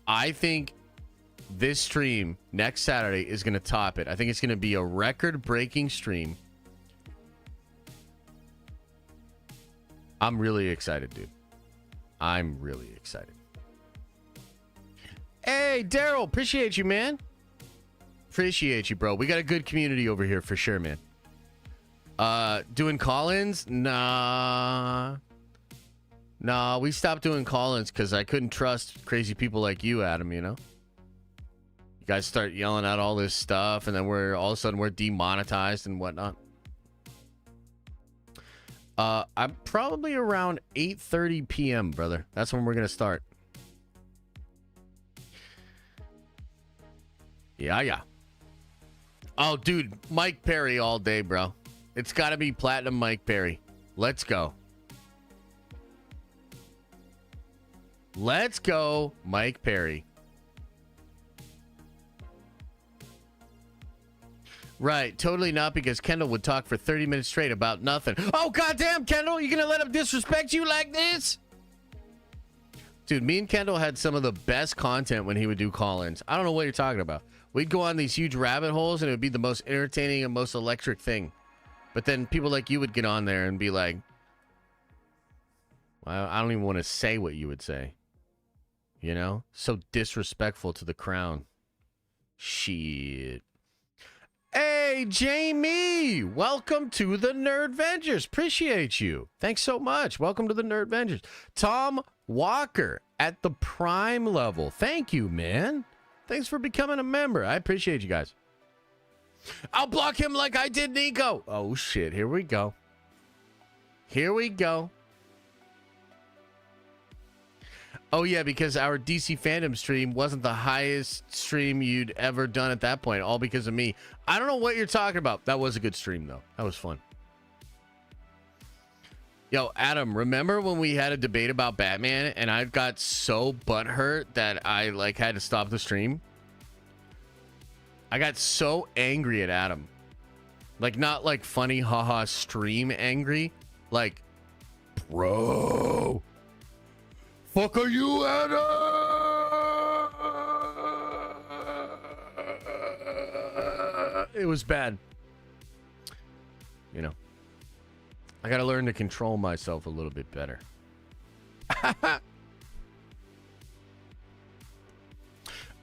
I think this stream next Saturday is going to top it. I think it's going to be a record-breaking stream. I'm really excited, dude. I'm really excited. Hey, Daryl. Appreciate you, man. Appreciate you, bro. We got a good community over here for sure, man. Doing call-ins? Nah, we stopped doing call-ins because I couldn't trust crazy people like you, Adam, you know? You guys start yelling out all this stuff, and then all of a sudden we're demonetized and whatnot. I'm probably around 8:30 p.m., brother. That's when we're going to start. Yeah. Oh, dude, Mike Perry all day, bro. It's got to be Platinum Mike Perry. Let's go. Let's go, Mike Perry. Right, totally not, because Kendall would talk for 30 minutes straight about nothing. Oh, goddamn, Kendall, you gonna let him disrespect you like this? Dude, me and Kendall had some of the best content when he would do call-ins. I don't know what you're talking about. We'd go on these huge rabbit holes, and it would be the most entertaining and most electric thing. But then people like you would get on there and be like, well, I don't even want to say what you would say. You know? So disrespectful to the crown. Shit. Hey, Jamie! Welcome to the Nerd Avengers. Appreciate you. Thanks so much. Welcome to the Nerd Avengers. Tom Walker at the Prime level. Thank you, man. Thanks for becoming a member. I appreciate you guys. I'll block him like I did Nico. Oh, shit. Here we go. Here we go. Oh, yeah, because our DC fandom stream wasn't the highest stream you'd ever done at that point, all because of me. I don't know what you're talking about. That was a good stream, though. That was fun. Yo, Adam, remember when we had a debate about Batman and I got so butthurt that I, like, had to stop the stream? I got so angry at Adam Like, not like funny, haha, stream angry. Like, bro, fuck are you at? It was bad. You know, I gotta learn to control myself a little bit better. All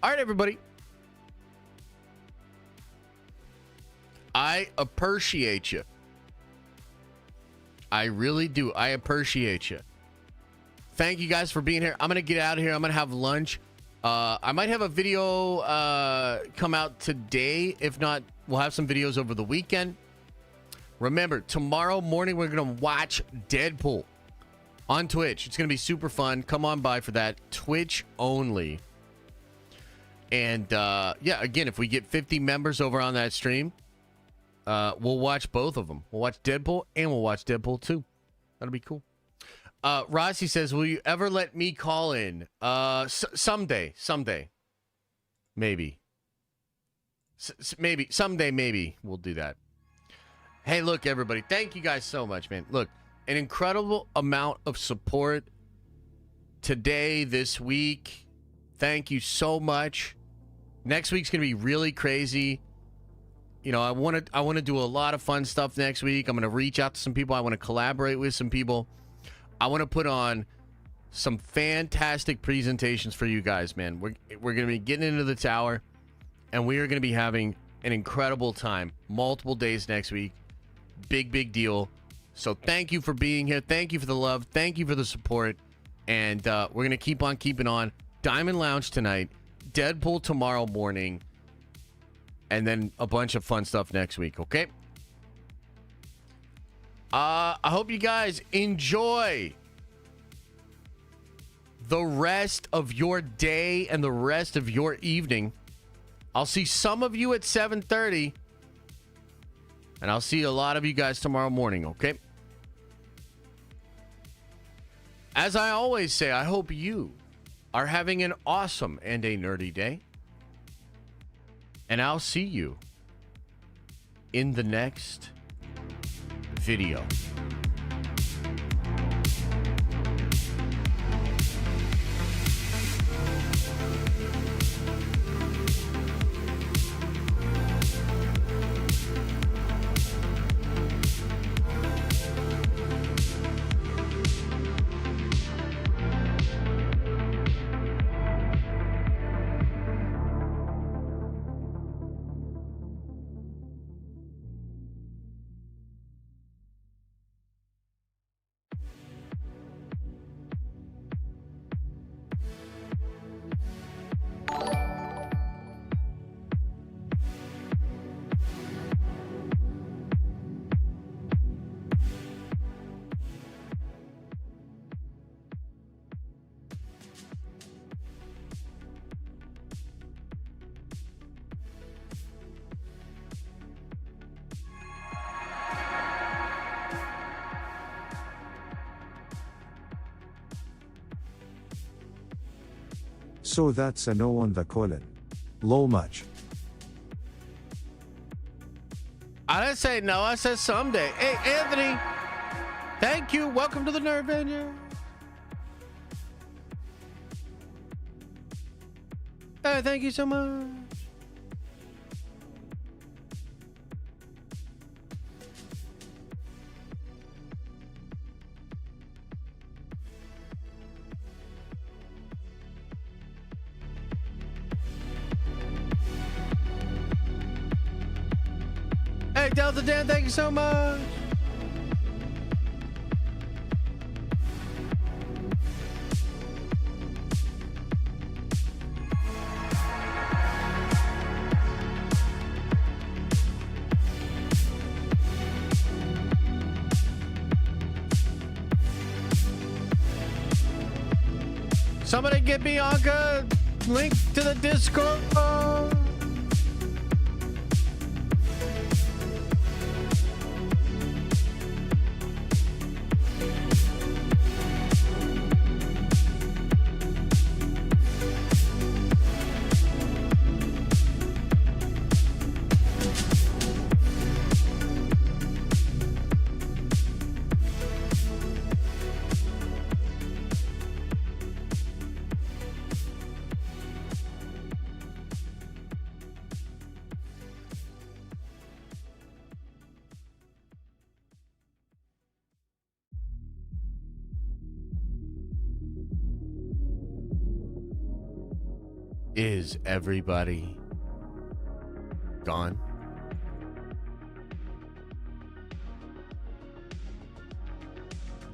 right, everybody. I appreciate you. I really do. I appreciate you. Thank you guys for being here. I'm going to get out of here. I'm going to have lunch. I might have a video come out today. If not, we'll have some videos over the weekend. Remember, tomorrow morning, we're going to watch Deadpool on Twitch. It's going to be super fun. Come on by for that. Twitch only. And, yeah, again, if we get 50 members over on that stream, we'll watch both of them. We'll watch Deadpool and we'll watch Deadpool 2. That'll be cool. Rossi says, will you ever let me call in? Someday. Maybe. Maybe we'll do that. Hey, look, everybody. Thank you guys so much, man. Look, an incredible amount of support today, this week. Thank you so much. Next week's going to be really crazy. You know, I want to do a lot of fun stuff next week. I'm going to reach out to some people. I want to collaborate with some people. I want to put on some fantastic presentations for you guys, man. We're going to be getting into the tower, and we are going to be having an incredible time. Multiple days next week. Big deal. So thank you for being here. Thank you for the love. Thank you for the support. And we're going to keep on keeping on. Diamond Lounge tonight. Deadpool tomorrow morning. And then a bunch of fun stuff next week, okay? I hope you guys enjoy the rest of your day and the rest of your evening. I'll see some of you at 7:30. And I'll see a lot of you guys tomorrow morning, okay? As I always say, I hope you are having an awesome and a nerdy day. And I'll see you in the next video. So that's a no on the colon. Low much. I didn't say no, I said someday. Hey, Anthony, thank you. Welcome to the Nerd Venue. Hey, thank you so much. Hey, Delta Dan, thank you so much. Somebody get Bianca link to the Discord. Is everybody gone?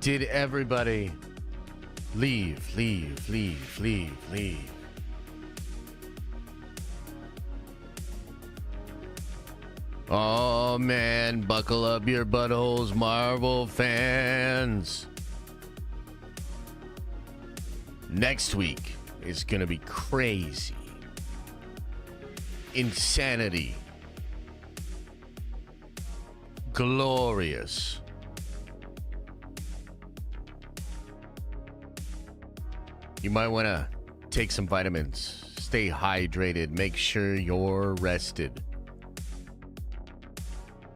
Did everybody leave? Oh man, buckle up your buttholes, Marvel fans. Next week is gonna be crazy. Insanity. Glorious. You might want to take some vitamins, stay hydrated, make sure you're rested.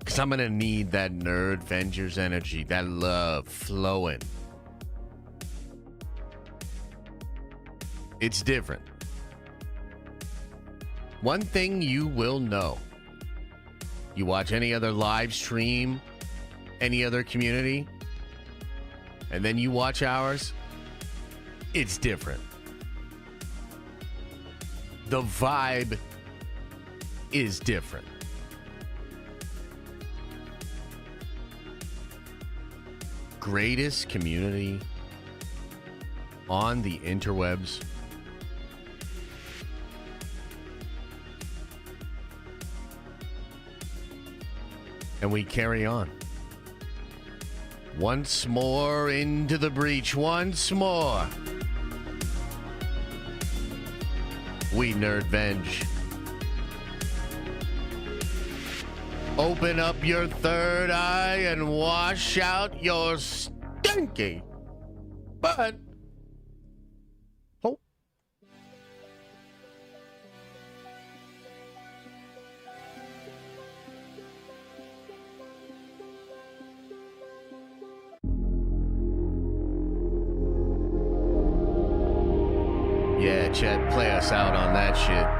Because I'm going to need that nerd Avengers energy, that love flowing. It's different. One thing you will know. You watch any other live stream, any other community, and then you watch ours, it's different. The vibe is different. Greatest community on the interwebs. And we carry on. Once more into the breach. Once more. We nerd venge. Open up your third eye and wash out your stinky butt. Oh. Yeah, Chet, play us out on that shit.